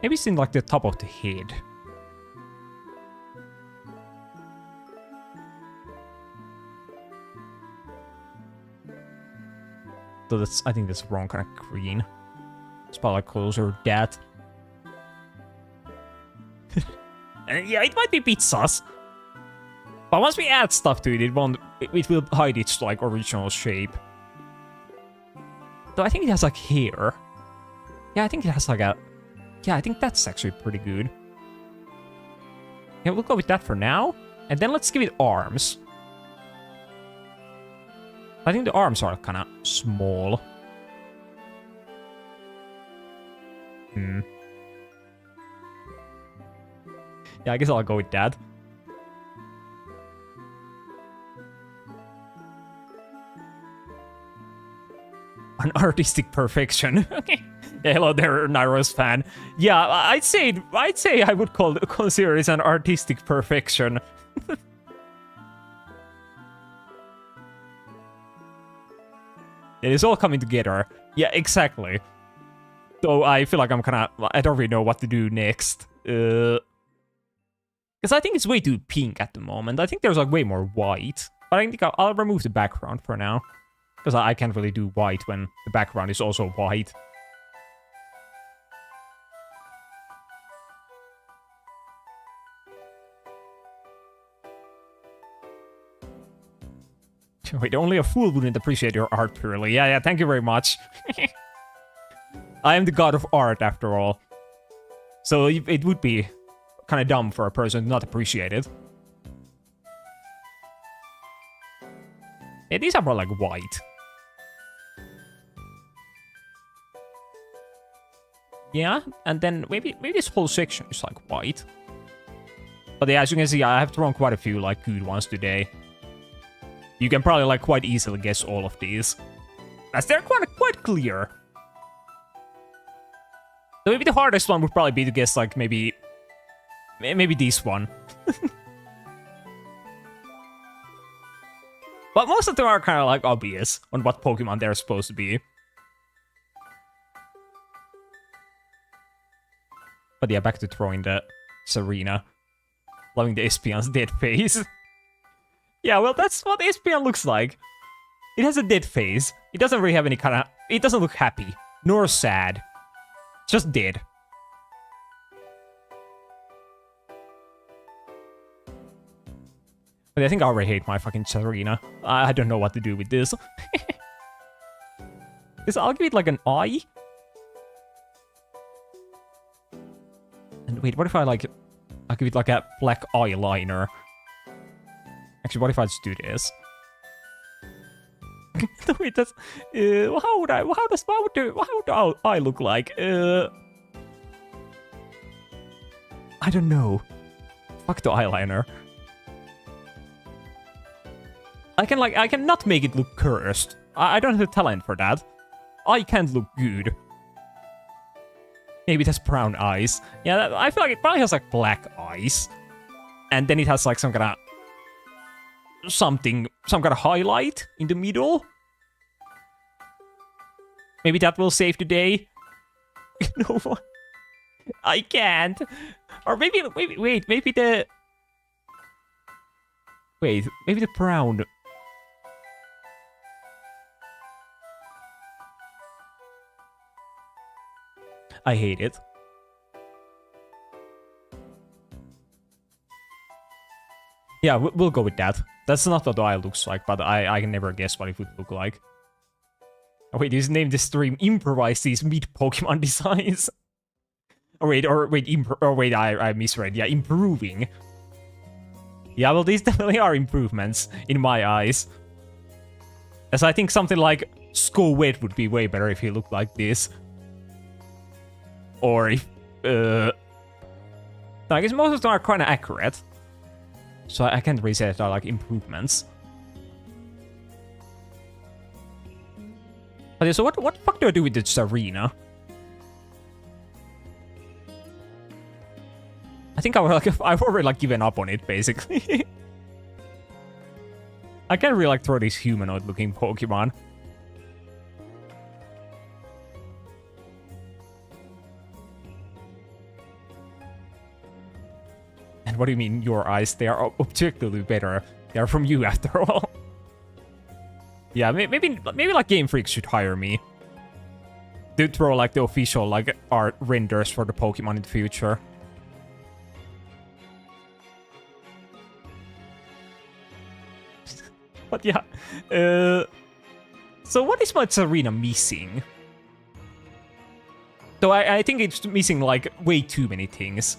Maybe it's in like the top of the head. So I think that's wrong kind of green. It's probably closer to that. And yeah, it might be a bit sus. But once we add stuff to it, it will hide its like original shape. Though I think it has like hair. Yeah, I think it has like a... Yeah, I think that's actually pretty good. Yeah, we'll go with that for now. And then let's give it arms. I think the arms are kind of small. Yeah, I guess I'll go with that. An artistic perfection. Okay. Yeah, hello there, Nairos fan. Yeah, I'd say I would consider it an artistic perfection. It is all coming together. Yeah, exactly. So I feel like I don't really know what to do next. Because I think it's way too pink at the moment. I think there's like way more white. But I think I'll remove the background for now. Because I can't really do white when the background is also white. Wait, only a fool wouldn't appreciate your art, Pirili. Yeah, thank you very much. I am the god of art, after all. So it would be kind of dumb for a person to not appreciate it. Yeah, these are more like white. Yeah, and then maybe this whole section is like white. But yeah, as you can see, I have thrown quite a few like good ones today. You can probably like quite easily guess all of these, as they're quite clear. So maybe the hardest one would probably be to guess like maybe this one. But most of them are kind of like obvious on what Pokemon they're supposed to be. But yeah, back to throwing the Serena. Loving the Espeon's dead face. Yeah, well, that's what Espeon looks like. It has a dead face. It doesn't really have any kind of... It doesn't look happy, nor sad. Just dead. But I think I already hate my fucking Serena. I don't know what to do with this. I'll give it like an eye. Wait, what if I give it like a black eyeliner? Actually, what if I just do this? Wait, that's how do I look like? I don't know. Fuck the eyeliner. I can not make it look cursed. I don't have the talent for that. I can't look good. Maybe it has brown eyes. Yeah, I feel like it probably has like black eyes. And then it has like some kind of highlight in the middle. Maybe that will save the day. No, I can't. Or maybe the brown. I hate it. Yeah, we'll go with that. That's not what the eye looks like, but I can never guess what it would look like. Oh, wait, this name the stream improvise these meat Pokemon designs. I misread. Yeah, improving. Yeah, well, these definitely are improvements in my eyes. As I think something like Skowet would be way better if he looked like this. Or if, I guess most of them are kind of accurate. So I can't really say that are like improvements. Okay, so what the fuck do I do with this arena? I think I've already like given up on it basically. I can't really like throw these humanoid looking Pokemon. And what do you mean your eyes? They are objectively better. They are from you after all. Yeah, maybe like Game Freak should hire me to throw like the official like art renders for the Pokemon in the future. But yeah, so what is my Tsarina missing? So I think it's missing like way too many things.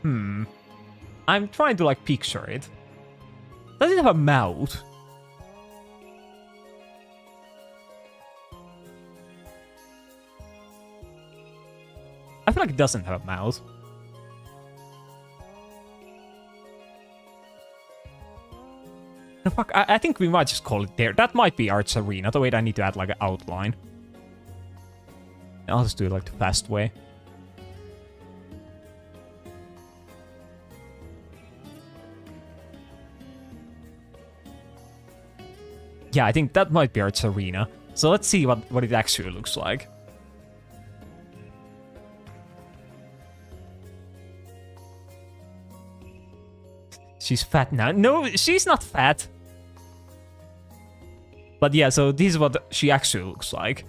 I'm trying to like picture it. Does it have a mouth? I feel like it doesn't have a mouth. No, fuck, I think we might just call it there. That might be Arts Arena. The wait, I need to add like an outline. I'll just do it like the fast way. Yeah, I think that might be Arts Arena. So let's see what it actually looks like. She's fat now. No, she's not fat. But yeah, so this is what she actually looks like.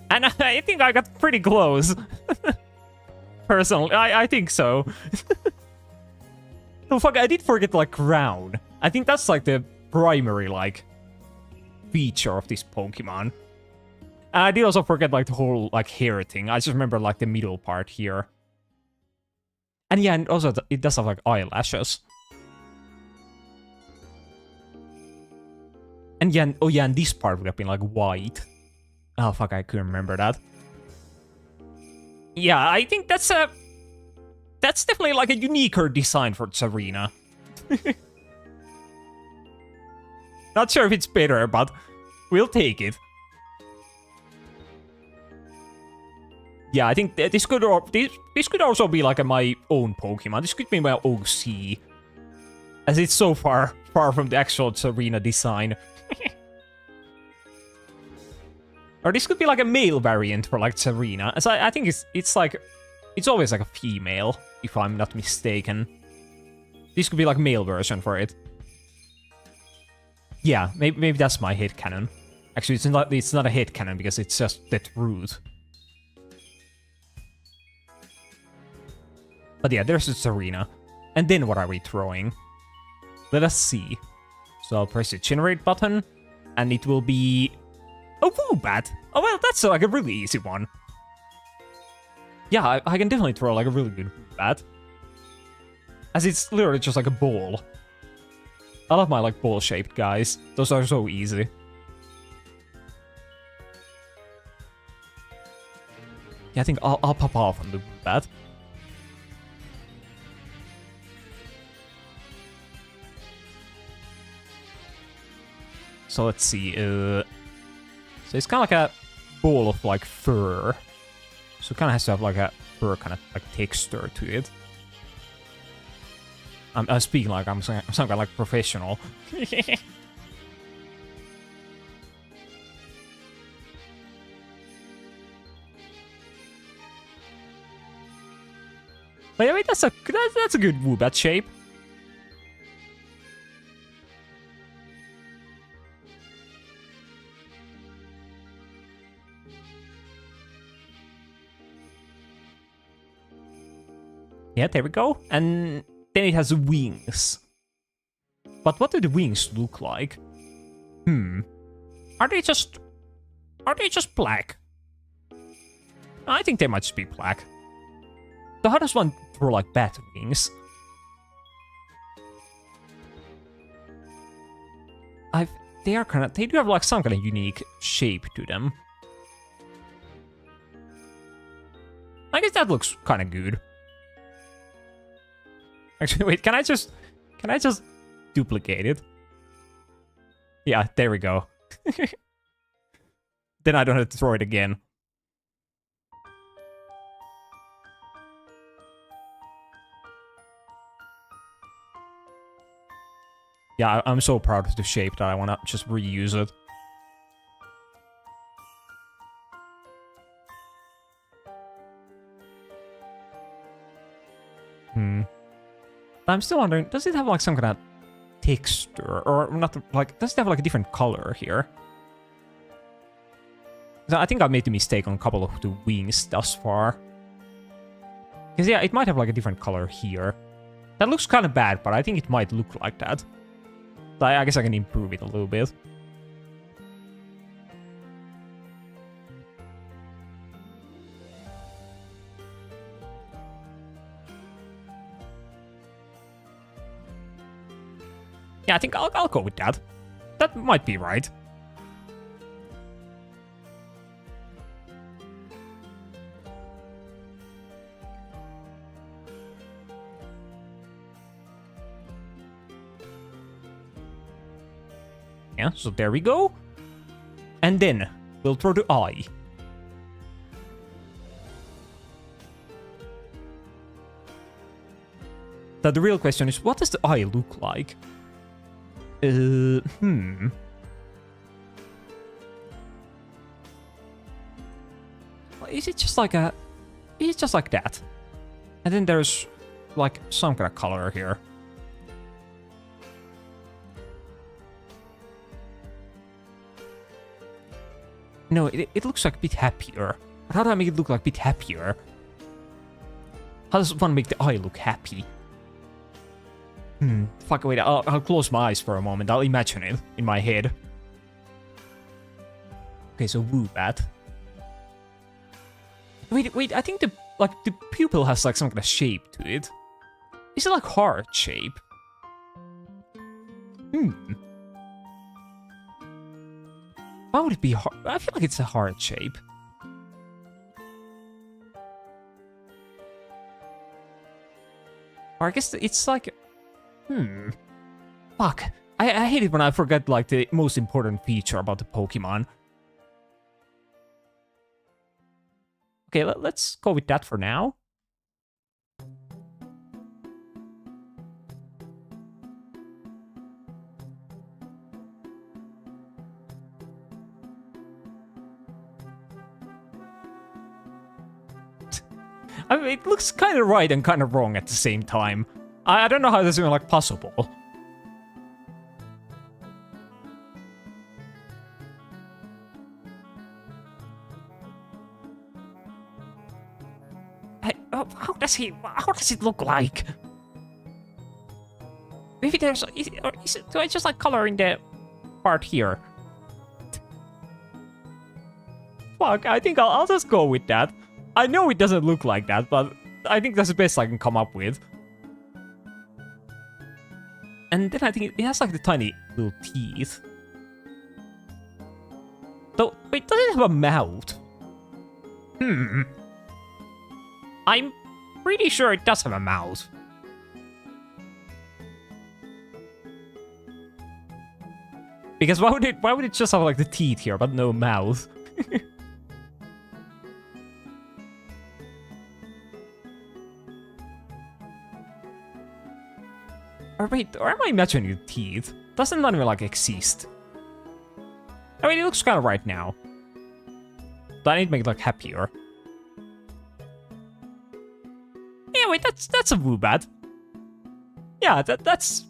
And I think I got pretty close. Personally, I think so. Oh fuck, I did forget like crown. I think that's like the primary like feature of this Pokemon. And I did also forget like the whole like hair thing. I just remember like the middle part here. And yeah, and also it does have like eyelashes. And yeah, oh yeah, and this part would have been like white. Oh fuck, I couldn't remember that. Yeah, I think that's definitely like a uniquer design for Tsarina. Not sure if it's better, but we'll take it. Yeah, I think this could also be like my own Pokemon. This could be my OC, as it's so far from the actual Tsarina design. Or this could be like a male variant for like Tsarina. As I think it's always like a female, if I'm not mistaken. This could be like male version for it. Yeah, maybe that's my headcanon. Actually, it's not a headcanon because it's just the truth. But yeah, there's the Tsarina. And then what are we throwing? Let us see. So I'll press the generate button, and it will be... Oh, Woobat! Oh, well, that's like a really easy one. Yeah, I can definitely throw like a really good bat. As it's literally just like a ball. I love my like ball-shaped guys. Those are so easy. Yeah, I think I'll pop off on the bat. So let's see. So it's kind of like a ball of like fur. So it kind of has to have like a fur kind of like texture to it. I'm speaking like I'm some kind of like professional. But yeah, wait, that's a good Woobat shape. Yeah, there we go. And then it has wings. But what do the wings look like? Are they just black? I think they might just be black. So how does one throw like bat wings? They do have like some kind of unique shape to them. I guess that looks kind of good. Actually, wait, can I just duplicate it? Yeah, there we go. Then I don't have to throw it again. Yeah, I'm so proud of the shape that I want to just reuse it. I'm still wondering, does it have like some kind of texture? Or not, like, does it have like a different color here? I think I made the mistake on a couple of the wings thus far. Because yeah, it might have like a different color here. That looks kind of bad, but I think it might look like that. So I guess I can improve it a little bit. Yeah, I think I'll go with that. That might be right. Yeah, so there we go. And then we'll throw the eye. Now the real question is, what does the eye look like? Is it just like a... Is it just like that? And then there's like some kind of color here. No, it looks like a bit happier. But how do I make it look like a bit happier? How does one make the eye look happy? Fuck, wait, I'll close my eyes for a moment. I'll imagine it in my head. Okay, so Woobat. Wait, I think the pupil has like some kind of shape to it. Is it like heart shape? Why would it be hard? I feel like it's a heart shape. Or I guess it's like... Fuck. I hate it when I forget, like, the most important feature about the Pokemon. Okay, let's go with that for now. I mean, it looks kind of right and kind of wrong at the same time. I don't know how this is even, like, possible. How does it look like? Maybe there's... do I just, like, color in the part here? Fuck, I think I'll just go with that. I know it doesn't look like that, but I think that's the best I can come up with. And then I think it has like the tiny little teeth. Though, wait, does it have a mouth? I'm pretty sure it does have a mouth. Because why would it just have like the teeth here, but no mouth? Or wait, or am I imagining the teeth? Doesn't that even like exist? I mean, it looks kind of right now. But I need to make it look happier. Yeah, wait, that's a Woobat. Yeah, that's...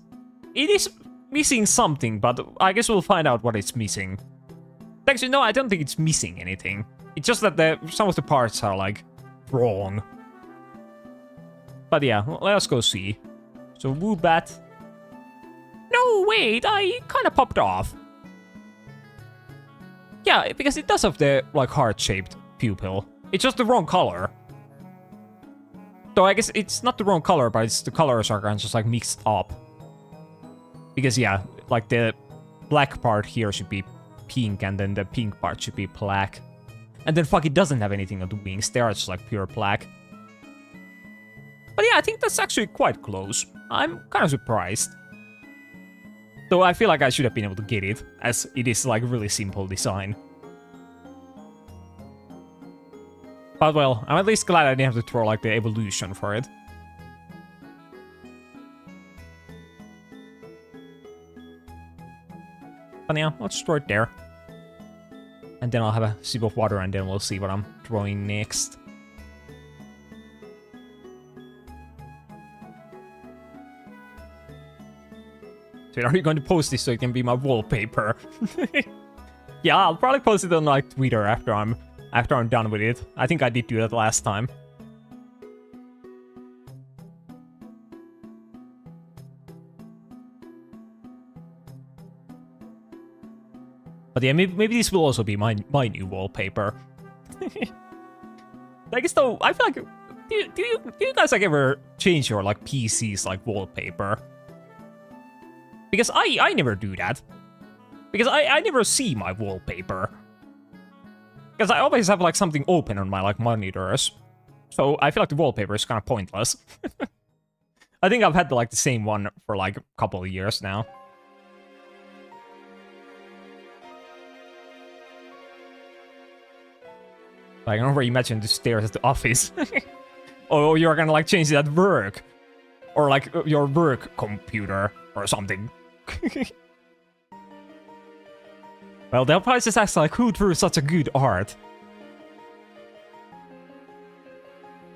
It is missing something, but I guess we'll find out what it's missing. Actually, no, I don't think it's missing anything. It's just that some of the parts are, like, wrong. But yeah, let us go see. So, Woobat. No, wait, I kind of popped off. Yeah, because it does have the, like, heart-shaped pupil. It's just the wrong color. So I guess it's not the wrong color, but it's the colors are kind of just, like, mixed up. Because, yeah, like, the black part here should be pink, and then the pink part should be black. And then, fuck, it doesn't have anything on the wings. They are just, like, pure black. But yeah, I think that's actually quite close. I'm kind of surprised. Though I feel like I should have been able to get it, as it is like really simple design. But well, I'm at least glad I didn't have to throw like the evolution for it. But yeah, let's throw it there. And then I'll have a sip of water and then we'll see what I'm throwing next. So are you going to post this so it can be my wallpaper? Yeah, I'll probably post it on like Twitter after I'm done with it. I think I did do that last time. But yeah, maybe this will also be my new wallpaper. I guess though, I feel like do you guys like ever change your like PC's like wallpaper? Because I never do that. Because I never see my wallpaper. Because I always have like something open on my like monitors. So I feel like the wallpaper is kind of pointless. I think I've had like the same one for like a couple of years now. Like, I can already imagine the stairs at the office. Or you're gonna like change it at work. Or like your work computer or something. Well, they'll probably just ask like, who drew such a good art?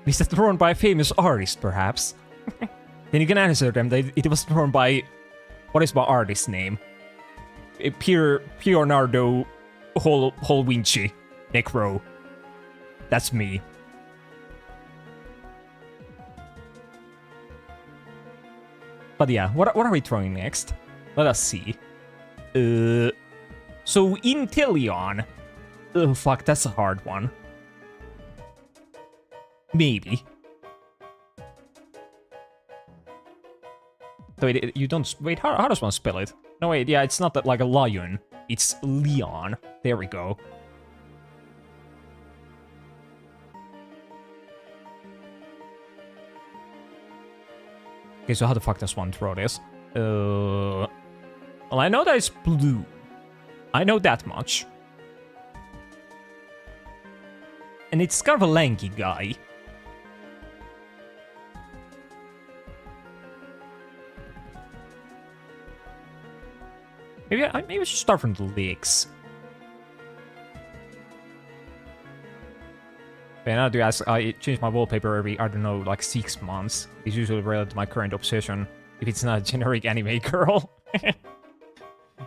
Is that drawn by a famous artist, perhaps? Then you can answer them that it was drawn by... What is my artist's name? Leonardo Holnecro. Necro. That's me. But yeah, what are we throwing next? Let us see. So Inteleon. Oh fuck, that's a hard one. Maybe. So wait, you don't... Wait, how does one spell it? No, wait, yeah, it's not that like a lion. It's Leon. There we go. Okay, so how the fuck does one throw this? Well, I know that it's blue. I know that much. And it's kind of a lanky guy. Maybe I should start from the legs. Okay, now do ask, I change my wallpaper every, I don't know, like 6 months. It's usually related to my current obsession, if it's not a generic anime girl.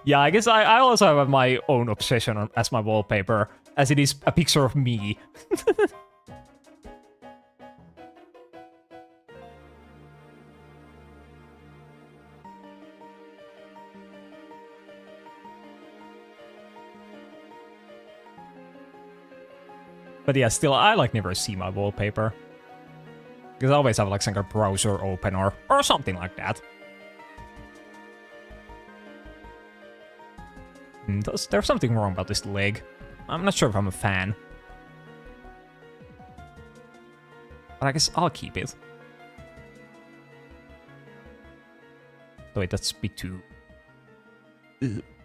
Yeah, I guess I also have my own obsession as my wallpaper, as it is a picture of me. But yeah, still, I like never see my wallpaper. Because I always have like some kind of browser open or something like that. There's something wrong about this leg. I'm not sure if I'm a fan. But I guess I'll keep it. Oh, wait, that's a bit too...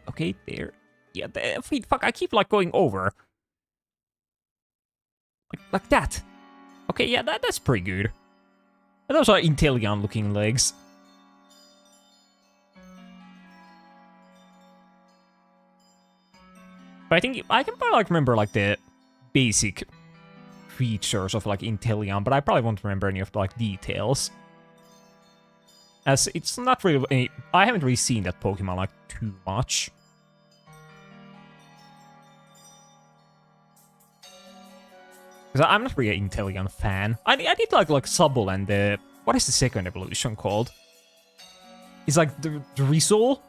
okay, there. Yeah, wait, fuck, I keep like going over. Like that. Okay, yeah, that's pretty good. And those are Intellion looking legs. But I think I can probably like remember like the basic features of like Intellion, but I probably won't remember any of the like details. As it's not really I haven't really seen that Pokemon like too much. Because I'm not really an Intellion fan. I did like Subble and the... what is the second evolution called? It's like the Drizzle?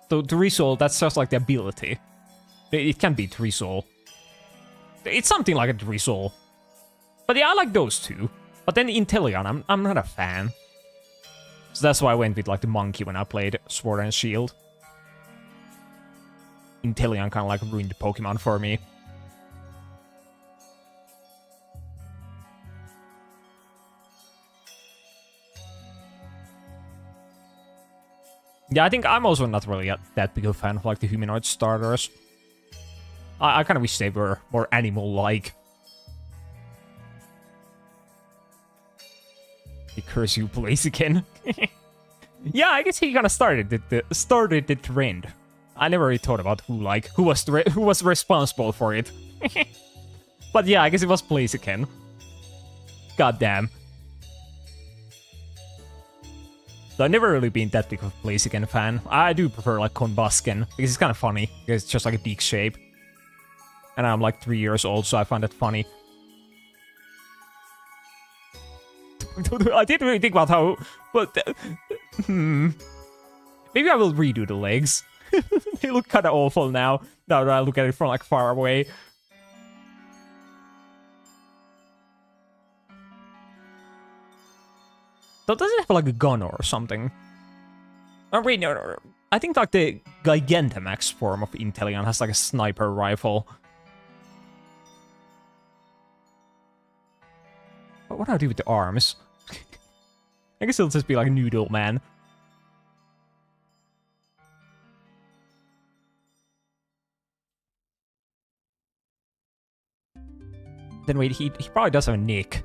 So Drizzle, that's just like the ability. It can be Drizzle. It's something like a Drizzle. But yeah, I like those two. But then Intellion, I'm not a fan. So that's why I went with like the monkey when I played Sword and Shield. Intellion kind of like ruined the Pokemon for me. Yeah, I think I'm also not really that big a fan of like the humanoid starters. I kind of wish they were more animal-like. The curse you Blaziken. Yeah, I guess he kind of started the trend. I never really thought about who was responsible for it. But yeah, I guess it was Blaziken. God damn. So I've never really been that big of a Blaziken fan. I do prefer like Combusken, because it's kind of funny. Because it's just like a dick shape. And I'm like 3 years old, so I find it funny. I didn't really think about how... but... maybe I will redo the legs. They look kind of awful now that I look at it from like far away. So does it have like a gun or something? Oh wait, no. I think like the Gigantamax form of Intellion has like a sniper rifle. What do I do with the arms? I guess it'll just be like Noodle Man. Then wait, he probably does have a neck.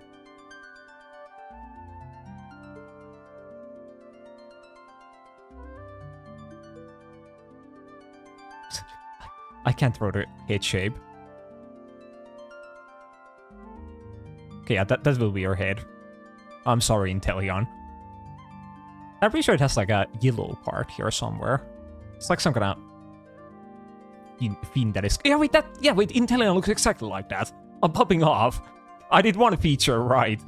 I can't throw the head shape. Okay, yeah, that will be your head. I'm sorry, Intellion. I'm pretty sure it has like a yellow part here somewhere. It's like some kind of fin that is... yeah, wait, Intellion looks exactly like that. I'm popping off. I did one feature right.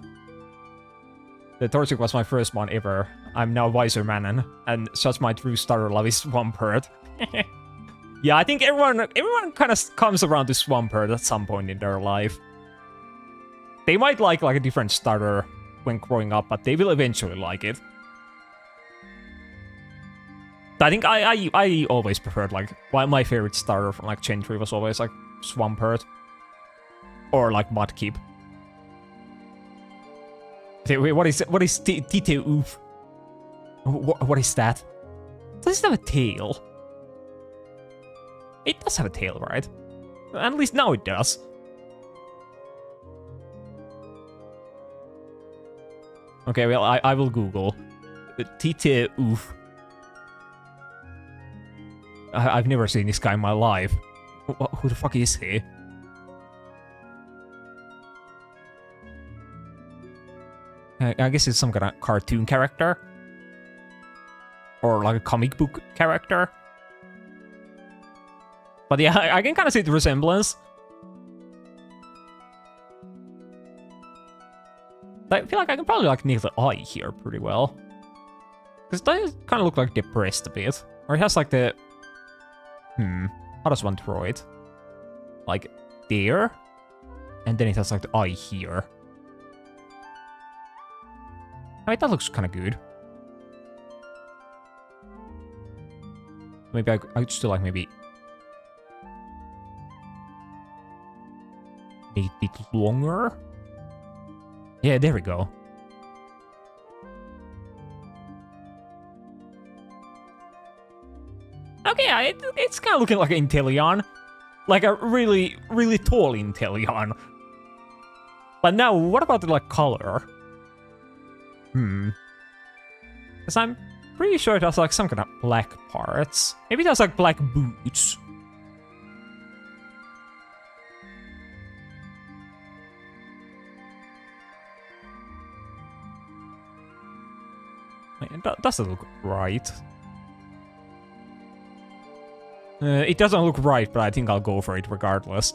The Torchic was my first one ever. I'm now Wiser Manon, and such my true starter love is Swampert. Yeah, I think everyone kind of comes around to Swampert at some point in their life. They might like a different starter when growing up, but they will eventually like it. I think I always preferred like my favorite starter from like Gen 3 was always like Swampert or like Mudkip. Wait, what is Tite Oof? What is that? Does it have a tail? It does have a tail, right? At least now it does. Okay, well, I will Google. Tite Oof. I've never seen this guy in my life. Who the fuck is he? I guess it's some kind of cartoon character. Or like a comic book character. But yeah, I can kind of see the resemblance. I feel like I can probably like nail the eye here pretty well. Because it does kind of look like depressed a bit. Or it has like the... how does one draw it? Like, there? And then it has like the eye here. I mean, that looks kind of good. Maybe I'd still like maybe make it a bit longer. Yeah, there we go. Okay, yeah, it's kind of looking like an Inteleon. Like a really, really tall Inteleon. But now, what about the like color? Because I'm pretty sure it has like some kind of black parts. Maybe it has like black boots. That doesn't look right. It doesn't look right, but I think I'll go for it regardless.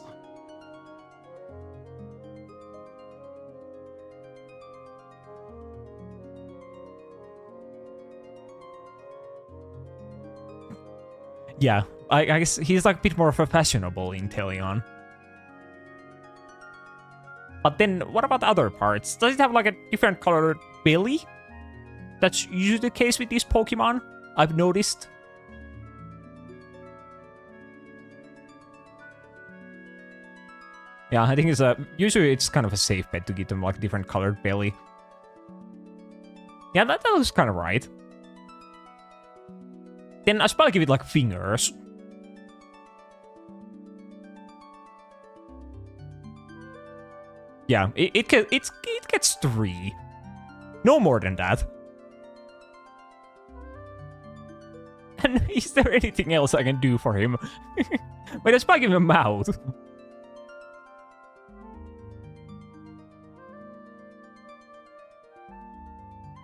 Yeah, I guess he's like a bit more of a fashionable Inteleon. But then, what about the other parts? Does it have like a different colored belly? That's usually the case with these Pokemon, I've noticed. Yeah, I think it's usually it's kind of a safe bet to give them like different colored belly. Yeah, that looks kind of right. Then I should probably give it like fingers. Yeah, it gets 3. No more than that. And is there anything else I can do for him? Wait, I should probably give him a mouth.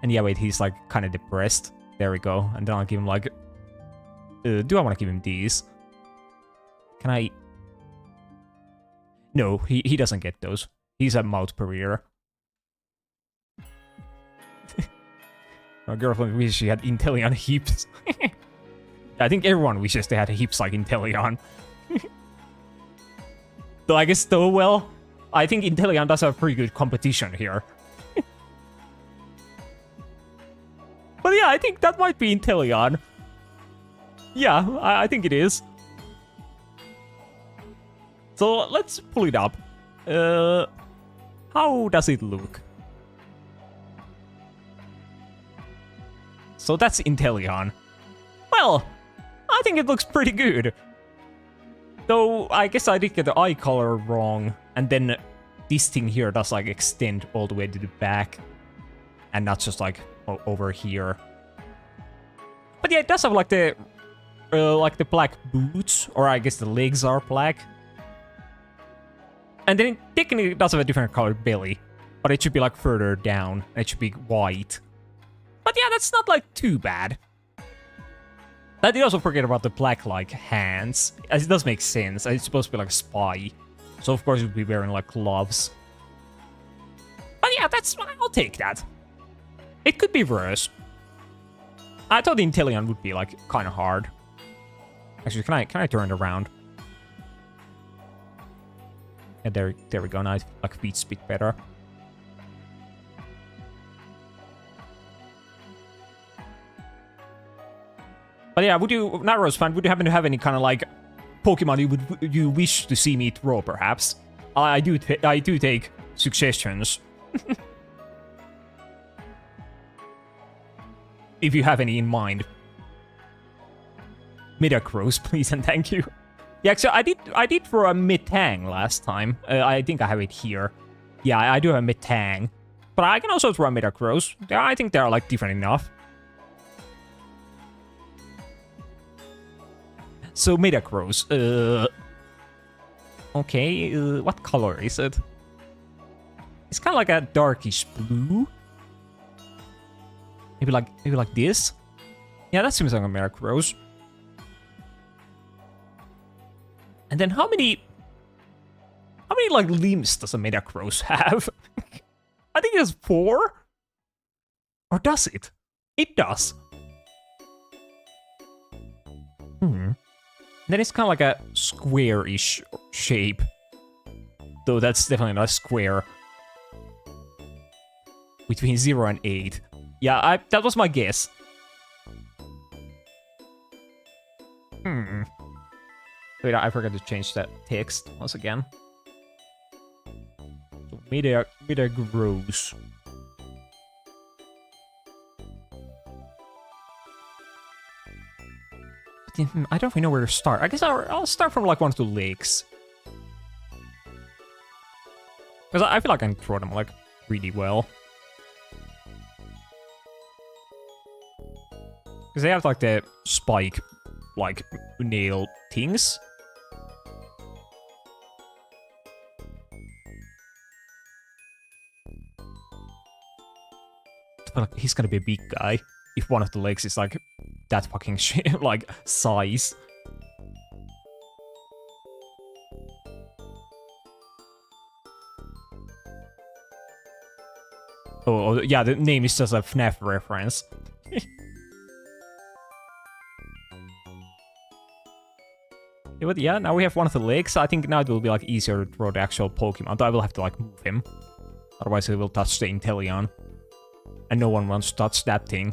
And yeah, wait, he's like kind of depressed. There we go. And then I'll give him like... do I want to give him these? Can I... No, he doesn't get those. He's a mouth barrier. My girlfriend wishes she had Inteleon hips. I think everyone wishes they had hips like Inteleon. Though I guess though, well, I think Inteleon does have pretty good competition here. But yeah, I think that might be Inteleon. Yeah, I think it is. So let's pull it up. How does it look? So that's Inteleon. Well, I think it looks pretty good. Though I guess I did get the eye color wrong, and then this thing here does like extend all the way to the back, and not just like over here. But yeah, it does have like the black boots, or I guess the legs are black. And then it technically does have a different colored belly, but it should be like further down. It should be white. But yeah, that's not like too bad. I did also forget about the black like hands, as it does make sense. It's supposed to be like a spy, so of course it would be wearing like gloves. But yeah, I'll take that. It could be worse. I thought the Inteleon would be like kind of hard. Actually, can I turn it around? Yeah, there we go. Now it like feet speak better. But yeah, Narrows fan, would you happen to have any kind of like Pokemon you wish to see me throw, perhaps? I do take suggestions. If you have any in mind. Metagross, please and thank you. Yeah, actually, I did throw a Metang last time. I think I have it here. Yeah, I do have a Metang. But I can also throw a Metagross. I think they're like different enough. So Metagross, okay, what color is it? It's kind of like a darkish blue. Maybe like this. Yeah, that seems like a Metagross. And then how many like limbs does a Metagross have? I think it has 4. Or does it? It does. Then it's kind of like a square-ish shape. Though that's definitely not a square. Between 0 and 8. Yeah, that was my guess. Wait, I forgot to change that text once again. So media grows. I don't even know where to start. I guess I'll start from like one of the lakes. Because I feel like I can draw them like really well. Because they have like the spike, like nail things. But like, he's gonna be a big guy if one of the legs is like that fucking shit, like size. Oh, yeah, the name is just a FNAF reference. Yeah, but yeah, now we have one of the legs. I think now it will be like easier to draw the actual Pokemon. Though I will have to like move him. Otherwise he will touch the Inteleon. And no one wants to touch that thing.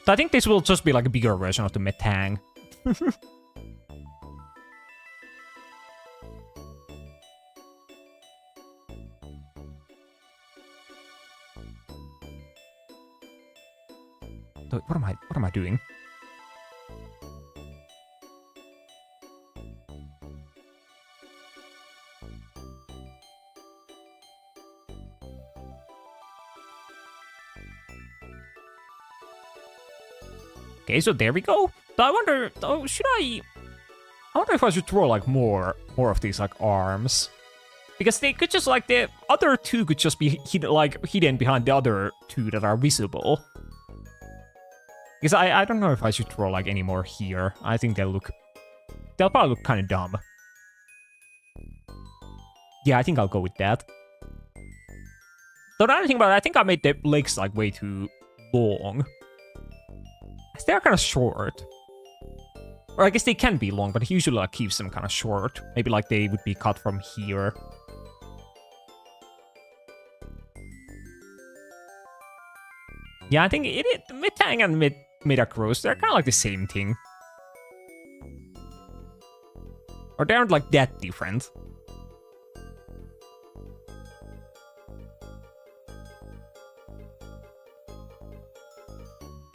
So I think this will just be like a bigger version of the Metang. What am I doing? Okay, so there we go. So I wonder, oh, I wonder if I should draw like more of these like arms, because they could just like the other two could just be hidden behind the other two that are visible. Because I don't know if I should draw like any more here. I think they'll probably look kind of dumb. Yeah, I think I'll go with that. So now I think about it, I think I made the legs like way too long. They're kind of short. Or I guess they can be long, but he usually like keeps them kind of short. Maybe like they would be cut from here. Yeah, I think Metang and Metagross, they're kind of like the same thing. Or they aren't like that different.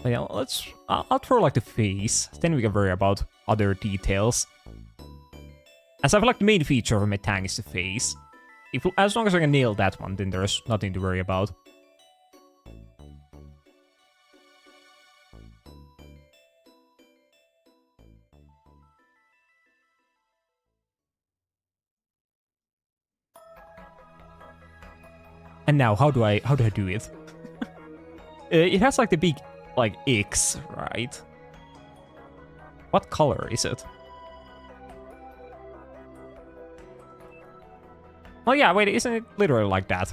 But yeah, I'll throw like the face, then we can worry about other details. As I feel like the main feature of a Metang is the face. As long as I can nail that one, then there's nothing to worry about. And now, how do I do it? It has like the big like X, right? What color is it? Oh yeah, wait, isn't it literally like that?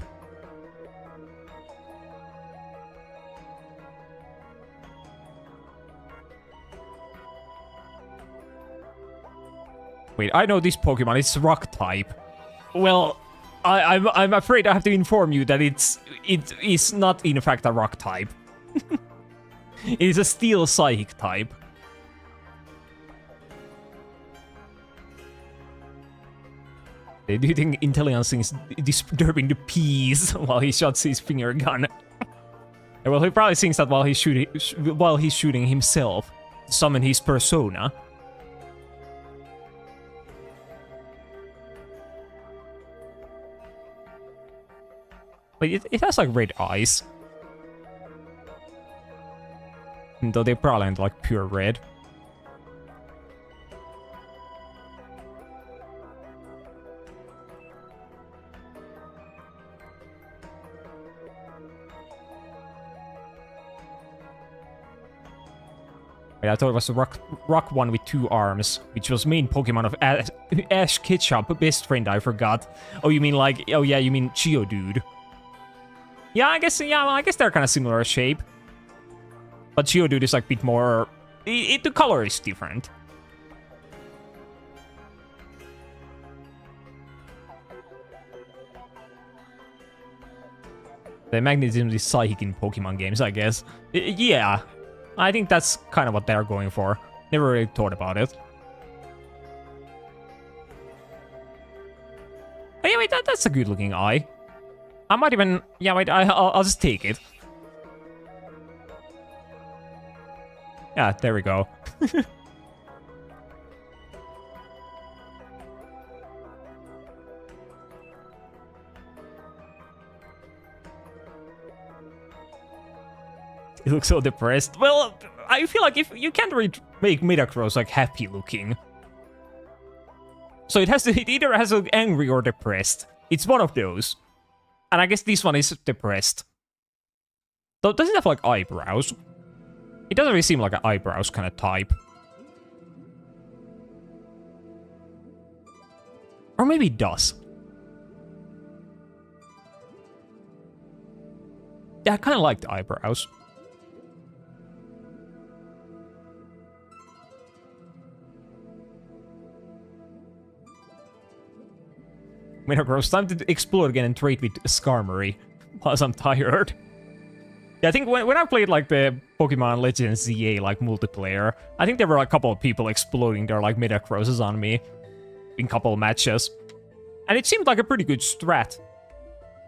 Wait, I know this Pokemon, it's rock type. Well, I'm afraid I have to inform you that it is not in fact a rock type. It is a steel psychic type. Do you think Inteleon is disturbing the peace while he shots his finger gun? Well, he probably thinks that while he's shooting himself, to summon his persona. But it has like red eyes. Though they probably aren't like pure red. Yeah, I thought it was a rock one with 2 arms, which was main Pokemon of Ash Ketchup, best friend, I forgot. Oh, you mean like, oh yeah, you mean Geodude. Yeah, I guess they're kind of similar shape. But Geodude is like a bit more... the color is different. The magnetism is psychic in Pokemon games, I guess. Yeah, I think that's kind of what they're going for. Never really thought about it. Oh, yeah, wait, that's a good-looking eye. I might even... Yeah, wait, I'll just take it. Yeah, there we go. He looks so depressed. Well, I feel like if you can't really make Metagross like happy looking. So it either has to look angry or depressed. It's one of those. And I guess this one is depressed. So does it have like eyebrows? It doesn't really seem like an eyebrows kind of type. Or maybe it does. Yeah, I kind of like the eyebrows. Metagross, time to explore again and trade with Skarmory. Plus, I'm tired. Yeah, I think when I played like the Pokemon Legends ZA like multiplayer, I think there were like, a couple of people exploding their like Metagrosses on me in a couple of matches. And it seemed like a pretty good strat.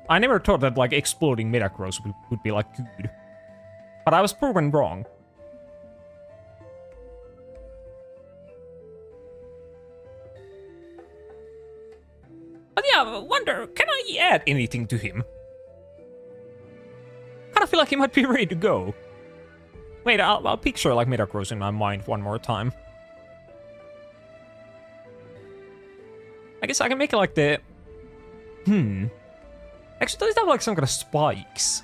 I never thought that like exploding Metagross would be like good. But I was proven wrong. But yeah, I wonder, can I add anything to him? Kind of feel like he might be ready to go. Wait, I'll picture like Metagross in my mind one more time. I guess I can make it like the... Actually, does it have like some kind of spikes?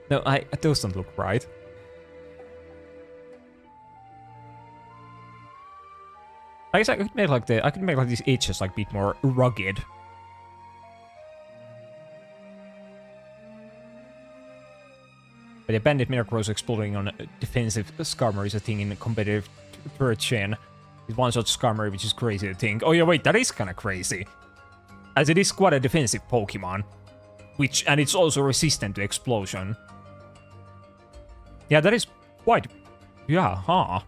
No, those don't look right. I guess I could make like these edges like a bit more rugged. But the Bandit Metagross exploding on a defensive Skarmory is a thing in a competitive third gen. It's one shot Skarmory, which is crazy to think. Oh yeah, wait, that is kind of crazy. As it is quite a defensive Pokemon. And it's also resistant to explosion. Yeah, that is quite... Yeah, huh.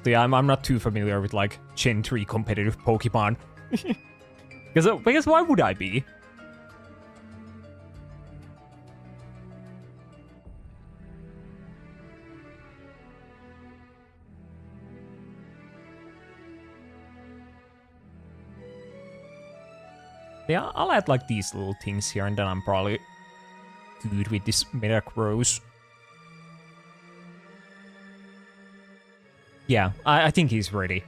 So yeah, I'm not too familiar with like Gen 3 competitive Pokemon. because why would I be? Yeah, I'll add like these little things here and then I'm probably good with this Metagross. Yeah, I think he's ready.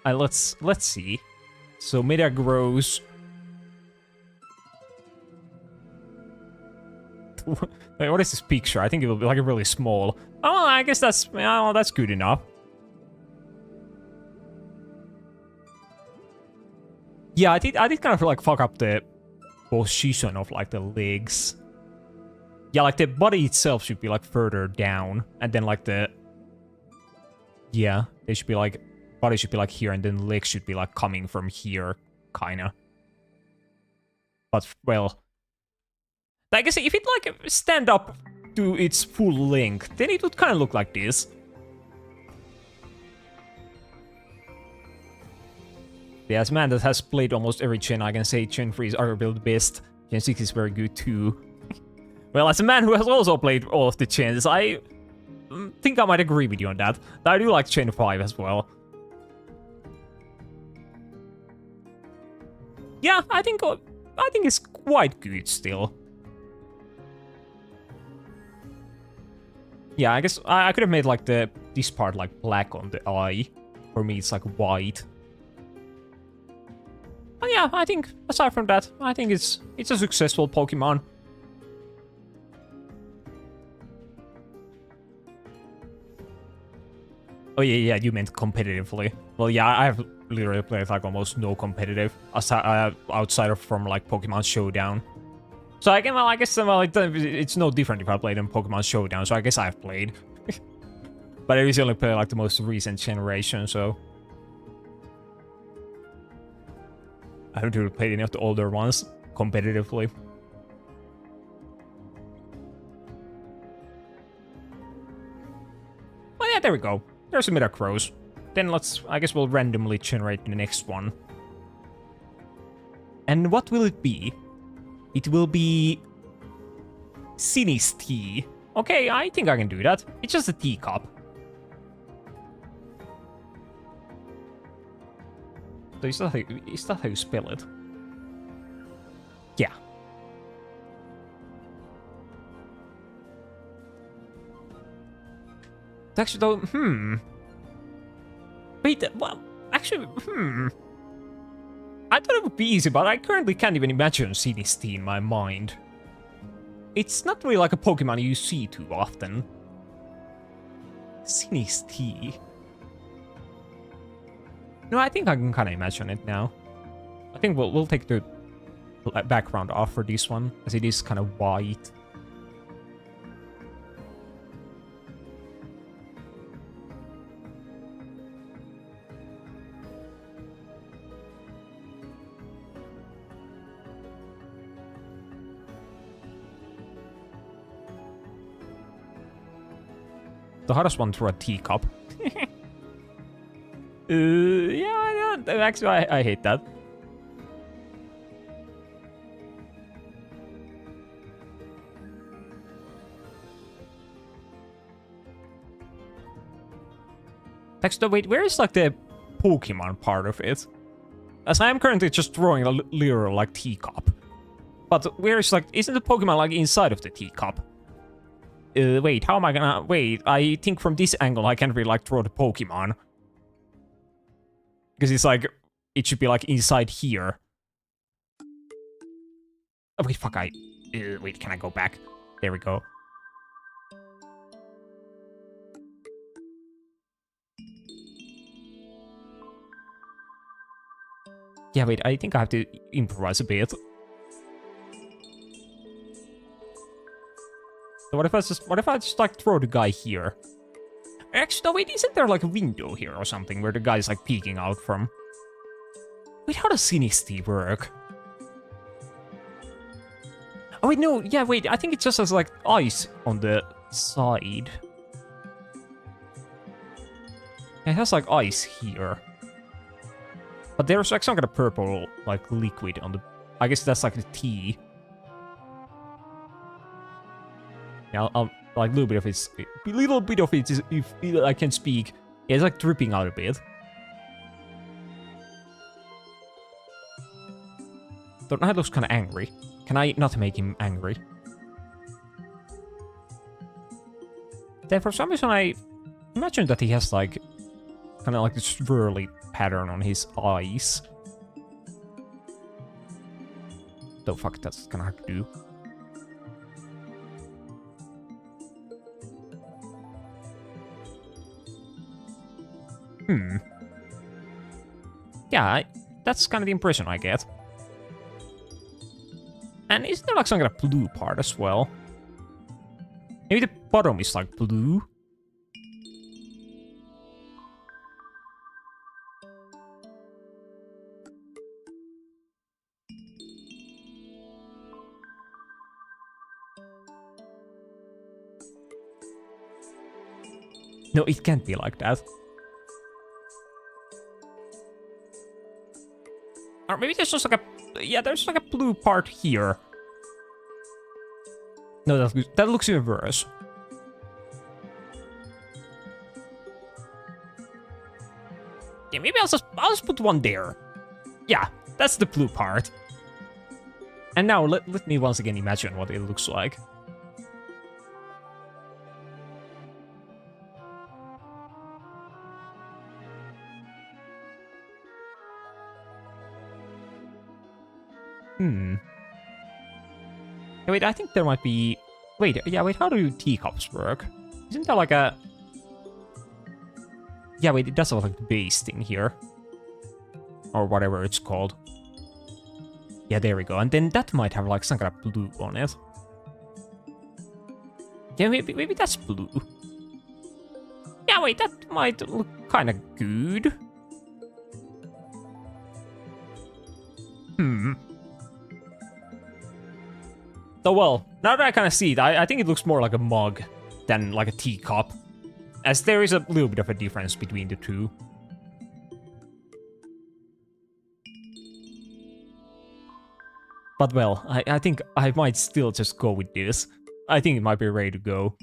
Let's see. So Metagross. Wait, what is this picture? I think it will be like really small. Oh, I guess that's good enough. Yeah, I did kind of like fuck up the position of like the legs. Yeah, like the body itself should be like further down, and then like the... Yeah, they should be like... Body should be like here, and then legs should be like coming from here, kinda. But, well... I guess if it like stand up to its full length, then it would kind of look like this. Yeah, as a man that has played almost every gen, I can say Gen 3 is arguably the best. Gen 6 is very good too. Well, as a man who has also played all of the gens, I think I might agree with you on that. I do like Gen 5 as well. Yeah, I think it's quite good still. Yeah, I guess I could have made like this part like black on the eye. For me, it's like white. But yeah, I think aside from that, I think it's a successful Pokemon. Oh Oh yeah, you meant competitively. Well, yeah, I've literally played like almost no competitive outside of from like Pokemon Showdown. So I guess it's no different if I played in Pokemon Showdown. So I guess I've played, but I recently played like the most recent generation. So I haven't really played any of the older ones competitively. Oh yeah, there we go. There's a Metagross. Then I guess we'll randomly generate the next one. And what will it be? It will be Sinistea. Okay, I think I can do that. It's just a teacup. So is that how you spell it? Yeah. Actually, though, Wait, well, actually, I thought it would be easy, but I currently can't even imagine Sinistea in my mind. It's not really like a Pokemon you see too often. Sinistea. No, I think I can kind of imagine it now. I think we'll take the background off for this one, as it is kind of white. So how does one throw a teacup? Yeah, actually, I hate that. Actually, wait, where is like the Pokemon part of it? As I am currently just drawing a literal like teacup. But where is like, isn't the Pokemon like inside of the teacup? Wait, how am I gonna... Wait, I think from this angle I can't really, like, draw the Pokemon. Because it's like... It should be, like, inside here. Oh, wait, fuck, wait, can I go back? There we go. Yeah, wait, I think I have to improvise a bit. So what if I just like throw the guy here? Actually, no, wait, isn't there like a window here or something where the guy's like peeking out from? Wait, how does Sinistea work? Oh wait, no, yeah, wait, I think it just has like ice on the side. It has like ice here. But there's like some kind of purple like liquid on the... I guess that's like the tea. Yeah, like a little bit of it is, if I can speak. Yeah, it's like dripping out a bit. That looks kind of angry. Can I not make him angry? Then for some reason I imagine that he has like kind of like this swirly pattern on his eyes. Though fuck, that's kind of hard to do. Yeah, that's kind of the impression I get. And isn't there like some kind of blue part as well? Maybe the bottom is like blue? No, it can't be like that. Or maybe there's just like a... Yeah, there's like a blue part here. No, that looks even worse. Yeah, maybe I'll just put one there. Yeah, that's the blue part. And now let me once again imagine what it looks like. Wait, I think there might be... Wait, yeah, wait, how do teacups work? Isn't there like a... Yeah, wait, it does have like the base thing here. Or whatever it's called. Yeah, there we go. And then that might have like some kind of blue on it. Yeah, maybe that's blue. Yeah, wait, that might look kind of good. So, well, now that I kind of see it, I think it looks more like a mug than like a teacup. As there is a little bit of a difference between the two. But well, I think I might still just go with this. I think it might be ready to go.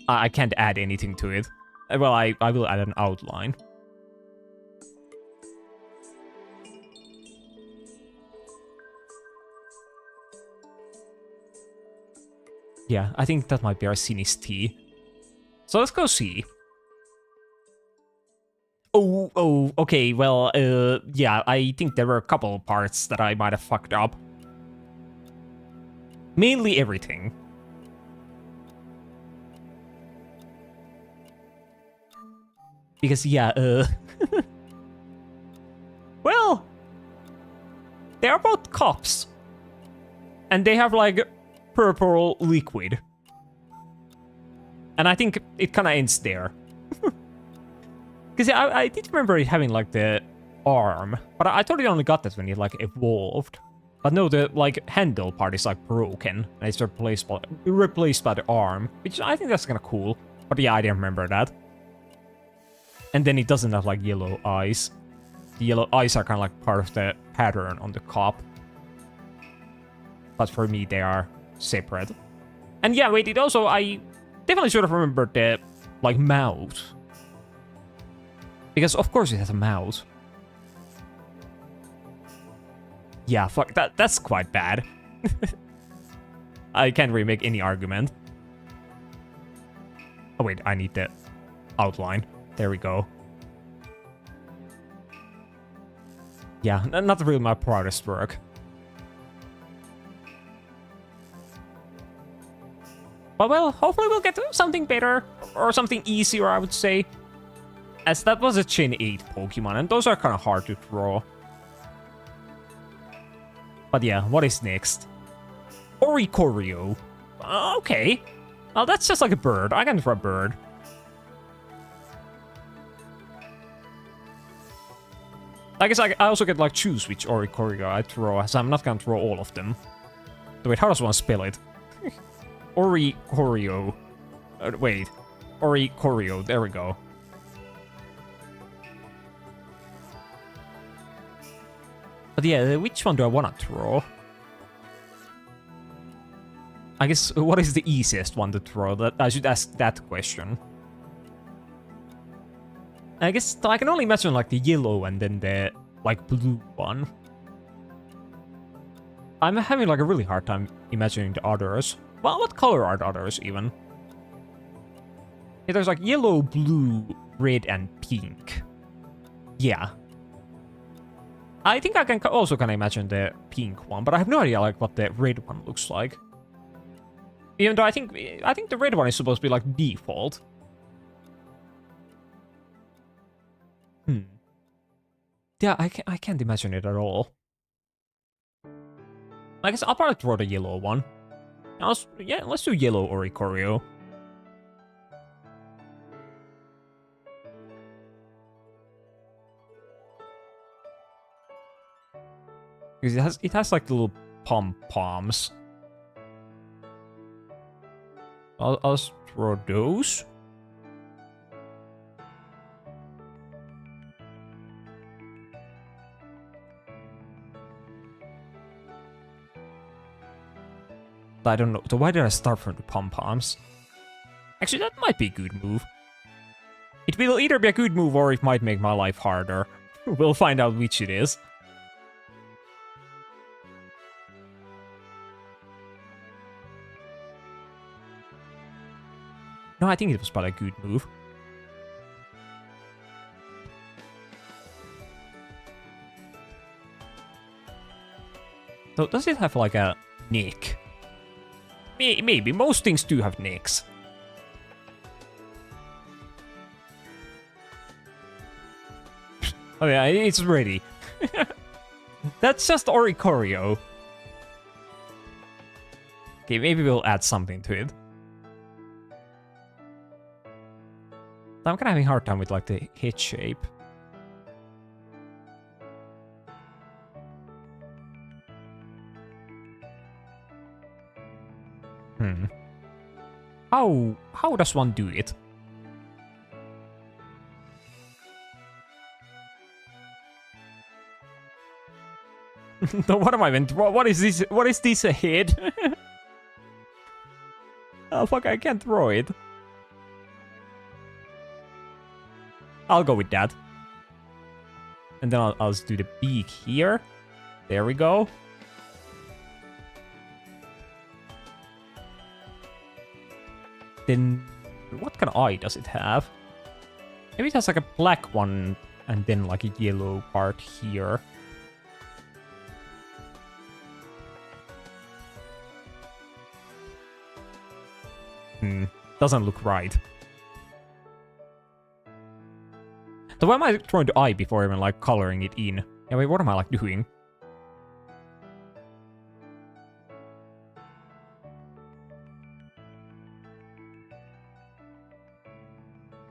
I can't add anything to it. Well, I will add an outline. Yeah, I think that might be our Sinis T. So let's go see. Oh, okay, well, yeah, I think there were a couple of parts that I might have fucked up. Mainly everything. Because, yeah, well, they are both cops. And they have, like, purple liquid. And I think it kind of ends there. Because I did remember it having, like, the arm. But I thought it only got that when it, like, evolved. But no, the, like, handle part is, like, broken. And it's replaced by the arm. Which I think that's kind of cool. But yeah, I didn't remember that. And then it doesn't have, like, yellow eyes. The yellow eyes are kind of, like, part of the pattern on the cop. But for me, they are separate. And yeah, wait, it also, I definitely should have remembered the, like, mouth. Because, of course, it has a mouth. Yeah, fuck, that's quite bad. I can't really make any argument. Oh, wait, I need the outline. There we go. Yeah, not really my proudest work. But well, hopefully we'll get something better. Or something easier, I would say. As that was a Gen 8 Pokemon, and those are kind of hard to draw. But yeah, what is next? Oricorio. Okay. Well, that's just like a bird. I can draw a bird. I guess I also get like choose which Oricorio I draw, so I'm not gonna draw all of them. So wait, how does one spell it? Oricorio. Wait. Oricorio, there we go. But yeah, which one do I want to draw? I guess, what is the easiest one to draw? That I should ask that question. I guess I can only imagine like the yellow and then the like blue one. I'm having like a really hard time imagining the others. Well, what color are the others even? Yeah, there's like yellow, blue, red, and pink. Yeah. I think I can also kind of imagine the pink one, but I have no idea like what the red one looks like. Even though I think the red one is supposed to be like default. Yeah, I can't imagine it at all. I guess I'll probably draw the yellow one. Yeah, let's do yellow Oricorio. Because it has like little pom-poms. I'll draw those. I don't know. So why did I start from the pom-poms? Actually, that might be a good move. It will either be a good move or it might make my life harder. We'll find out which it is. No, I think it was probably a good move. So does it have like a neck? Maybe. Most things do have necks. Oh yeah, it's ready. That's just Oricorio. Okay, maybe we'll add something to it. I'm kind of having a hard time with like the head shape. How does one do it? No, what am I meant? What is this? What is this a head? Oh fuck! I can't throw it. I'll go with that. And then I'll just do the beak here. There we go. Then what kind of eye does it have? Maybe it has like a black one and then like a yellow part here. Doesn't look right. So why am I trying to eye before even like coloring it in? Yeah, wait, what am I like doing?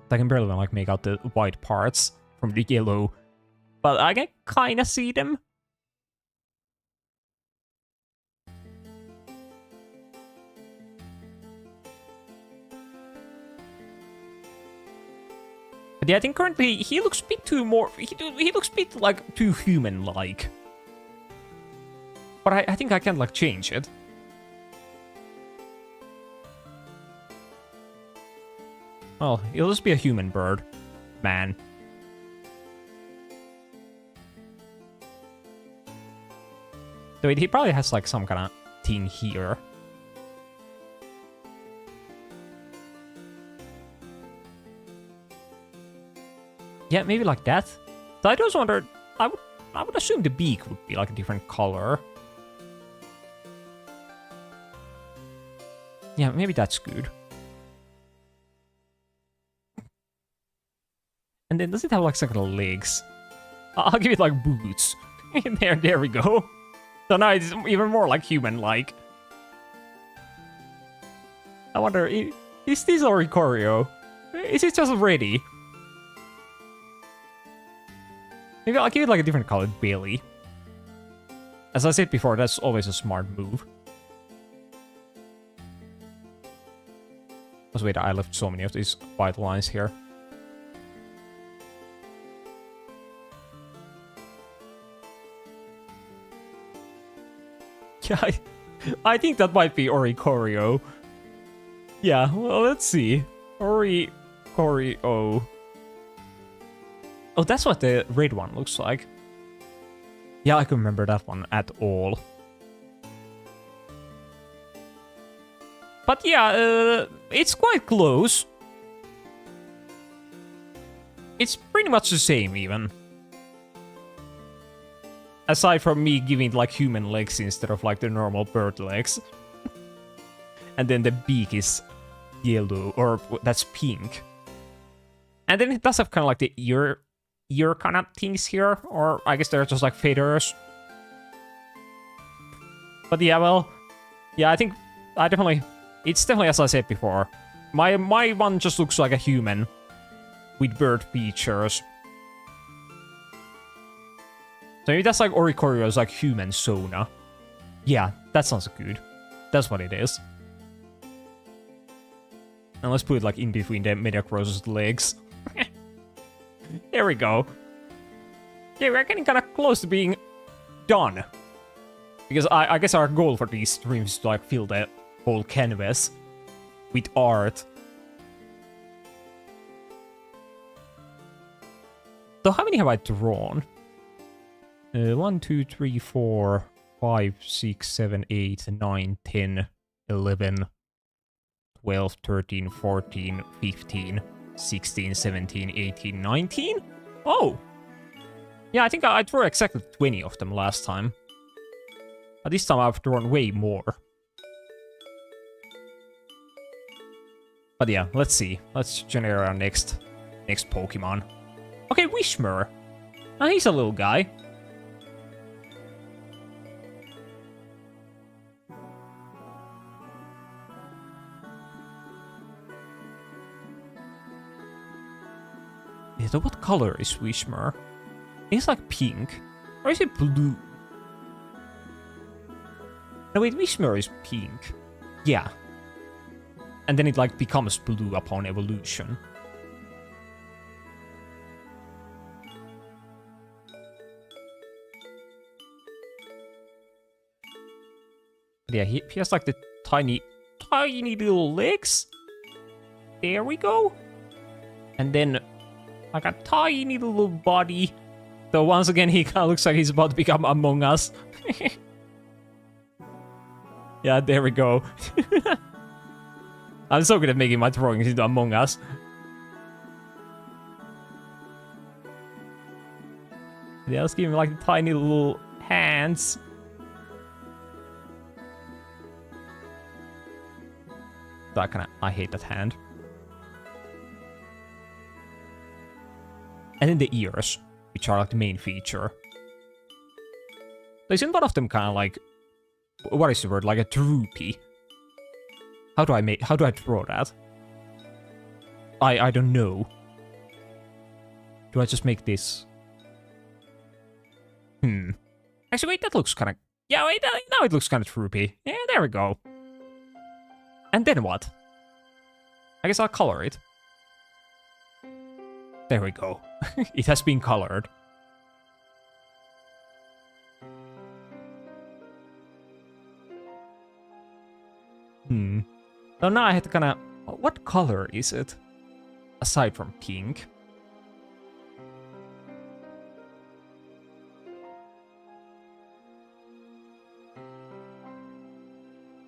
I can barely like make out the white parts from the yellow, but I can kind of see them. But yeah, I think currently he looks a bit too more. He looks a bit like too human-like. But I think I can like change it. Well, it'll just be a human bird, man. So he probably has like some kind of thing here. Yeah, maybe like that. So I just wondered, I would assume the beak would be like a different color. Yeah, maybe that's good. And then does it have like some kind of legs? I'll give it like boots. there we go. So now it's even more like human-like. I wonder, is this Oricorio? Is it just ready? Maybe I'll give it like a different colored belly. As I said before, that's always a smart move. Because wait, I left so many of these white lines here. Yeah, I think that might be Oricorio. Yeah, well, let's see. Oricorio. Oh, that's what the red one looks like. Yeah, I can remember that one at all. But yeah, it's quite close. It's pretty much the same, even. Aside from me giving like human legs instead of like the normal bird legs. And then the beak is yellow, or that's pink. And then it does have kind of like the ear kind of things here, or I guess they're just like feathers. But yeah, well, yeah, I think it's definitely, as I said before, my one just looks like a human with bird features. So maybe that's like Oricorio's like human Sona. Yeah, that sounds good. That's what it is. And let's put it like in between the Metagross's legs. There we go. Yeah, we're getting kind of close to being done. Because I guess our goal for these streams is to like fill the whole canvas with art. So how many have I drawn? 1, 2, 3, 4, 5, 6, 7, 8, 9, 10, 11, 12, 13, 14, 15, 16, 17, 18, 19? Oh! Yeah, I think I drew exactly 20 of them last time. But this time I've drawn way more. But yeah, let's see. Let's generate our next Pokemon. Okay, Wishmer. Oh, he's a little guy. Yeah, so what color is Wishmer? It's like pink. Or is it blue? No, wait, Wishmer is pink. Yeah. And then it like becomes blue upon evolution. Yeah, he has like the tiny little legs. There we go. And then like a tiny little body. So once again, he kind of looks like he's about to become Among Us. Yeah, there we go. I'm so good at making my drawings into Among Us. Yeah, let's give him like tiny little hands. I hate that hand. And then the ears, which are like the main feature. Isn't one of them kind of like, what is the word? Like a droopy. How do I draw that? I don't know. Do I just make this? Actually, wait, that looks kind of... Yeah, wait, now it looks kind of droopy. Yeah, there we go. And then what? I guess I'll color it. There we go. It has been colored. So now I have to kind of... What color is it? Aside from pink.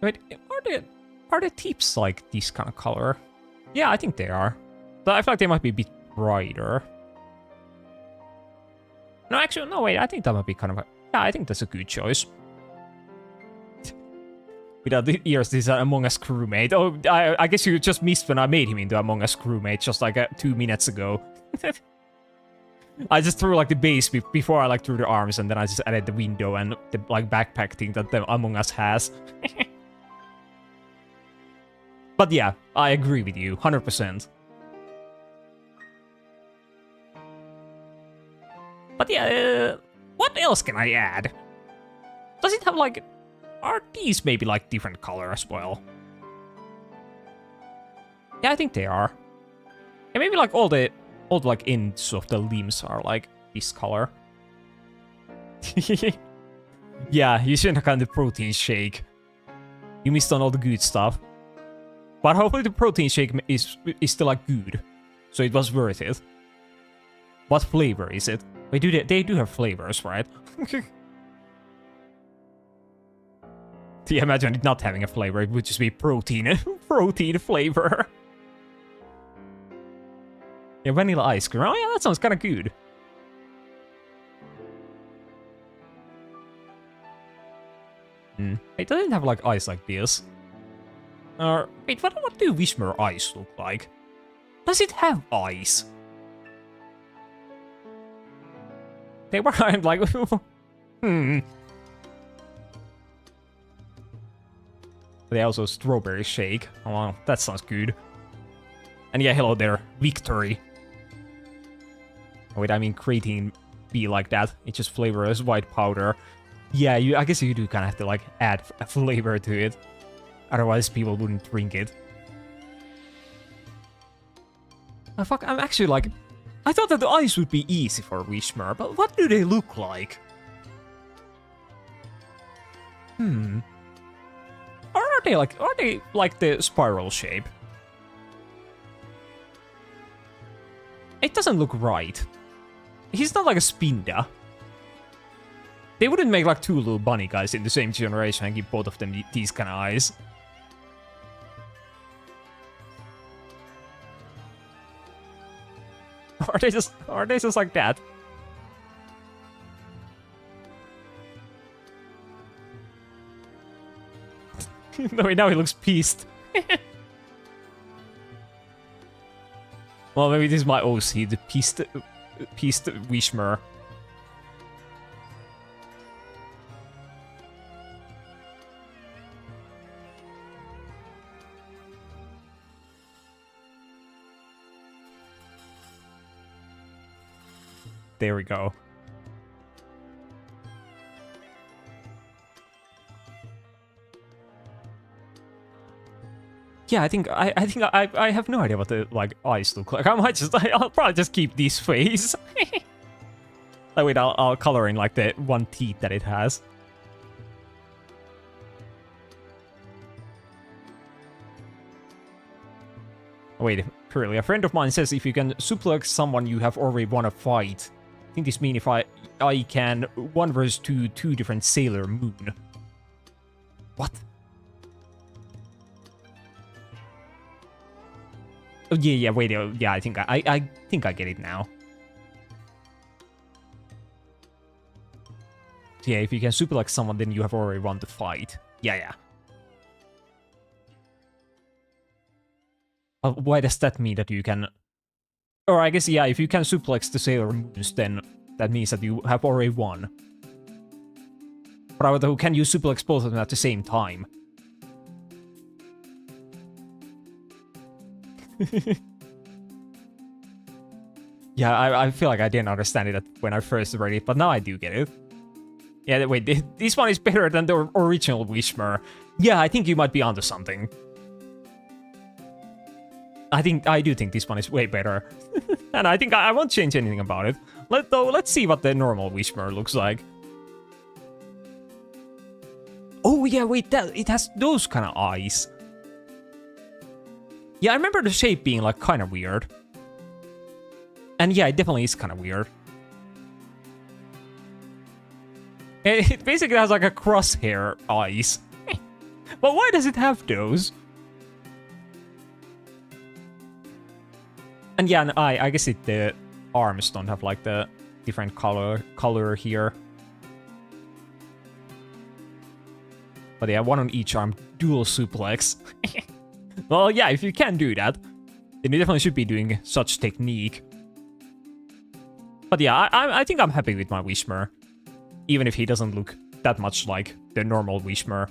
Wait, are the tips like this kind of color? Yeah, I think they are. But I feel like they might be a bit brighter. No, actually, no, wait, I think that might be kind of... Yeah, I think that's a good choice. Without the ears, this is an Among Us crewmate. Oh, I guess you just missed when I made him into Among Us crewmate just like 2 minutes ago. I just threw like the base before I like threw the arms, and then I just added the window and the like backpack thing that the Among Us has. But yeah, I agree with you, 100%. But yeah, what else can I add? Does it have like... Are these maybe like different color as well? Yeah, I think they are. And maybe like all the like ends of the limbs are like this color. Yeah, you shouldn't have gotten the protein shake. You missed on all the good stuff. But hopefully the protein shake is still like good. So it was worth it. What flavor is it? Wait, they do have flavors, right? Yeah, imagine it not having a flavor, it would just be protein. Protein flavor. Yeah, vanilla ice cream. Oh yeah, that sounds kind of good. It doesn't have like ice like this. Wait, what do Wishmer eyes look like? Does it have eyes? They were like... They also strawberry shake. Oh, wow, that sounds good. And yeah, hello there, victory. Wait, I mean creatine be like that. It just flavors white powder. Yeah, I guess you do kind of have to like add a flavor to it. Otherwise, people wouldn't drink it. Oh, fuck, I'm actually like... I thought that the eyes would be easy for Wishmer, but what do they look like? Or are they like the spiral shape? It doesn't look right. He's not like a Spinda. They wouldn't make like 2 little bunny guys in the same generation and give both of them these kind of eyes. Are they just like that? No, now he looks pissed. Well, maybe this is my OC, the pissed Wishmer. there we go. Yeah, I think I have no idea what the like eyes look like. I'll probably just keep this face. Like, wait, I'll color in like the one teeth that it has. Wait, Pirili, a friend of mine says if you can suplex someone you have already won a fight. I think this means if I can 1 versus 2 different Sailor Moon. What? Oh, yeah, wait, yeah, I think I think I get it now. So yeah, if you can suplex someone, then you have already won the fight. Yeah. Why does that mean that you can... Or I guess, yeah, if you can suplex the Sailor Moons, then that means that you have already won. But can you suplex both of them at the same time? Yeah, I feel like I didn't understand it when I first read it, but now I do get it. Yeah, wait, this one is better than the original Wishmer. Yeah, I think you might be onto something. I do think this one is way better. And I think I won't change anything about it. Let's see what the normal Wishmer looks like. Oh yeah, wait, it has those kind of eyes. Yeah, I remember the shape being like kind of weird. And yeah, it definitely is kind of weird. It basically has like a crosshair eyes. But why does it have those? And yeah, I guess the arms don't have like the different color here. But yeah, 1 on each arm, dual suplex. Well, yeah, if you can do that, then you definitely should be doing such technique. But yeah, I think I'm happy with my Wishmer. Even if he doesn't look that much like the normal Wishmer.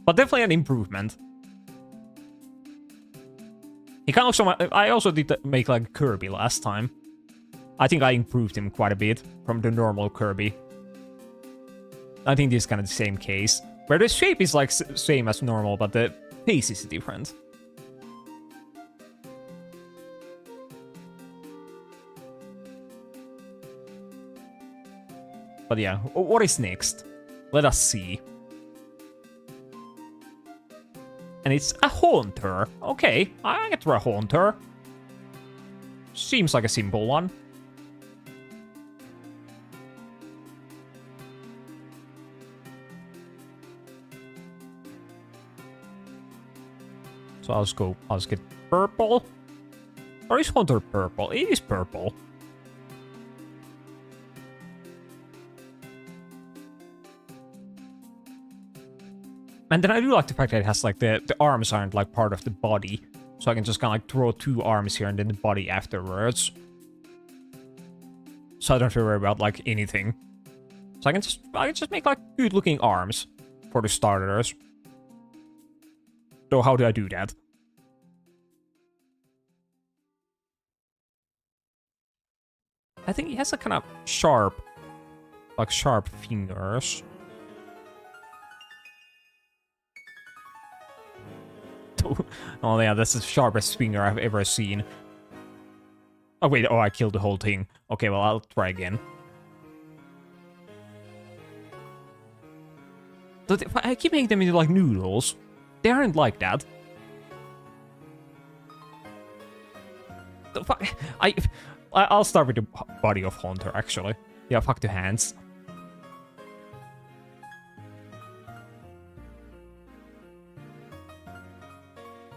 But definitely an improvement. He can also... I also did make like Kirby last time. I think I improved him quite a bit from the normal Kirby. I think this is kind of the same case. Where the shape is like same as normal, but the face is different. But yeah, what is next? Let us see. And it's a Haunter. Okay, I get to a Haunter. Seems like a simple one. So I'll just get purple. Or is Haunter purple? It is purple. And then I do like the fact that it has like the arms aren't like part of the body. So I can just kind of like throw 2 arms here and then the body afterwards. So I don't have to worry about like anything. So I can just make like good looking arms for the starters. So how do I do that? I think he has a kind of sharp fingers. Oh yeah, that's the sharpest finger I've ever seen. Oh wait, I killed the whole thing. Okay, well, I'll try again. I keep making them into like noodles. They aren't like that. The fuck? I'll start with the body of Haunter, actually. Yeah, fuck the hands.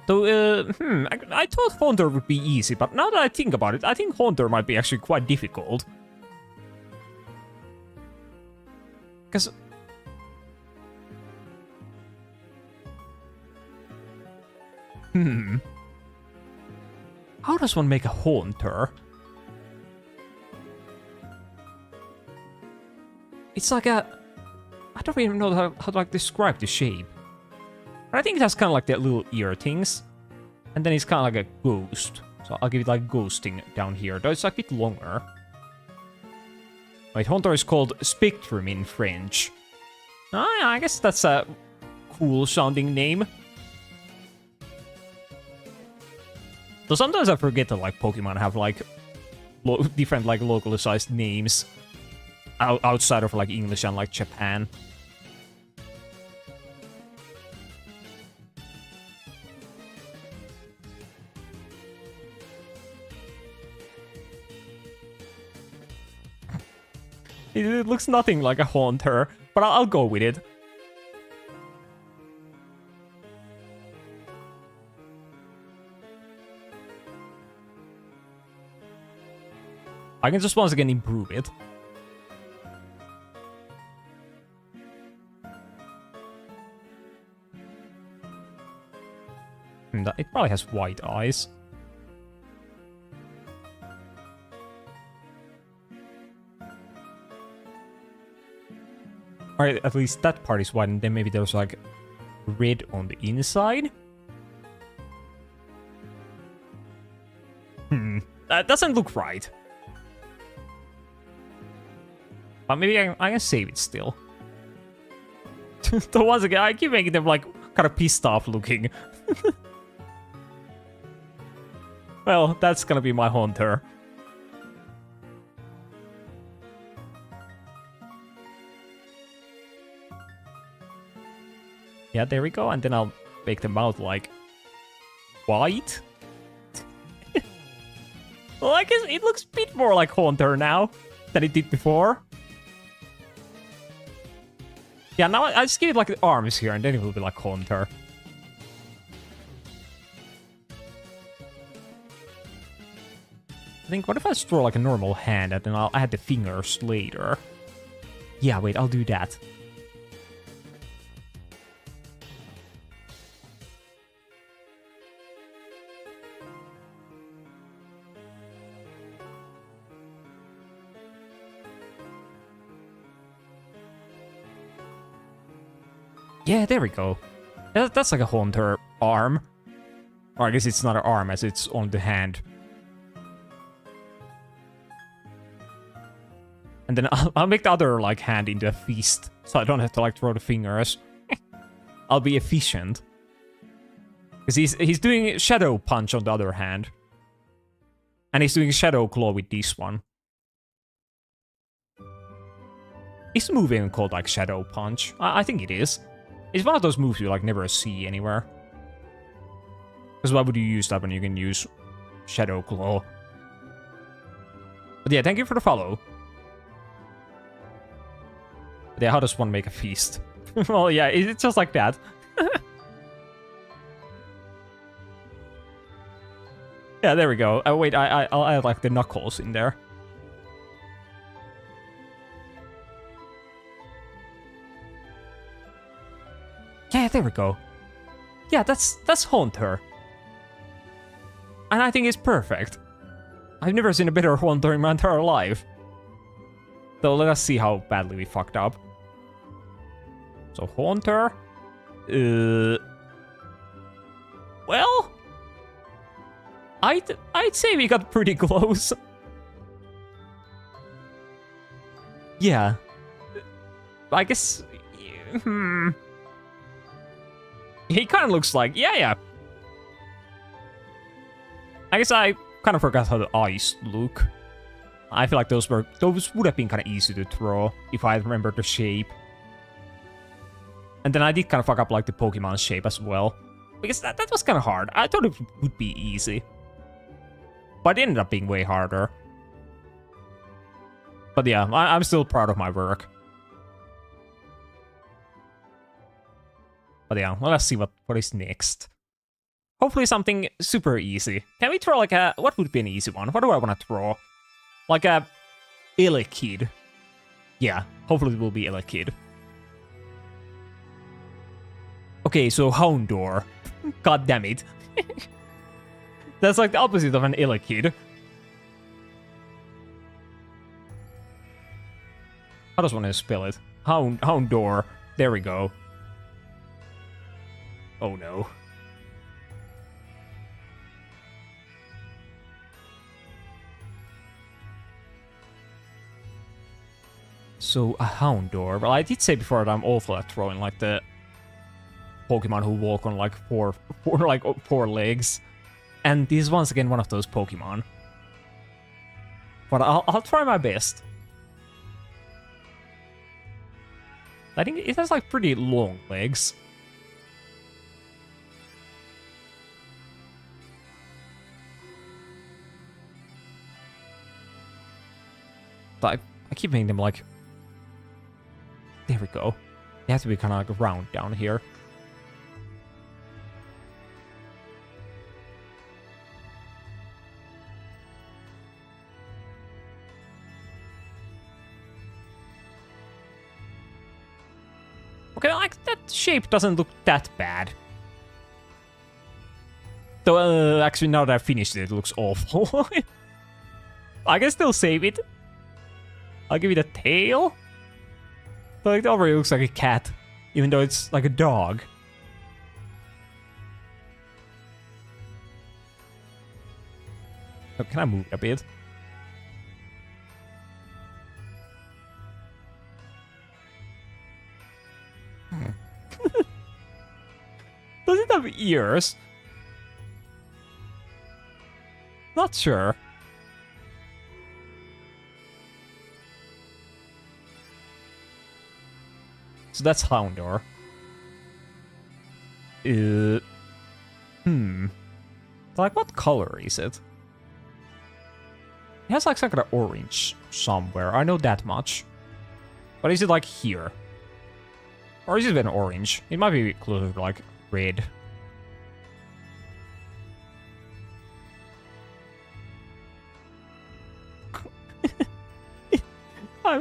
So, I thought Haunter would be easy, but now that I think about it, I think Haunter might be actually quite difficult. Because... How does one make a Haunter? It's like a... I don't even know how to like describe the shape. But I think it has kind of like the little ear things. And then it's kind of like a ghost. So I'll give it like ghosting down here. Though it's like a bit longer. Wait, Haunter is called Spectrum in French. I guess that's a cool sounding name. So sometimes I forget that like Pokemon have like different like localized names outside of like English and like Japan. It looks nothing like a Haunter, but I'll go with it. I can just once again improve it. It probably has white eyes. Or at least that part is white, and then maybe there's like red on the inside. That doesn't look right. But maybe I can save it still. So once again, I keep making them like kind of pissed off looking. Well, that's gonna be my Haunter. Yeah, there we go, and then I'll make the mouth like white. Well, I guess it looks a bit more like Haunter now than it did before. Yeah, now I just give it like the arms here, and then it will be like Haunter. I think, what if I just draw like a normal hand, and then I'll add the fingers later? Yeah, wait, I'll do that. Yeah, there we go. That's like a Haunter arm. Or I guess it's not an arm, as it's on the hand. And then I'll make the other like hand into a fist, so I don't have to like throw the fingers. I'll be efficient. Because he's doing Shadow Punch on the other hand. And he's doing Shadow Claw with this one. Is the move even called like Shadow Punch? I think it is. It's one of those moves you like never see anywhere. Because why would you use that when you can use Shadow Claw? But yeah, thank you for the follow. But yeah, how does one make a feast? Well, yeah, it's just like that. Yeah, there we go. Oh, wait, I'll add like the knuckles in there. Yeah, there we go. Yeah, that's Haunter. And I think it's perfect. I've never seen a better Haunter in my entire life. So let us see how badly we fucked up. So Haunter. Well, I'd say we got pretty close. Yeah. I guess. He kind of looks like, yeah. I guess I kind of forgot how the eyes look. I feel like those would have been kind of easy to draw if I remember the shape. And then I did kind of fuck up like the Pokemon shape as well, because that was kind of hard. I thought it would be easy, but it ended up being way harder. But yeah, I'm still proud of my work. But yeah, well, let's see what is next. Hopefully something super easy. Can we draw like a... What would be an easy one? What do I want to draw? Like a... Elekid. Yeah, hopefully it will be Elekid. Okay, so Houndour. God damn it. That's like the opposite of an Elekid. How does one spell it? Houndour. There we go. Oh no. So a Houndour. Well, I did say before that I'm awful at throwing like the Pokemon who walk on like four legs. And this is once again one of those Pokemon. But I'll try my best. I think it has like pretty long legs. But I keep making them like... There we go. They have to be kind of like round down here. Okay, like, that shape doesn't look that bad. Though, actually, now that I've finished it, it looks awful. I can still save it. I'll give it a tail. But, like, it already looks like a cat, even though it's like a dog. Oh, can I move a bit? Does it have ears? Not sure. So that's Houndour. Like, what color is it? It has like some kind of orange somewhere. I know that much. But is it like here? Or is it even orange? It might be closer to like red.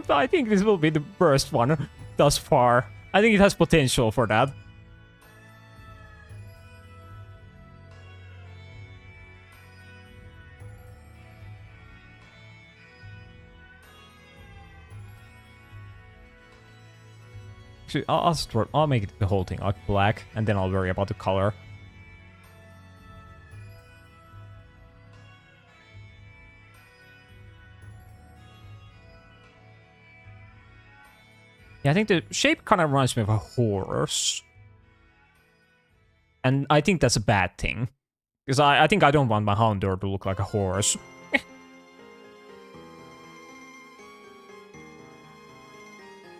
I think this will be the worst one thus far. I think it has potential for that. Actually, I'll make it the whole thing like black, and then I'll worry about the color. Yeah, I think the shape kind of reminds me of a horse. And I think that's a bad thing. Because I think I don't want my Houndour to look like a horse.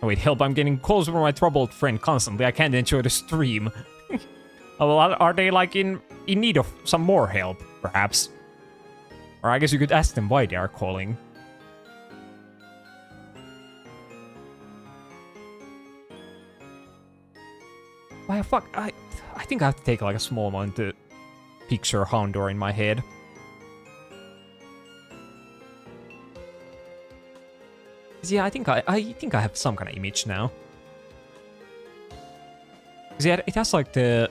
Oh wait, help, I'm getting calls from my troubled friend constantly. I can't enjoy the stream. Oh, well, are they like in need of some more help, perhaps? Or I guess you could ask them why they are calling. Why the fuck? I think I have to take like a small moment to picture Houndour in my head. Yeah, I think I have some kind of image now. Yeah, it has like the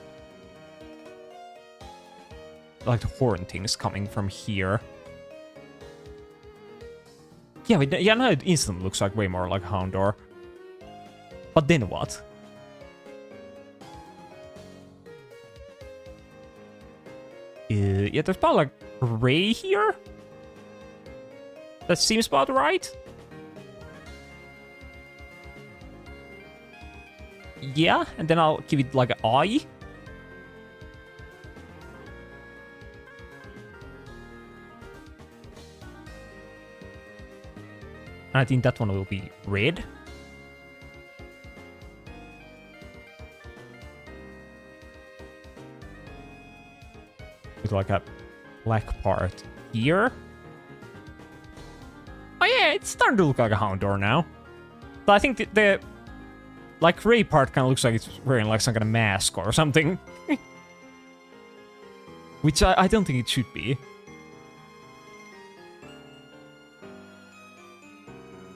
horn things coming from here. Yeah, now it instantly looks like way more like Houndour. But then what? Yeah, there's probably like gray here. That seems about right. Yeah, and then I'll give it like an eye. And I think that one will be red. With like a black part here. Oh yeah, it's starting to look like a Houndour now. But I think the like gray part kind of looks like it's wearing like some kind of mask or something. Which I don't think it should be.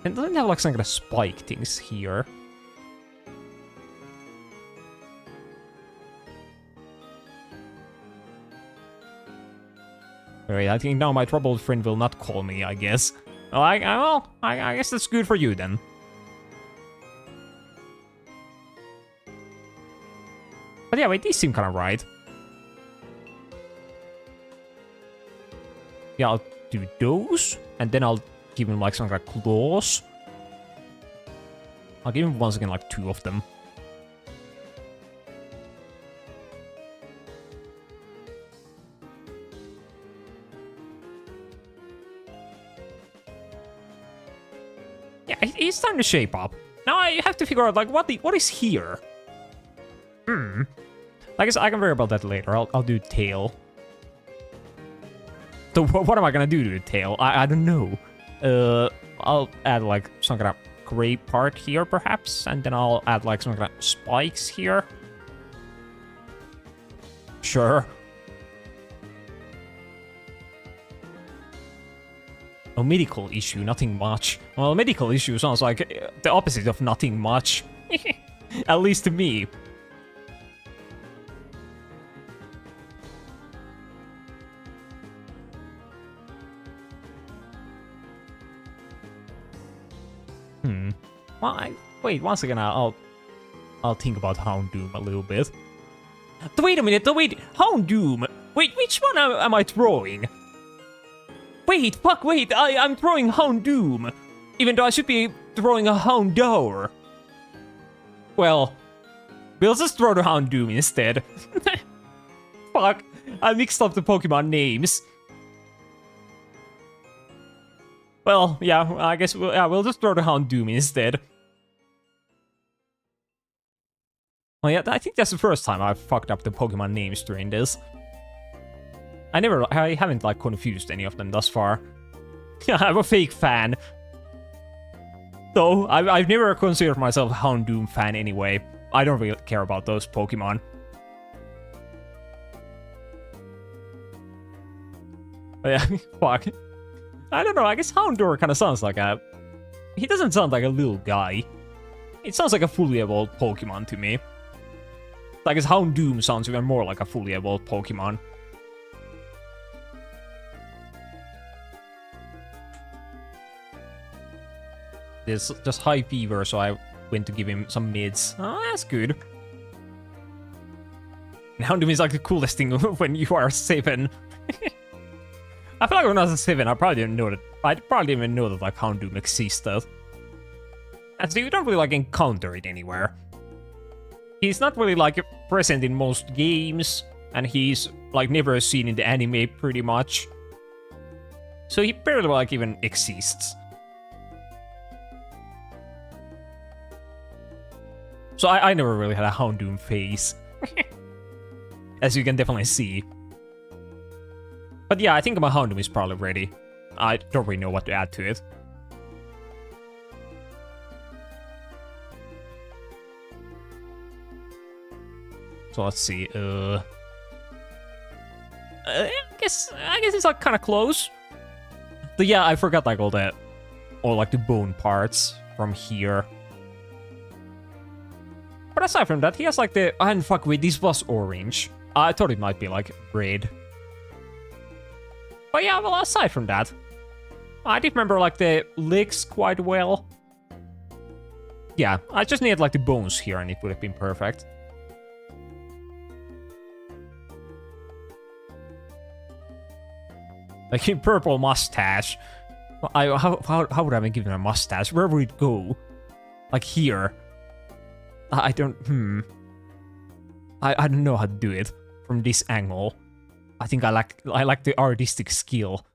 And doesn't it have like some kind of spike things here? Alright, I think now my troubled friend will not call me, I guess. Well, I guess that's good for you then. But yeah, wait, these seem kind of right. Yeah, I'll do those, and then I'll give him like some kind of claws. I'll give him once again like 2 of them. Yeah, he's starting to shape up. Now I have to figure out like what is here. I guess I can worry about that later. I'll do tail. So what am I gonna do to the tail? I don't know. I'll add like some kind of gray part here perhaps, and then I'll add like some kind of spikes here. Sure. A medical issue, nothing much. Well, a medical issue sounds like the opposite of nothing much. At least to me. Well, wait, once again, I'll think about Houndoom a little bit. Wait a minute, wait, Houndoom! Wait, which one am I throwing? Wait, fuck, wait, I'm throwing Houndoom! Even though I should be throwing a Houndour. Well, we'll just throw the Houndoom instead. Fuck, I mixed up the Pokemon names. Well, yeah, I guess we'll just throw the Houndoom instead. Well, yeah, I think that's the first time I've fucked up the Pokemon names during this. I haven't like confused any of them thus far. Yeah, I'm a fake fan. Though, I've never considered myself a Houndoom fan anyway. I don't really care about those Pokemon. But yeah, fuck. I don't know, I guess Houndour kind of sounds like a... He doesn't sound like a little guy. It sounds like a fully evolved Pokemon to me. I guess Houndoom sounds even more like a fully evolved Pokemon. There's just high fever, so I went to give him some mids. Oh, that's good. And Houndoom is like the coolest thing when you are 7. I feel like when I was 7, I probably didn't know that. I probably didn't even know that like Houndoom existed. And so you don't really like encounter it anywhere. He's not really like present in most games, and he's like never seen in the anime pretty much. So he barely like even exists. So I never really had a Houndoom phase. As you can definitely see. But yeah, I think my Houndoom is probably ready. I don't really know what to add to it. So let's see. I guess it's like kind of close. But yeah, I forgot like all like the bone parts from here. But aside from that, he has like the... And fuck, wait, this was orange. I thought it might be like red. But yeah, well, aside from that, I did remember like the legs quite well. Yeah, I just needed like the bones here and it would have been perfect. Like a purple mustache. How would I be given a mustache? Where would it go? Like here. I don't... I don't know how to do it from this angle. I think I like the artistic skill.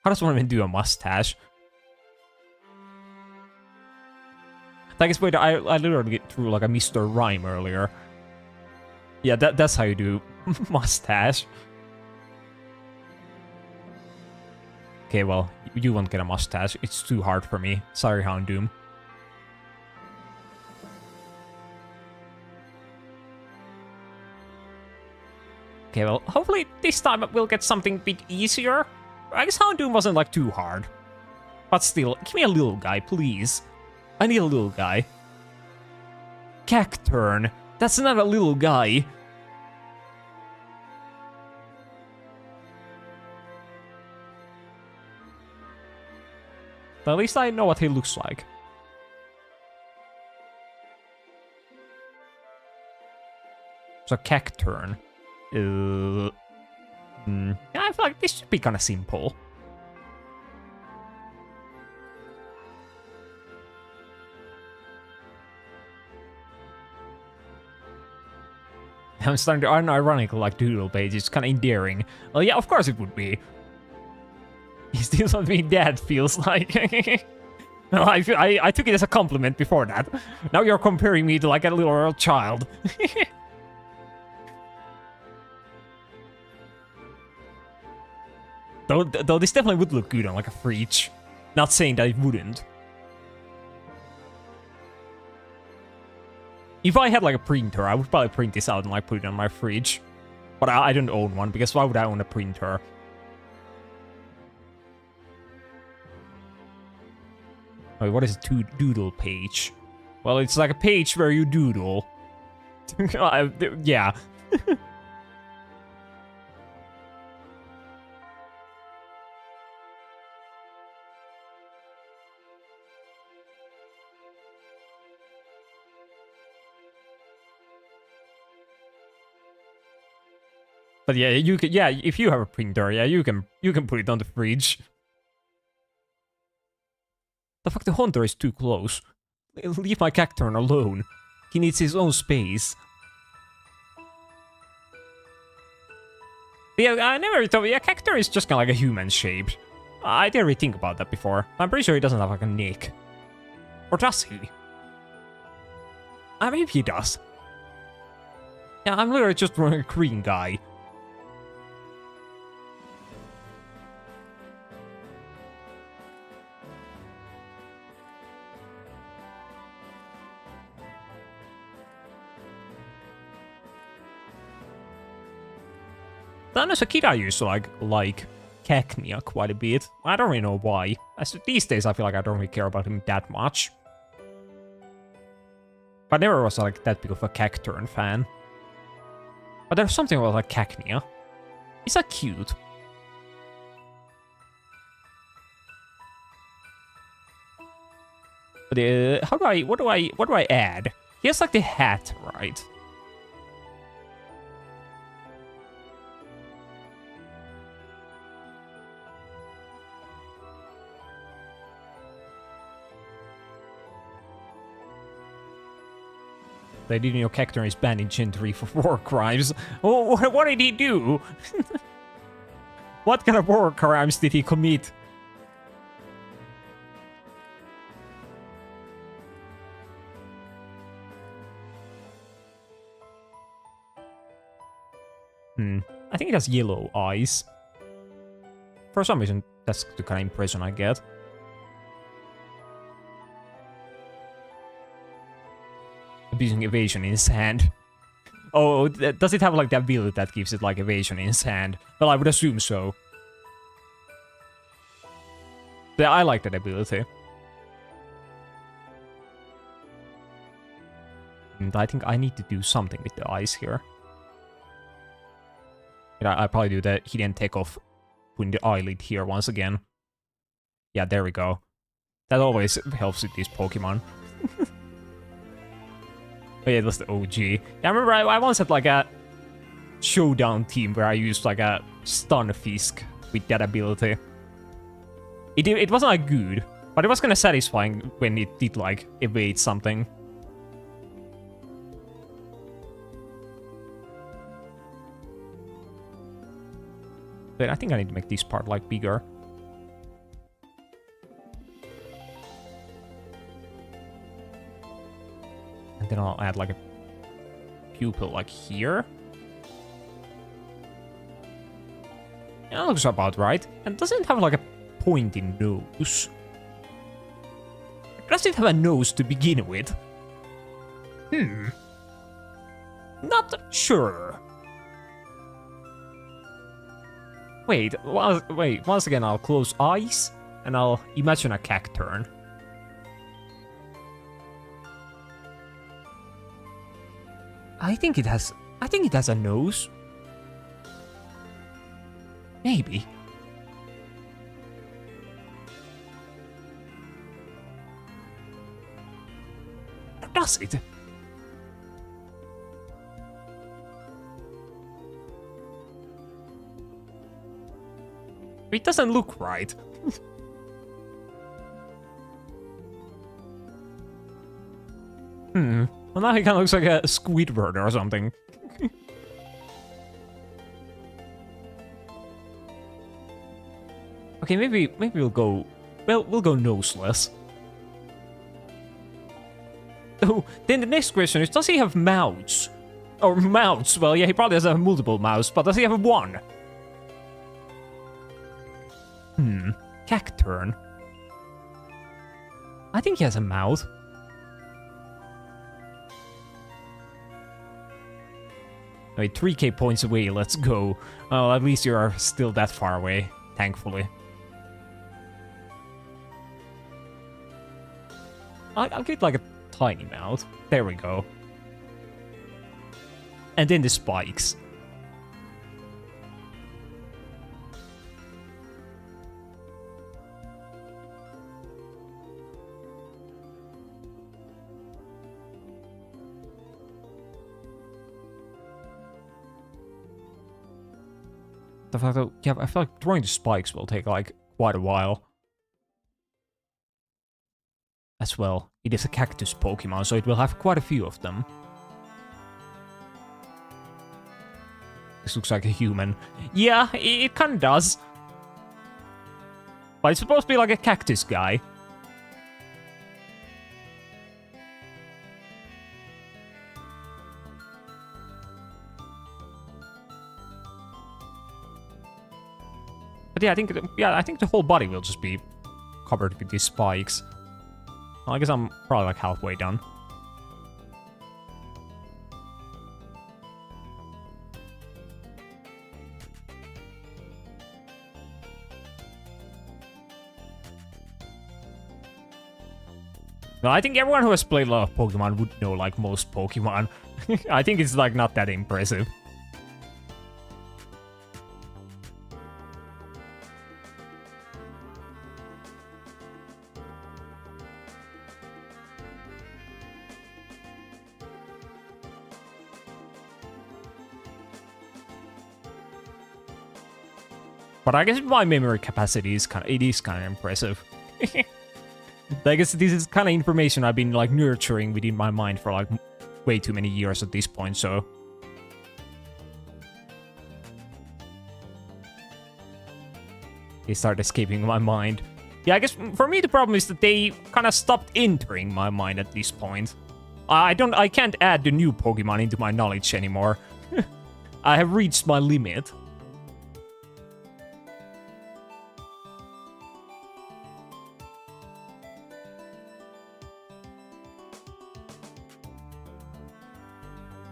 How does one even do a mustache? I guess, wait, I literally get through like a Mr. Rhyme earlier. Yeah, that's how you do mustache. Okay, well, you won't get a mustache. It's too hard for me. Sorry, Houndoom. Okay, well, hopefully this time we'll get something a bit easier. I guess Houndoom wasn't like too hard. But still, give me a little guy, please. I need a little guy. Cacturn. That's not a little guy. But at least I know what he looks like. So Cacturn. I feel like this should be kind of simple. I'm starting to unironically like Doodle Page. It's kind of endearing. Well, yeah, of course it would be. He still not being dead, feels like. Well, I took it as a compliment before that. Now you're comparing me to like a little child. Though this definitely would look good on like a fridge. Not saying that it wouldn't. If I had like a printer, I would probably print this out and like put it on my fridge. But I don't own one, because why would I own a printer? Wait, what is a doodle page? Well, it's like a page where you doodle. Yeah. But yeah, you can. Yeah, if you have a printer, yeah, you can put it on the fridge. The fuck, the hunter is too close. Leave my cacturn alone. He needs his own space. Yeah, I never thought. Yeah, cacturn is just kind of like a human shape. I didn't really think about that before. I'm pretty sure he doesn't have like a neck. Or does he? Maybe he does. Yeah, I'm literally just a green guy. As a kid, I used to like Cacnea quite a bit. I don't really know why. These days, I feel like I don't really care about him that much. But I never was like that big of a Cacturn fan. But there's something about like Cacnea. He's like cute. But what do I add? He has like the hat, right? They didn't know Cacturn is banned in Gen 3 for war crimes. Oh, what did he do? What kind of war crimes did he commit? I think it has yellow eyes. For some reason, that's the kind of impression I get. Abusing evasion in his hand. Oh, does it have like the ability that gives it like evasion in his hand? Well, I would assume so. Yeah, I like that ability. And I think I need to do something with the eyes here. I probably do the hidden takeoff, putting the eyelid here once again. Yeah, there we go. That always helps with these Pokemon. Oh yeah, it was the OG. Yeah, I remember I once had like a showdown team where I used like a stun Fisk with that ability. It wasn't like good, but it was kind of satisfying when it did like evade something. But I think I need to make this part like bigger. And then I'll add like a pupil like here. Yeah, that looks about right. And doesn't have like a pointy nose. Does it have a nose to begin with? Not sure. Wait, once again I'll close eyes and I'll imagine a Cacturn. I think it has a nose. Maybe. Does it? It doesn't look right. Well, now he kind of looks like a Squidward or something. Okay, maybe we'll go... Well, we'll go noseless. Oh, then the next question is, does he have mouths? Or mouths? Well, yeah, he probably doesn't have multiple mouths, but does he have one? Cacturn. I think he has a mouth. Wait, 3k points away, let's go. Oh, at least you are still that far away, thankfully. I'll get like a tiny mouth. There we go. And then the spikes. The fact that, yeah, I feel like throwing the spikes will take like quite a while. As well, it is a cactus Pokemon, so it will have quite a few of them. This looks like a human. Yeah, it kind of does. But it's supposed to be like a cactus guy. But yeah, I think the whole body will just be covered with these spikes. Well, I guess I'm probably like halfway done. Well, I think everyone who has played a lot of Pokemon would know like most Pokemon. I think it's like not that impressive. But I guess my memory capacity is kind of impressive. I guess this is kind of information I've been like nurturing within my mind for like way too many years at this point, so. They start escaping my mind. Yeah, I guess for me the problem is that they kind of stopped entering my mind at this point. I can't add the new Pokemon into my knowledge anymore. I have reached my limit.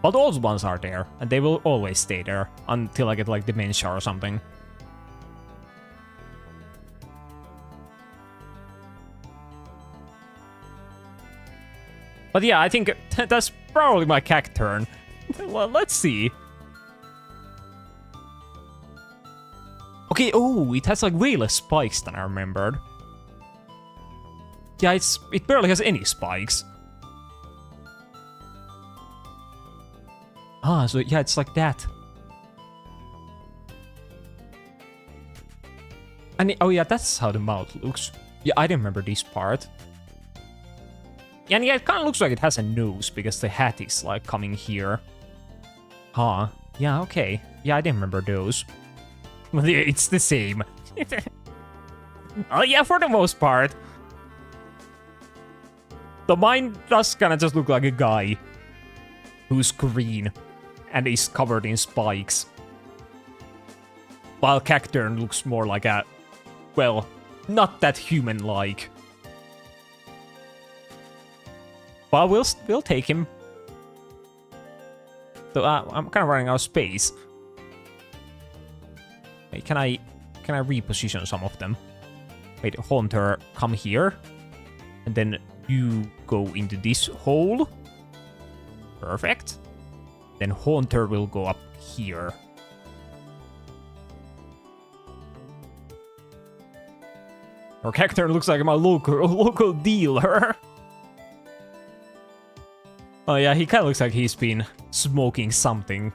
But those ones are there, and they will always stay there until I get like dementia or something. But yeah, I think that's probably my Cacturn. Well, let's see. Okay, oh, it has like way less spikes than I remembered. Yeah, it barely has any spikes. Ah, so yeah, it's like that. And oh yeah, that's how the mouth looks. Yeah, I didn't remember this part. And yeah, it kind of looks like it has a nose because the hat is like coming here. Huh. Yeah, okay. Yeah, I didn't remember those. Well, yeah, it's the same. Oh yeah, for the most part. The mine does kind of just look like a guy who's green and is covered in spikes. While Cacturn looks more like a, well, not that human-like. But we'll take him. So I'm kind of running out of space. Wait, can I reposition some of them? Wait, Haunter, come here. And then you go into this hole. Perfect. Then Haunter will go up here. Or Cacturn looks like my local dealer. Oh yeah, he kind of looks like he's been smoking something.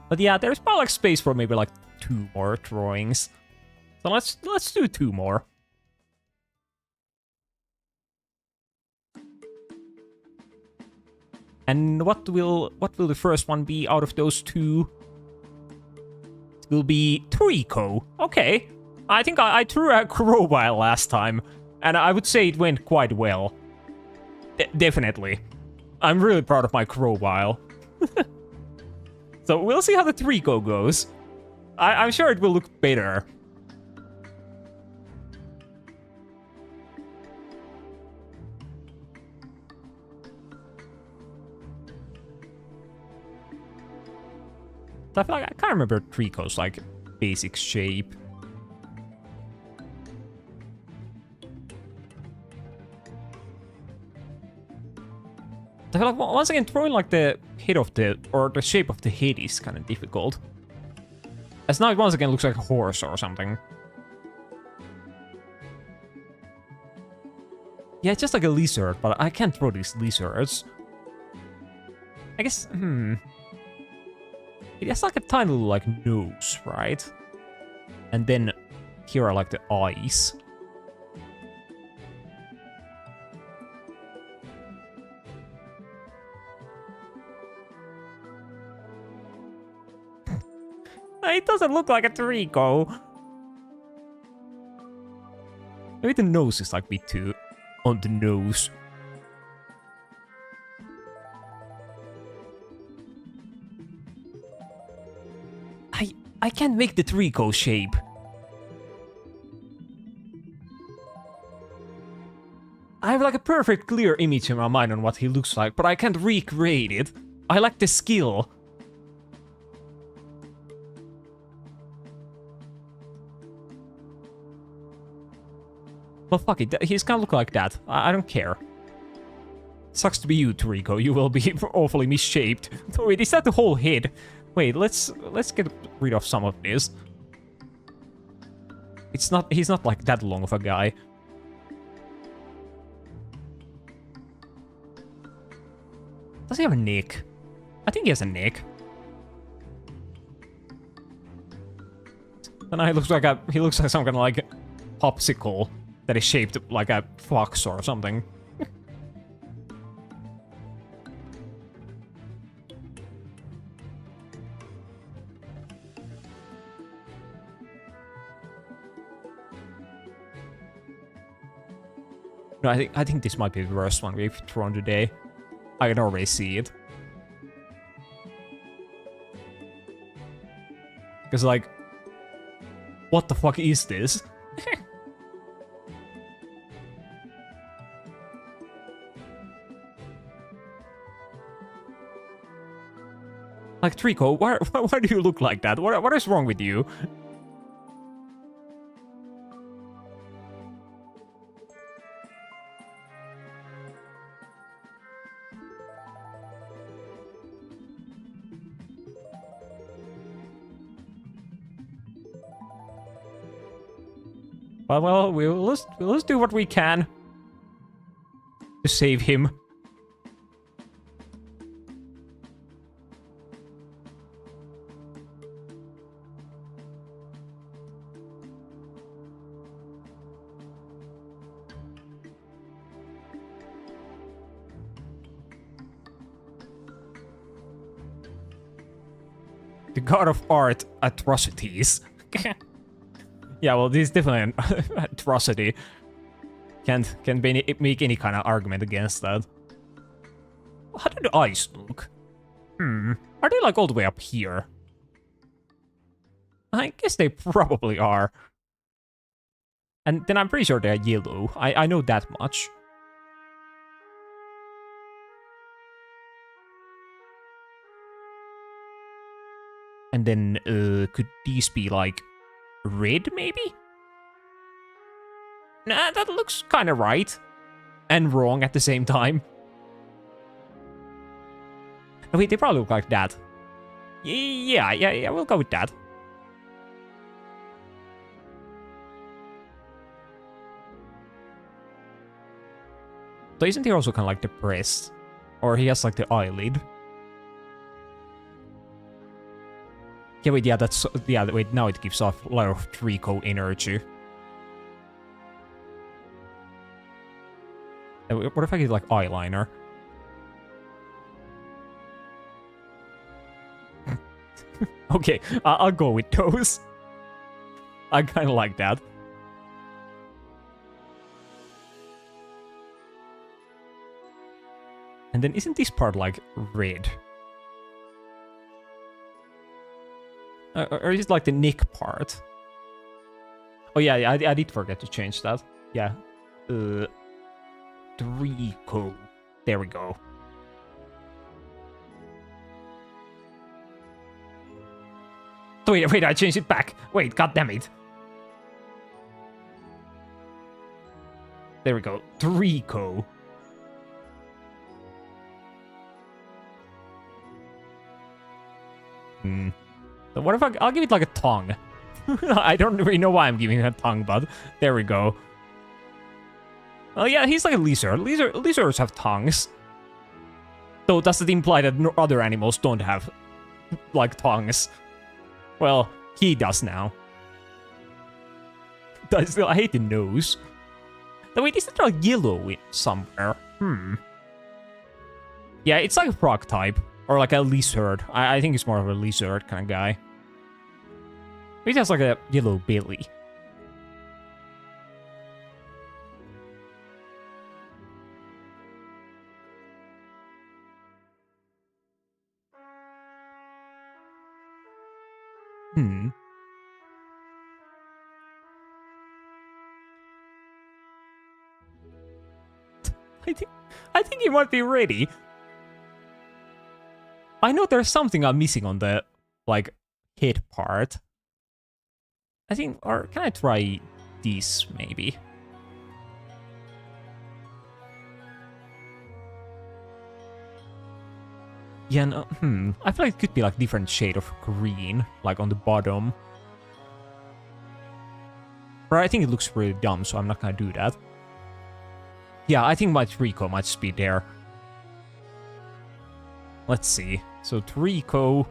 But yeah, there's probably like space for maybe like 2 more drawings. So let's do 2 more. And what will the first one be out of those two? It will be Trico. Okay. I think I threw a crowbar last time, and I would say it went quite well. Definitely. I'm really proud of my crowbar. So we'll see how the Trico goes. I'm sure it will look better. I feel like I can't remember Trico's like basic shape. I feel like once again throwing like the head of the or the shape of the head is kind of difficult. As now it once again looks like a horse or something. Yeah, it's just like a lizard, but I can't throw these lizards. I guess, it has like a tiny little like nose, right? And then here are like the eyes. It doesn't look like a Trico. Maybe the nose is like a bit too on the nose. I can't make the Trico shape. I have like a perfect clear image in my mind on what he looks like, but I can't recreate it. I lack the skill. Well, fuck it. He's gonna look like that. I don't care. Sucks to be you, Trico. You will be awfully misshaped. Wait, is that the whole head? Wait, let's get rid of some of this. He's not like that long of a guy. Does he have a neck? I think he has a neck. And he looks like some kind of like popsicle that is shaped like a fox or something. No, I think this might be the worst one we've thrown today. I can already see it. Because, like, what the fuck is this? Like, Trico, why do you look like that? What is wrong with you? Well, we'll just do what we can to save him. The god of art atrocities. Yeah, well, this is definitely an atrocity. Can't make any kind of argument against that. How do the eyes look? Are they like all the way up here? I guess they probably are. And then I'm pretty sure they're yellow. I know that much. And then, could these be like red, maybe? Nah, that looks kind of right. And wrong at the same time. Oh, wait, they probably look like that. Yeah, we'll go with that. So isn't he also kind of like depressed? Or he has like the eyelid? Yeah, wait, wait, now it gives off a lot of Trico energy. What if I get like eyeliner? Okay, I'll go with those. I kind of like that. And then isn't this part like red? Or is it like the neck part? Oh yeah, I did forget to change that. Yeah. Trico. There we go. Wait, I changed it back. Wait, god damn it. There we go. Trico. What if I'll give it like a tongue? I don't really know why I'm giving it a tongue, but there we go. Well, yeah, he's like a lizard. Lizards have tongues. So does it imply that other animals don't have, like, tongues? Well, he does now. I hate the nose. Wait, isn't there like yellow somewhere? Yeah, it's like a frog type. Or like a lizard. I think it's more of a lizard kind of guy. It has like a yellow belly. I think he might be ready. I know there's something I'm missing on the, like, head part. I think, or can I try this, maybe? Yeah, no, I feel like it could be, like, different shade of green, like, on the bottom. But I think it looks really dumb, so I'm not gonna do that. Yeah, I think my Trico might just be there. Let's see. So Trico.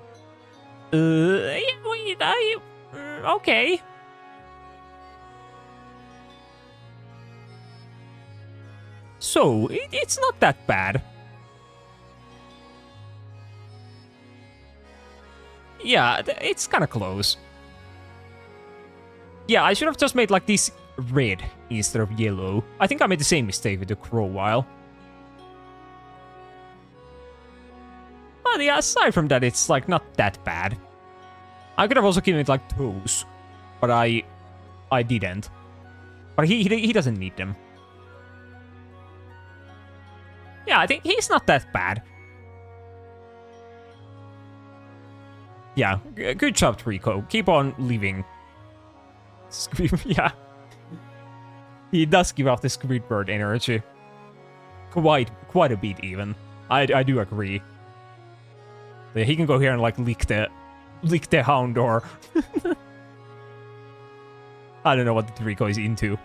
Yeah, wait, okay. So it's not that bad. Yeah, it's kind of close. Yeah, I should have just made like this red instead of yellow. I think I made the same mistake with the Crowile. But yeah, aside from that, it's like not that bad. I could have also given it like toes, but I didn't. But he doesn't need them. Yeah, I think he's not that bad. Yeah, good job, Trico. Keep on living. Yeah. He does give off the Squidward energy. Quite a bit, even. I do agree. Yeah, he can go here and, like, lick the Houndour. I don't know what the Trico is into.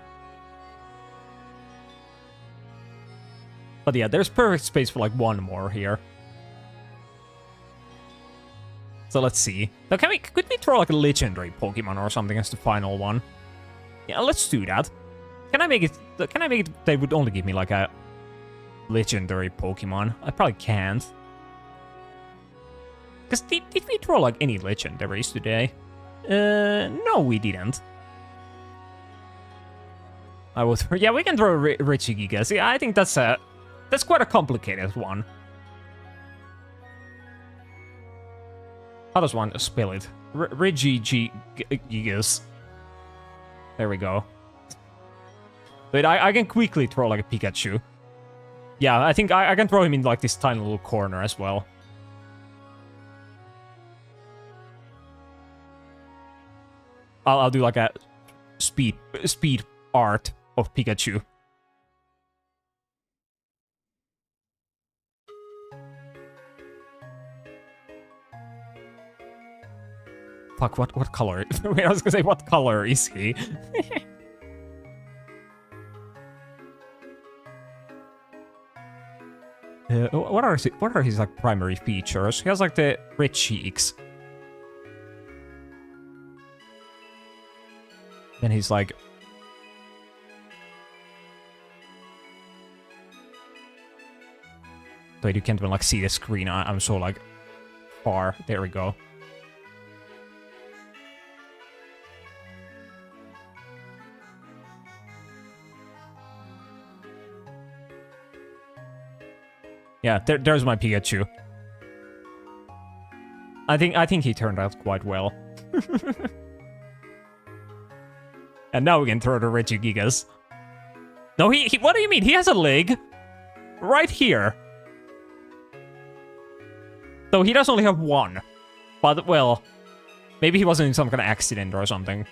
But yeah, there's perfect space for, like, one more here. So let's see. Now, could we throw like a legendary Pokemon or something as the final one? Yeah, let's do that. Can I make it they would only give me like a legendary Pokemon? I probably can't. Because did we throw like any legendaries today? No, we didn't. Yeah, we can throw Regigigas. Yeah, I think that's quite a complicated one. How does one spell it? Regigigas. There we go. But I can quickly throw like a Pikachu. Yeah, I think I can throw him in like this tiny little corner as well. I'll do like a speed art of Pikachu. Fuck, what color? Wait, I was gonna say, what color is he? What are his like primary features? He has like the red cheeks. Then he's like... Wait, you can't even like see the screen. I'm so like far. There we go. Yeah, there's my Pikachu. I think he turned out quite well. And now we can throw the Regigigas. No, he what do you mean? He has a leg. Right here. Though he does only have one. But, well, maybe he wasn't in some kind of accident or something.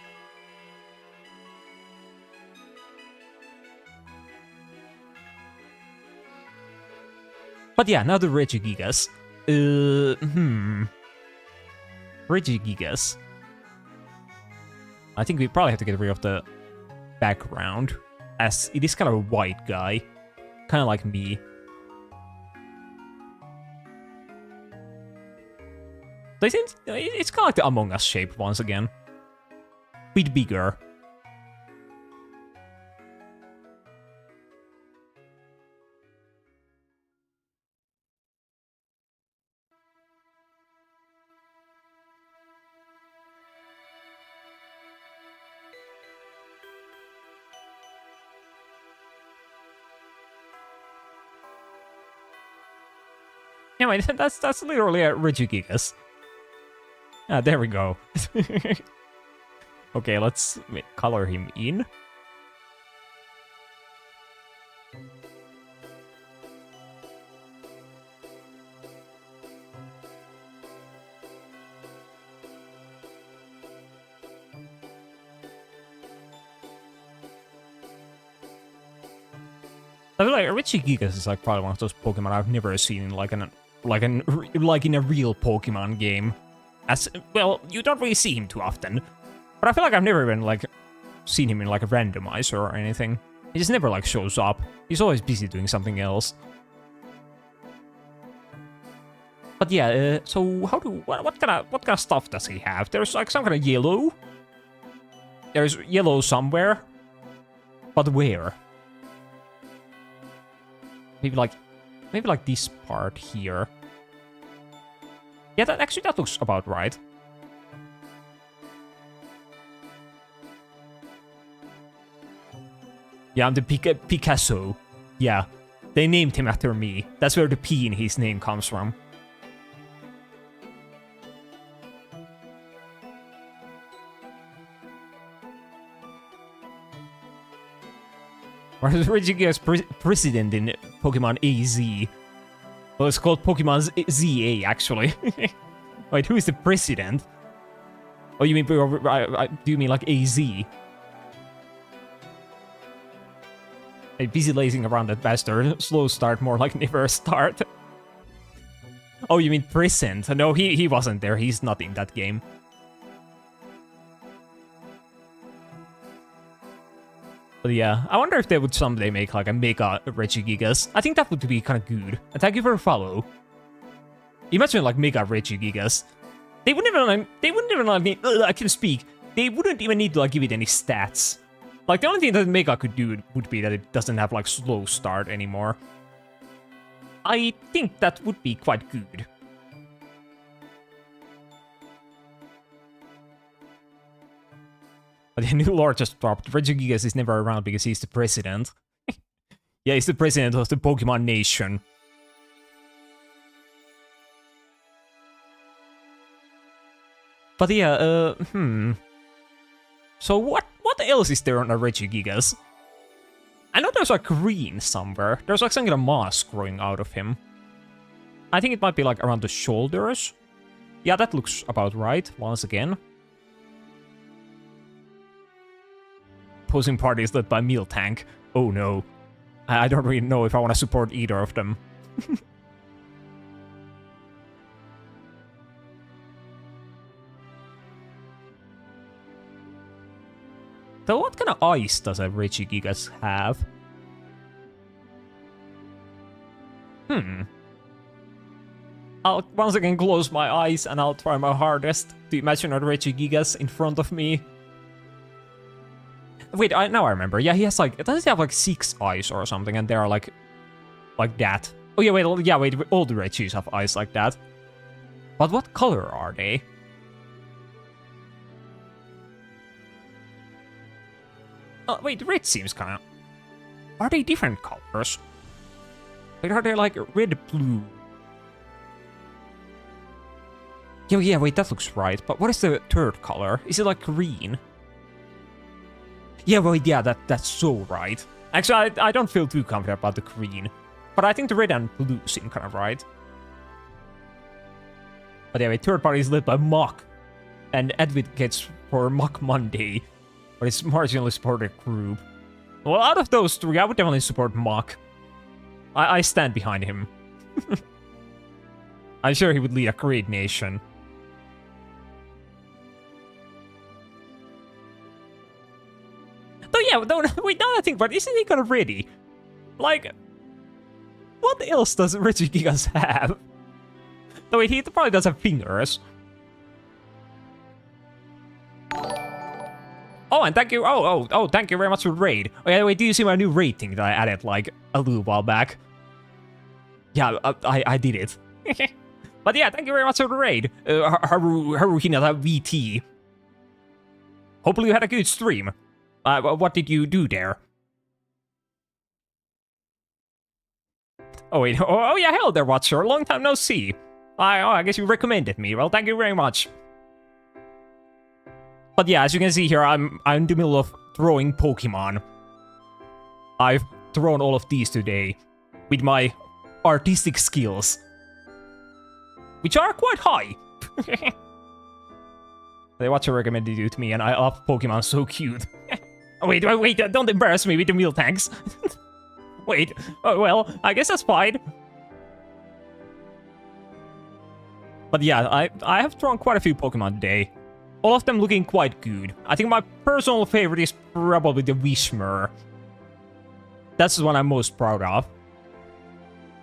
But yeah, now the Regigigas. Regigigas. I think we probably have to get rid of the background, as it is kind of a white guy. Kind of like me. It's kind of like the Among Us shape once again. Bit bigger. Anyway, that's literally a Regigigas. Ah, there we go. Okay, let's color him in. I feel like Regigigas is like probably one of those Pokemon I've never seen in like in a real Pokemon game. As well, you don't really see him too often, but I feel like I've never even like seen him in like a randomizer or anything. He just never like shows up. He's always busy doing something else. But yeah, so what kind of stuff does he have? There's like some kind of yellow. There's yellow somewhere, but where? Maybe like this part here. Yeah, that looks about right. Yeah, I'm the Picasso. Yeah, they named him after me. That's where the P in his name comes from. Or is Regigigas president in Pokemon AZ? Well, it's called Pokemon ZA, actually. Wait, who is the president? Oh, you mean... do you mean like AZ? Hey, busy lazing around that bastard. Slow start, more like never start. Oh, you mean present? No, he wasn't there. He's not in that game. But yeah, I wonder if they would someday make like a Mega Regigigas. I think that would be kind of good. And thank you for a follow. Imagine like Mega Regigigas. They wouldn't even like, I can speak. They wouldn't even need to like give it any stats. Like the only thing that Mega could do would be that it doesn't have like slow start anymore. I think that would be quite good. But the new lore just dropped. Regigigas is never around because he's the president. Yeah, he's the president of the Pokemon Nation. But yeah, So what else is there on a Regigigas? I know there's like green somewhere. There's like some kind of moss growing out of him. I think it might be like around the shoulders. Yeah, that looks about right, once again. Posing parties led by Meal Tank. Oh no. I don't really know if I want to support either of them. So what kind of eyes does a Regigigas have? I'll once again close my eyes and I'll try my hardest to imagine a Regigigas in front of me. Wait, now I remember. Yeah, he has like... Does he have like 6 eyes or something? And they are like that. Oh yeah, wait, all the Regis have eyes like that. But what color are they? Wait, red seems kind of... Are they different colors? Wait, are they like red, blue? Yeah, wait, that looks right. But what is the third color? Is it like green? Yeah, wait, yeah, that's so right. Actually, I don't feel too confident about the green. But I think the red and blue seem kind of right. But yeah, wait, third party is led by Mock. And advocates for Mock Monday. But it's marginally supported group. Well, out of those three, I would definitely support Mock. I stand behind him. I'm sure he would lead a great nation. Oh yeah, wait, now I think about it, isn't he kind of ready? Like, what else does Richie Gigas have? No, wait, he probably does have fingers. Oh, and thank you, thank you very much for the raid. Oh yeah, wait, do you see my new rating that I added, like, a little while back? Yeah, I did it. But yeah, thank you very much for the raid, Haruhinata VT. Hopefully you had a good stream. What did you do there? Oh wait, oh yeah, hello there, Watcher. Long time no see. I guess you recommended me. Well, thank you very much. But yeah, as you can see here, I'm in the middle of throwing Pokemon. I've thrown all of these today with my artistic skills, which are quite high. The Watcher recommended you to me, and I love Pokemon, so cute. Oh, wait, don't embarrass me with the meal tanks. Wait, oh, well, I guess that's fine. But yeah, I have thrown quite a few Pokemon today. All of them looking quite good. I think my personal favorite is probably the Wishmer. That's the one I'm most proud of.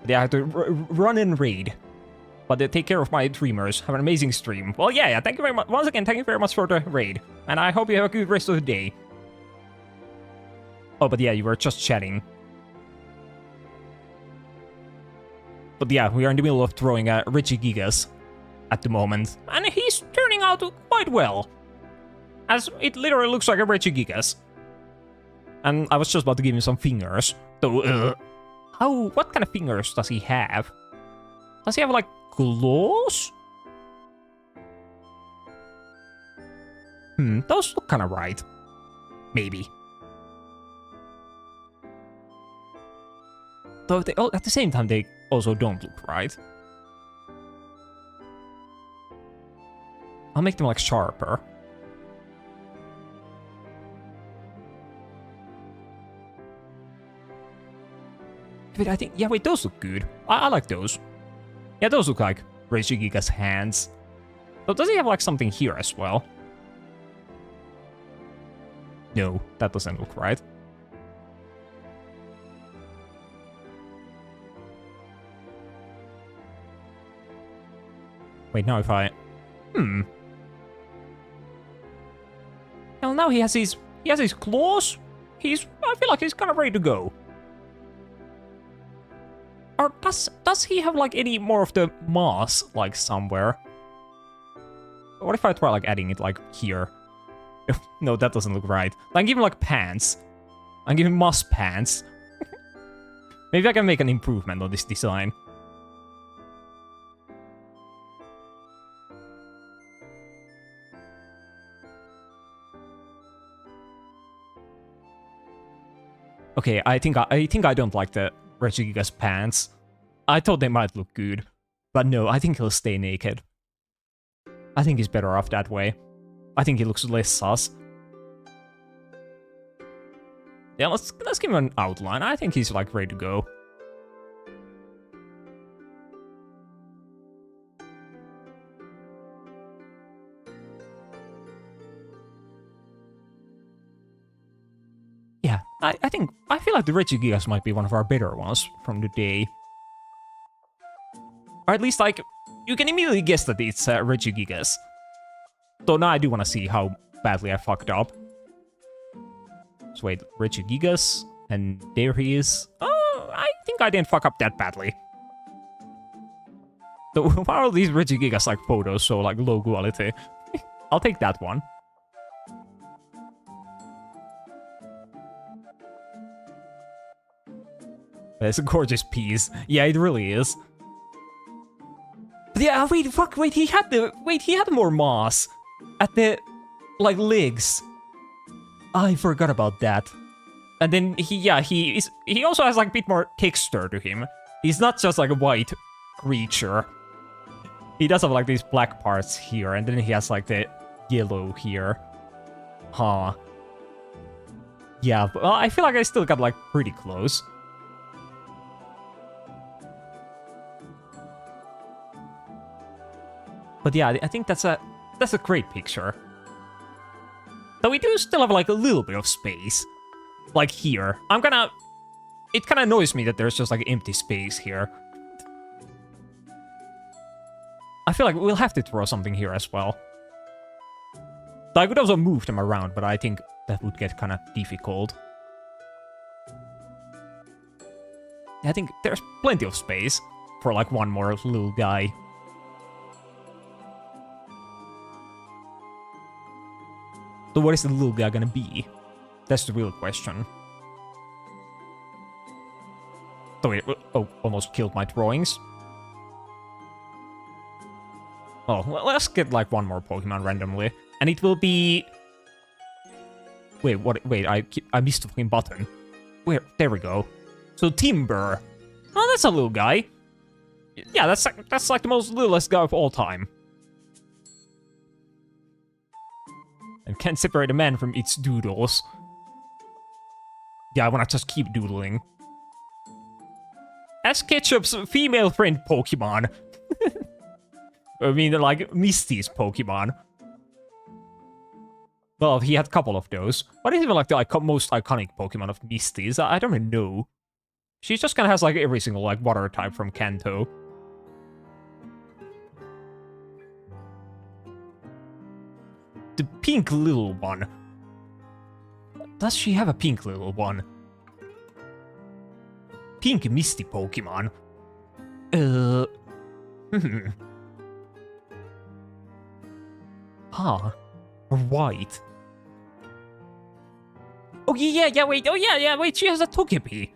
They have to run and raid. But they take care of my dreamers. Have an amazing stream. Well, yeah, thank you very much. Once again, thank you very much for the raid. And I hope you have a good rest of the day. Oh, but yeah, you were just chatting. But yeah, we are in the middle of throwing Richie Gigas at the moment. And he's turning out quite well. As it literally looks like a Richie Gigas. And I was just about to give him some fingers. So, what kind of fingers does he have? Does he have, like, claws? Those look kind of right. Maybe. Though they, at the same time, they also don't look right. I'll make them, like, sharper. But I think, yeah, wait, those look good. I like those. Yeah, those look like Regigiga's hands. So does he have, like, something here as well? No, that doesn't look right. Wait, now if I... Well, now he has his claws. I feel like he's kind of ready to go. Or does he have, like, any more of the moss, like, somewhere? What if I try, like, adding it, like, here? No, that doesn't look right. Like, give him, like, pants. I'm giving moss pants. Maybe I can make an improvement on this design. Okay, I think I don't like the Regigiga's pants. I thought they might look good, but no, I think he'll stay naked. I think he's better off that way. I think he looks less sus. Yeah, let's give him an outline. I think he's, like, ready to go. Yeah, I feel like the Regigigas might be one of our better ones from the day. Or at least, like, you can immediately guess that it's Regigigas. So now I do want to see how badly I fucked up. So wait, Regigigas, and there he is. Oh, I think I didn't fuck up that badly. So why are these Regigigas, like, photos so, like, low quality? I'll take that one. It's a gorgeous piece. Yeah, it really is. But yeah, wait, he had more moss at the, like, legs. I forgot about that. And then he also has like a bit more texture to him. He's not just like a white creature. He does have like these black parts here, and then he has like the yellow here. Huh. Yeah, but I feel like I still got like pretty close. But yeah, I think that's a great picture. Though we do still have like a little bit of space. Like here. It kind of annoys me that there's just like empty space here. I feel like we'll have to throw something here as well. I could also move them around, but I think that would get kind of difficult. I think there's plenty of space for like one more little guy. So what is the little guy gonna be? That's the real question. Oh wait, oh, almost killed my drawings. Oh, well, let's get like one more Pokemon randomly. And it will be... Wait, what? Wait, I missed the fucking button. Where? There we go. So Timber. Oh, that's a little guy. Yeah, that's like the most littlest guy of all time. And can't separate a man from its doodles. Yeah, I wanna just keep doodling. As Ketchup's female friend Pokemon. I mean, like, Misty's Pokemon. Well, he had a couple of those. What is even like the most iconic Pokemon of Misty's? I don't even know. She just kind of has like every single like water type from Kanto. The pink little one. Does she have a pink little one? Pink Misty Pokemon. Huh. Or white. Oh, yeah, wait. Oh, yeah, wait. She has a Togepi.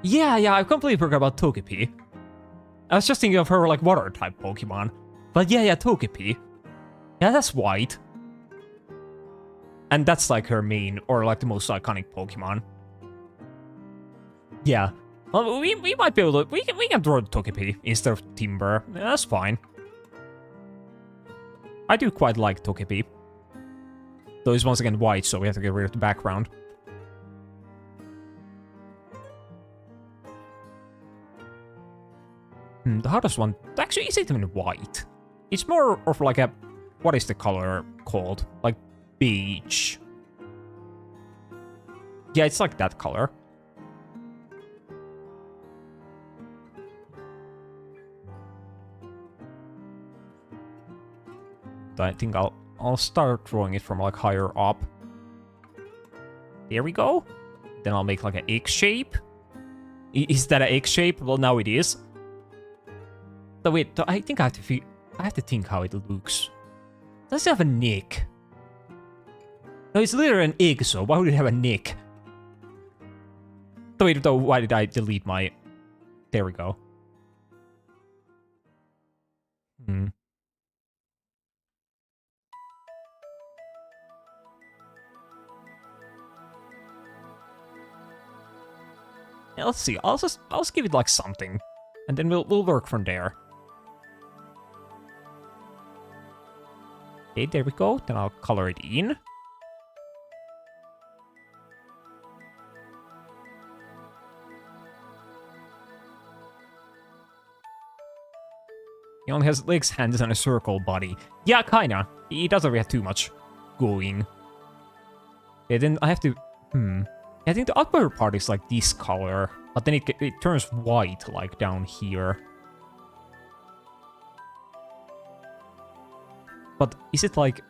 Yeah, I completely forgot about Togepi. I was just thinking of her, like, water-type Pokemon. But yeah, Togepi. Yeah, that's white. And that's, like, her main, or, like, the most iconic Pokemon. Yeah. Well, we might be able to... We can draw Togepi instead of Timber. Yeah, that's fine. I do quite like Togepi. Though it's once again white, so we have to get rid of the background. The hardest one... Actually, is it even white? It's more of like a... What is the color called? Like, beige. Yeah, it's like that color. I think I'll start drawing it from like higher up. There we go. Then I'll make like an egg shape. Is that an egg shape? Well, now it is. So wait, I think I have to think how it looks. Does it have a neck? No, it's literally an egg, so why would it have a neck? So wait, though, why did I delete my... There we go. Yeah, let's see. I'll just give it like something, and then we'll work from there. Okay, there we go. Then I'll color it in. He only has legs, hands, and a circle body. Yeah, kinda. He doesn't really have too much going. Okay, then I have to... I think the upper part is like this color, but then it turns white like down here. But is it like...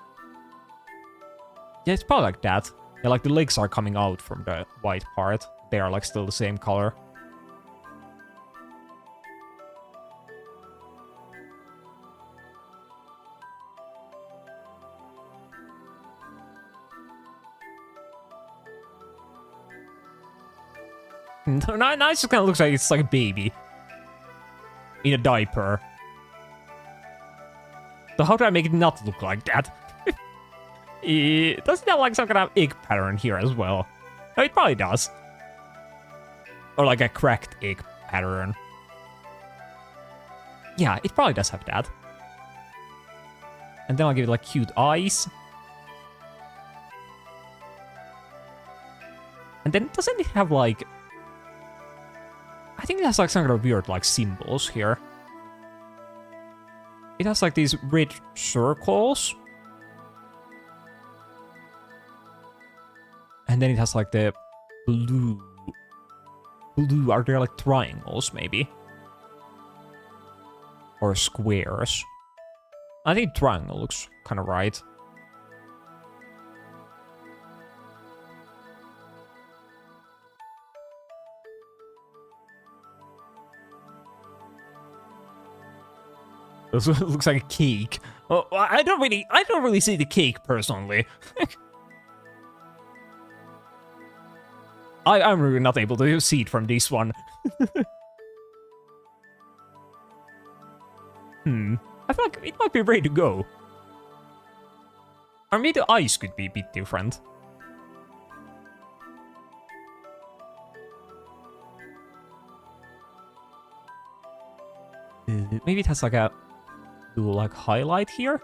Yeah, it's probably like that. Yeah, like the legs are coming out from the white part. They are like still the same color. Now it just kind of looks like it's like a baby. In a diaper. So how do I make it not look like that? Doesn't it have like some kind of egg pattern here as well? No, it probably does. Or like a cracked egg pattern. Yeah, it probably does have that. And then I'll give it like cute eyes. And then doesn't it have like... I think it has like some kind of weird like symbols here. It has like these red circles. And then it has like the blue. Blue, are there like triangles maybe? Or squares? I think triangle looks kind of right. This looks like a cake. Oh, I don't really see the cake personally. I'm really not able to see it from this one. I feel like it might be ready to go. Or maybe the eyes could be a bit different. Maybe it has like a little like highlight here.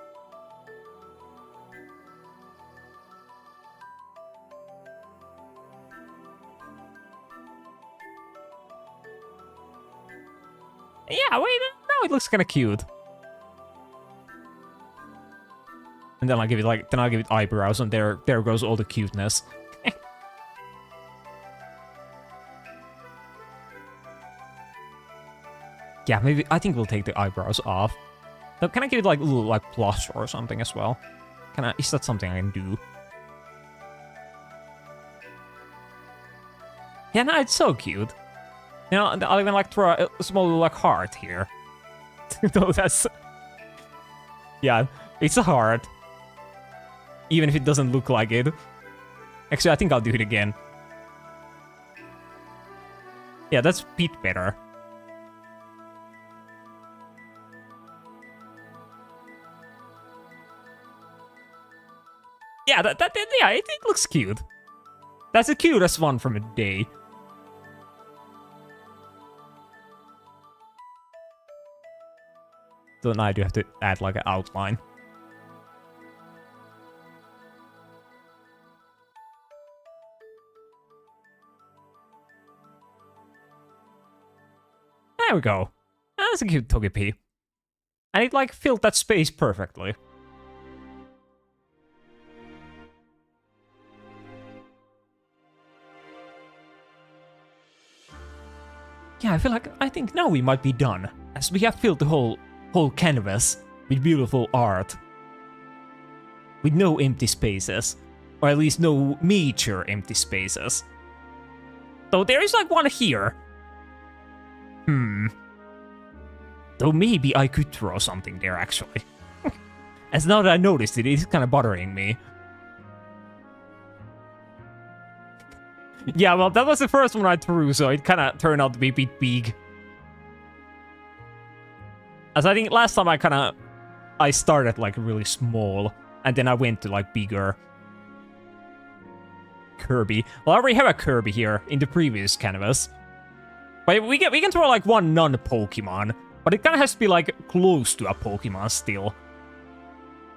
Yeah, wait, now it looks kind of cute. And then I'll give it eyebrows, and there goes all the cuteness. Yeah, maybe I think we'll take the eyebrows off. Now, can I give it like a little like blush or something as well? Is that something I can do? Yeah, no, it's so cute. You know, I'll even like throw a small little like heart here. No, that's... Yeah, it's a heart. Even if it doesn't look like it. Actually, I think I'll do it again. Yeah, that's a bit better. Yeah, yeah, it looks cute. That's the cutest one from a day. So now I do have to add like an outline. There we go. That's a cute Togepi. And it like filled that space perfectly. Yeah, I think now we might be done, as we have filled the whole canvas with beautiful art. With no empty spaces. Or at least no major empty spaces. So there is like one here. Though maybe I could throw something there actually. As now that I noticed it, it's kind of bothering me. Yeah, well, that was the first one I threw, so it kind of turned out to be a bit big. As I think last time I started like really small, and then I went to like bigger. Kirby. Well, I already have a Kirby here in the previous canvas. But we can throw like one non-Pokemon, but it kind of has to be like close to a Pokemon still.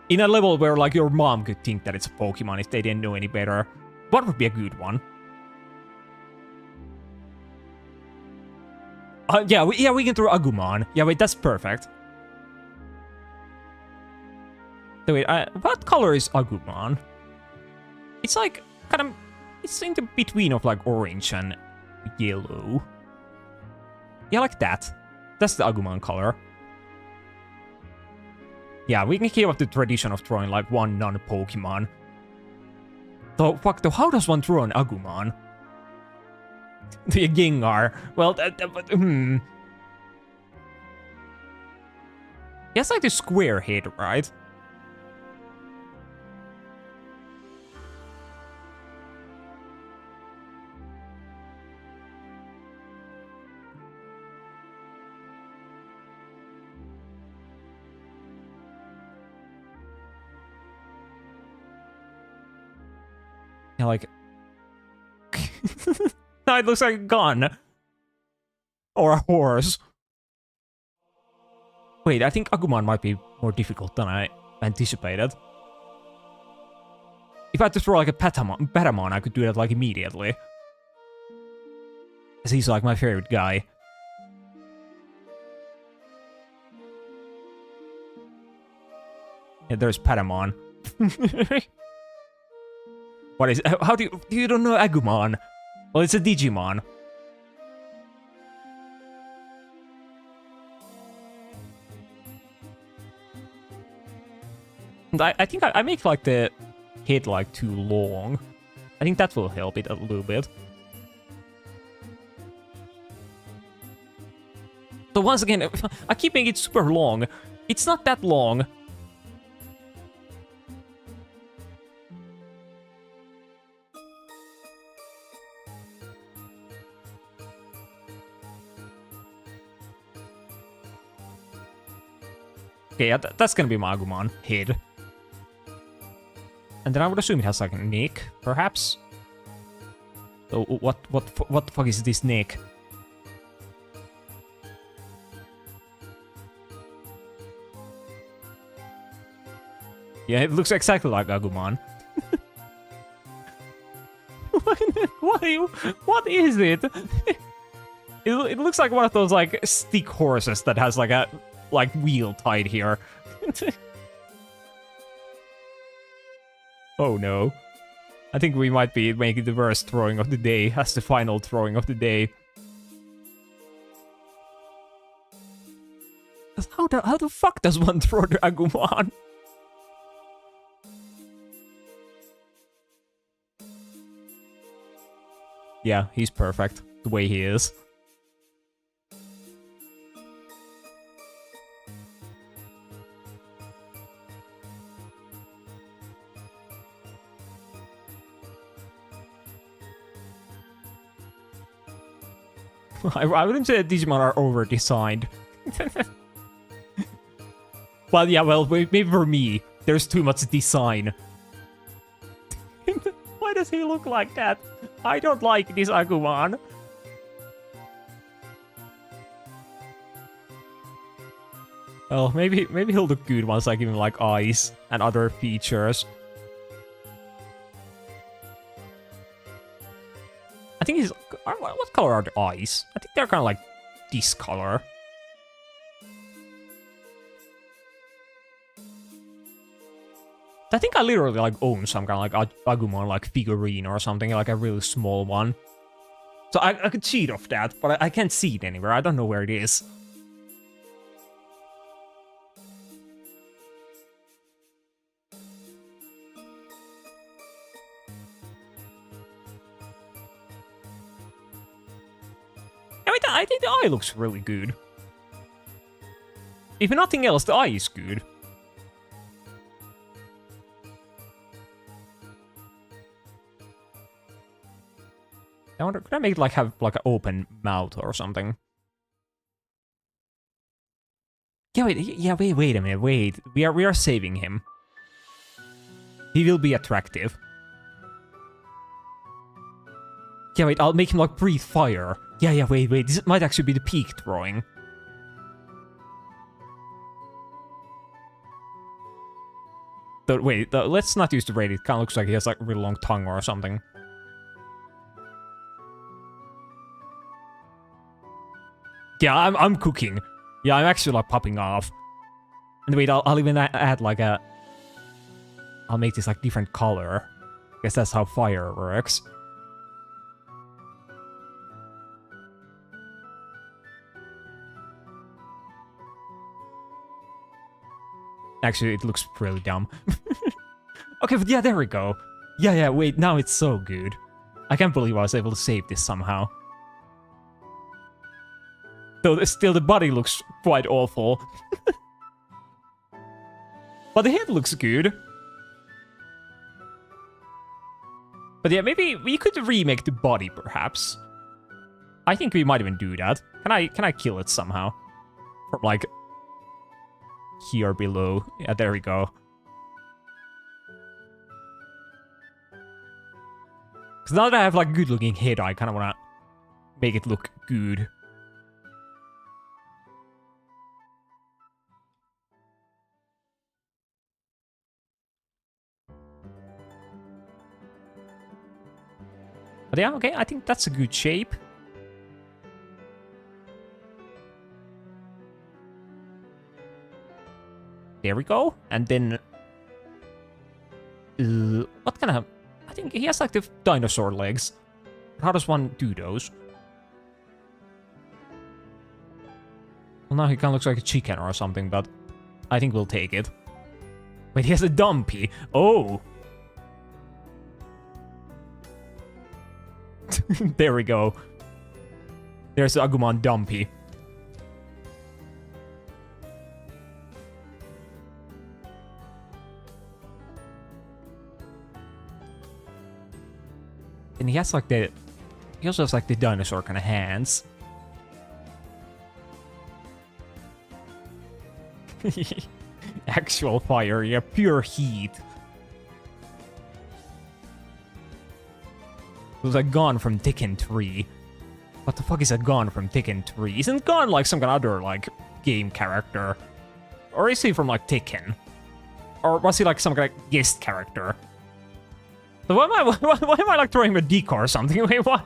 In a level where like your mom could think that it's a Pokemon if they didn't know any better. What would be a good one? Yeah, we can throw Agumon. Yeah, wait, that's perfect. So wait, what color is Agumon? It's like it's in the between of like orange and yellow. Yeah, like that. That's the Agumon color. Yeah, we can keep up the tradition of throwing like one non-Pokemon. Though, fuck, though, how does one throw an Agumon? The Gengar. Well, He has like the square head, right? Yeah, like... No, it looks like a gun. Or a horse. Wait, I think Agumon might be more difficult than I anticipated. If I had to throw like a Patamon, I could do that like immediately. As he's like my favorite guy. Yeah, there's Patamon. What is... How do you don't know Agumon? Well, it's a Digimon. And I think I make like the head like too long. I think that will help it a little bit. So once again, I keep making it super long. It's not that long. Okay, yeah, that's gonna be my Agumon head. And then I would assume it has like a neck, perhaps. So what the fuck is this neck? Yeah, it looks exactly like Agumon. What is it? It looks like one of those like stick horses that has like a wheel tied here. Oh no. I think we might be making the worst throwing of the day as the final throwing of the day. How the fuck does one throw the Agumon? Yeah, he's perfect the way he is. I wouldn't say that Digimon are over-designed. Well, yeah, well, maybe for me, there's too much design. Why does he look like that? I don't like this Agumon. Well, maybe he'll look good once I give him, like, eyes and other features. I think he's... What color are the eyes? I think they're kind of like this color. I think I literally like own some kind of like Agumon like figurine or something, like a really small one. So I could cheat off that, but I can't see it anywhere. I don't know where it is. I think the eye looks really good. If nothing else, the eye is good. I wonder, could I make it like have like an open mouth or something? Yeah, wait a minute, wait. We are saving him. He will be attractive. Yeah, wait, I'll make him like breathe fire. Yeah, wait, this might actually be the peak drawing. But wait, let's not use the raid. It kind of looks like he has like a really long tongue or something. Yeah, I'm cooking. Yeah, I'm actually like popping off. And wait, I'll even add like a... I'll make this like different color. I guess that's how fire works. Actually, it looks really dumb. Okay, but yeah, there we go. Yeah, wait, now it's so good. I can't believe I was able to save this somehow. Though still the body looks quite awful. But the head looks good. But yeah, maybe we could remake the body, perhaps. I think we might even do that. Can I kill it somehow? From like... here below. Yeah, there we go. Because now that I have like good looking head, I kind of want to make it look good. But yeah, okay, I think that's a good shape. There we go. And then... what kind of... I think he has like the dinosaur legs. How does one do those? Well, now he kind of looks like a chicken or something, but I think we'll take it. Wait, he has a dumpy. Oh! There we go. There's the Agumon dumpy. And he has like the... He also has like the dinosaur kind of hands. Actual fire, yeah, pure heat. It was like Gon from Tekken 3. What the fuck is a Gon from Tekken 3? Isn't Gon like some kind of other like game character? Or is he from like Tekken? Or was he like some kind of guest character? So why am I like throwing a decoy or something? Wait, what?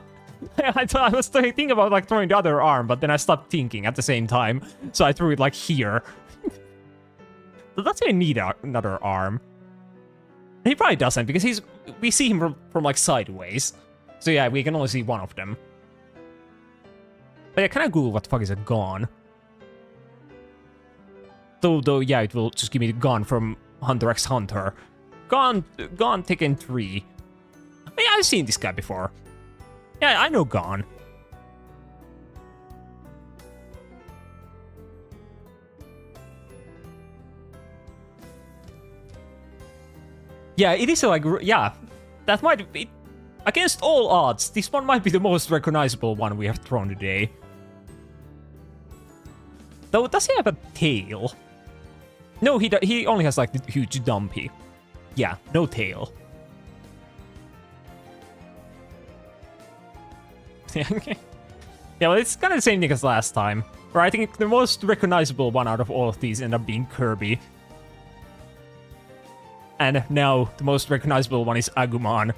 I was thinking about like throwing the other arm, but then I stopped thinking at the same time. So I threw it like here. So that's why I need another arm. He probably doesn't, because we see him from like sideways. So yeah, we can only see one of them. But yeah, can I Google what the fuck is a Gon? Though yeah, it will just give me the Gon from Hunter x Hunter. Gon Tekken 3. Yeah, I've seen this guy before. Yeah, I know Gon. Yeah, it is like, yeah, that might be, against all odds, this one might be the most recognizable one we have thrown today. Though, does he have a tail? No, he only has like the huge dumpy. Yeah, no tail. Okay. Yeah, well, it's kind of the same thing as last time, where I think the most recognizable one out of all of these ended up being Kirby. And now the most recognizable one is Agumon.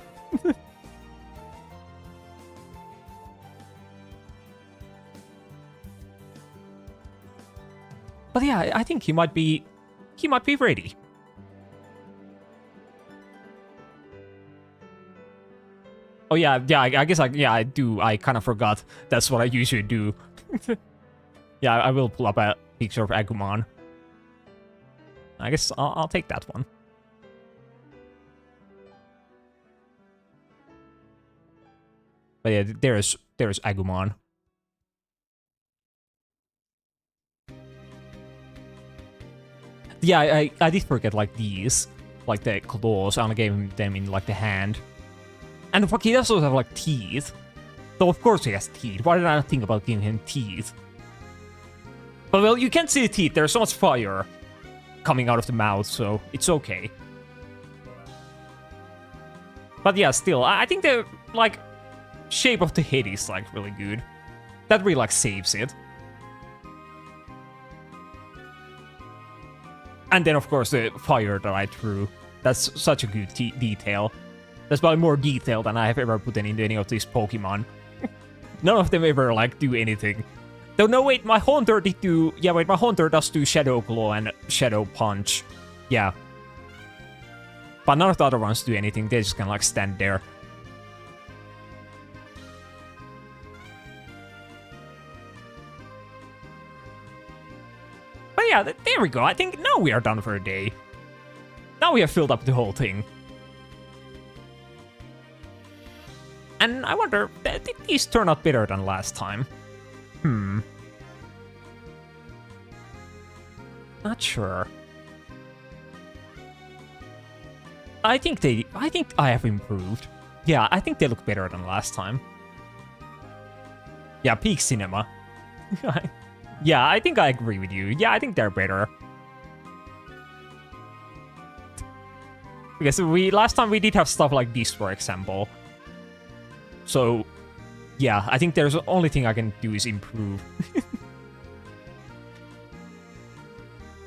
But yeah, I think he might be ready. Oh yeah, I guess I do. I kind of forgot. That's what I usually do. Yeah, I will pull up a picture of Agumon. I guess I'll take that one. But yeah, there's Agumon. Yeah, I did forget like these, like the claws. I only gave them in like the hand. And fuck, he does also have like teeth. So of course he has teeth. Why did I not think about giving him teeth? But well, you can't see the teeth. There's so much fire coming out of the mouth, so it's okay. But yeah, still, I think the like shape of the head is like really good. That really like saves it. And then of course the fire that I threw. That's such a good detail. That's probably more detail than I have ever put into any of these Pokemon. None of them ever like do anything. Though no, wait, my Haunter did do... Yeah, wait, my Haunter does do Shadow Claw and Shadow Punch. Yeah. But none of the other ones do anything. They just kind of like stand there. But yeah, there we go. I think now we are done for a day. Now we have filled up the whole thing. And I wonder, did these turn out better than last time? Not sure. I think I have improved. Yeah, I think they look better than last time. Yeah, peak cinema. Yeah, I think I agree with you. Yeah, I think they're better. Because last time we did have stuff like this, for example. So, yeah, I think there's the only thing I can do is improve.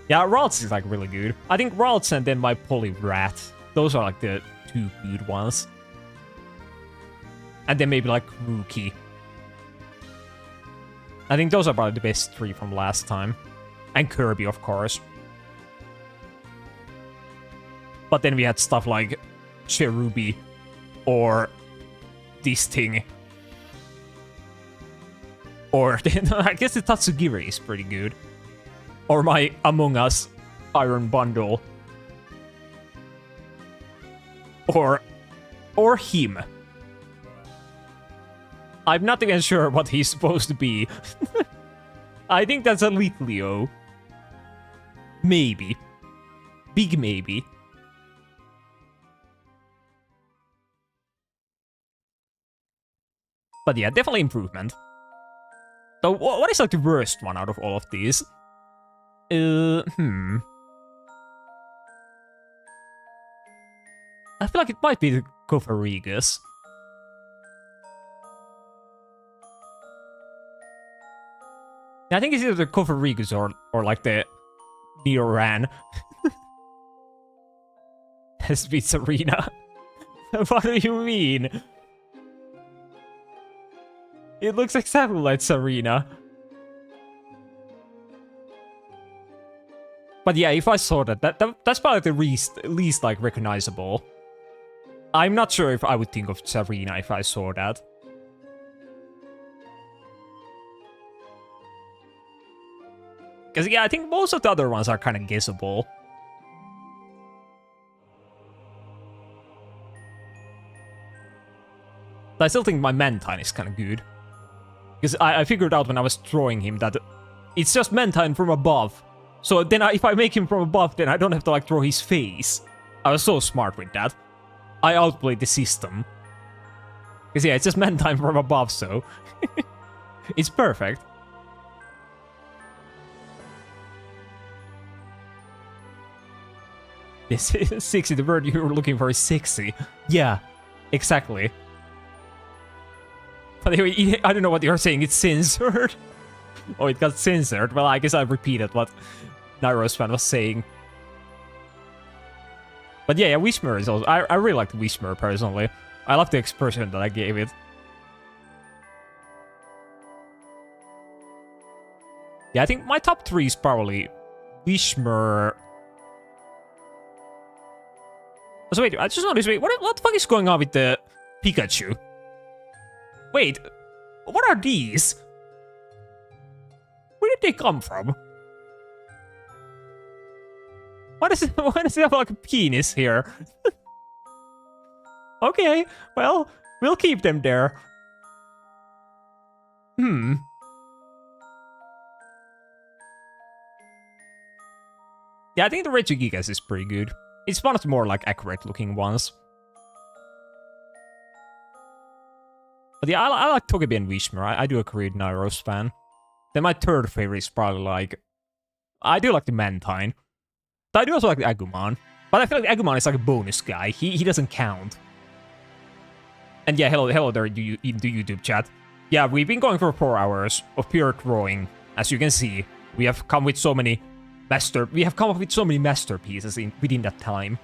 Yeah, Ralts is like really good. I think Ralts and then my Poliwrath. Those are like the 2 good ones. And then maybe like Rookie. I think those are probably the best 3 from last time. And Kirby, of course. But then we had stuff like Cherubi or this thing. Or I guess the Tatsugiri is pretty good. Or my Among Us Iron Bundle. Or him. I'm not even sure what he's supposed to be. I think that's a Litleo. Maybe. Big maybe. But yeah, definitely improvement. So what is like the worst one out of all of these? I feel like it might be the Cofarigus. I think it's either the Cofarigus or like the Neoran. Has been Serena. What do you mean? It looks exactly like Serena. But yeah, if I saw that's probably the least like recognizable. I'm not sure if I would think of Serena if I saw that. Because yeah, I think most of the other ones are kind of guessable. But I still think my Mantine is kind of good. Because I figured out when I was drawing him that it's just Mantine from above. So then if I make him from above, then I don't have to like draw his face. I was so smart with that. I outplayed the system. Because yeah, it's just Mantine from above, so... it's perfect. This is 60, the word you were looking for is sexy. Yeah, exactly. But anyway, I don't know what you're saying, it's censored. Oh, it got censored. Well, I guess I repeated what Nairospan was saying. But yeah, Wishmer is also... I really like Wishmer, personally. I love the expression that I gave it. Yeah, I think my top 3 is probably Wishmer... So wait, I just noticed, wait, what the fuck is going on with the Pikachu? Wait, what are these? Where did they come from? Why does it have like a penis here? Okay, well, we'll keep them there. Yeah, I think the Regigigas is pretty good. It's one of the more like accurate looking ones. But yeah, I like Togepi and Wishmer. I do agree with Nairospan. Then my third favorite is probably like... I do like the Mantine. But I do also like the Agumon. But I feel like Agumon is like a bonus guy. He doesn't count. And yeah, hello there in the YouTube chat. Yeah, we've been going for 4 hours of pure drawing. As you can see, we have come with so many... We have come up with so many masterpieces within that time.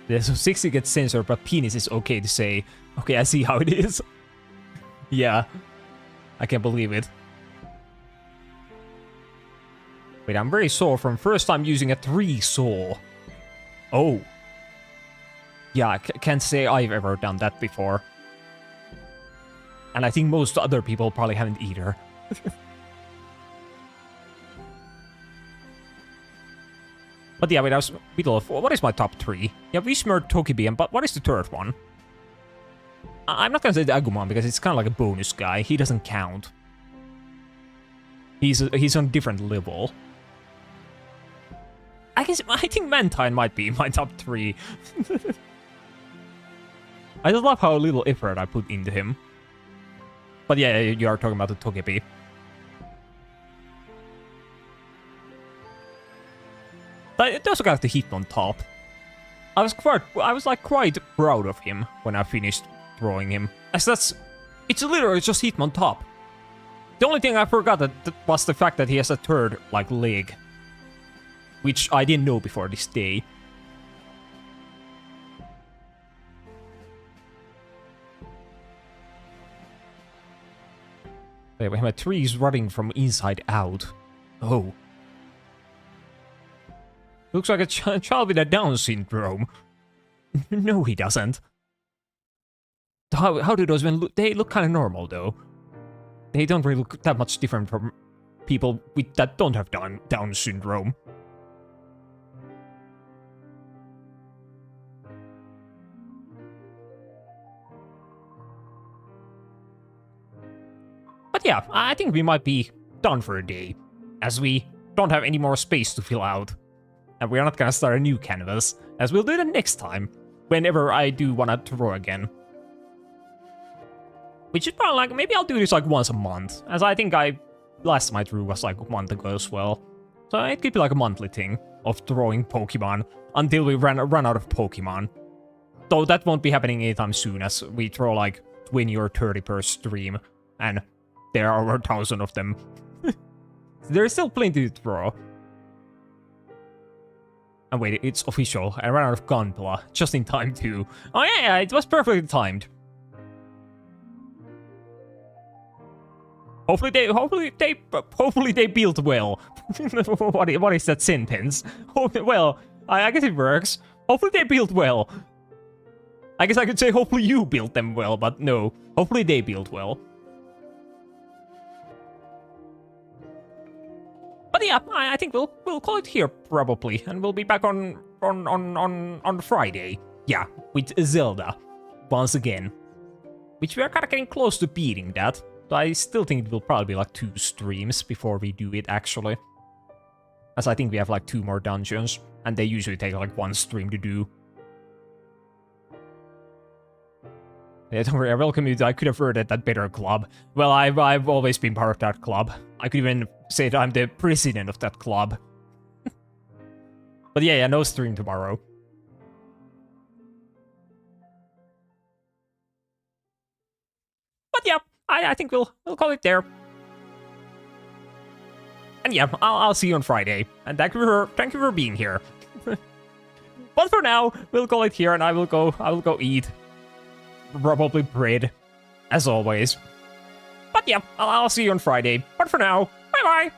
Yeah, so 60 gets censored, but penis is okay to say. Okay, I see how it is. Yeah. I can't believe it. Wait, I'm very sore from first time using a 3 saw. Oh. Yeah, I can't say I've ever done that before. And I think most other people probably haven't either. But yeah, wait, I was middle of... What is my top 3? Yeah, Wishmer, Togepi, but what is the third one? I'm not gonna say the Agumon, because it's kind of like a bonus guy. He doesn't count. He's on a different level. I think Mantine might be my top 3. I just love how little effort I put into him. But yeah, you are talking about the Togepi. But it also got the hit on top. I was like quite proud of him when I finished throwing him. As it's literally just Hitmon top. The only thing I forgot that was the fact that he has a third, like, leg. Which I didn't know before this day. Wait, my tree is rotting from inside out. Oh. Looks like a child with a Down syndrome. No, he doesn't. How do those men look? They look kind of normal, though. They don't really look that much different from people that don't have Down syndrome. But yeah, I think we might be done for a day, as we don't have any more space to fill out. And we're not gonna start a new canvas, as we'll do that next time, whenever I do wanna throw again. Which is probably like, maybe I'll do this like once a month, as I think last time I drew was like a month ago as well. So it could be like a monthly thing of throwing Pokemon until we run out of Pokemon. Though that won't be happening anytime soon, as we throw like 20 or 30 per stream, and there are over 1,000 of them. There's still plenty to throw. And wait, it's official. I ran out of Gunpla just in time too. Oh yeah, it was perfectly timed. Hopefully they build well. What is that sentence? Well, I guess it works. Hopefully they build well. I guess I could say hopefully you build them well, but no. Hopefully they build well. But yeah, I think we'll call it here probably, and we'll be back on Friday. Yeah, with Zelda once again, which we are kind of getting close to beating that. So I still think it will probably be like 2 streams before we do it actually, as I think we have like 2 more dungeons, and they usually take like 1 stream to do. Yeah, don't worry, I welcome you. I could have heard at that better club. Well, I've always been part of that club. I could even say that I'm the president of that club. But yeah, no stream tomorrow. But yeah, I think we'll call it there. And yeah, I'll see you on Friday. And thank you for being here. But for now, we'll call it here, and I will go eat. Probably bread, as always. But yeah, I'll see you on Friday. But for now, bye-bye!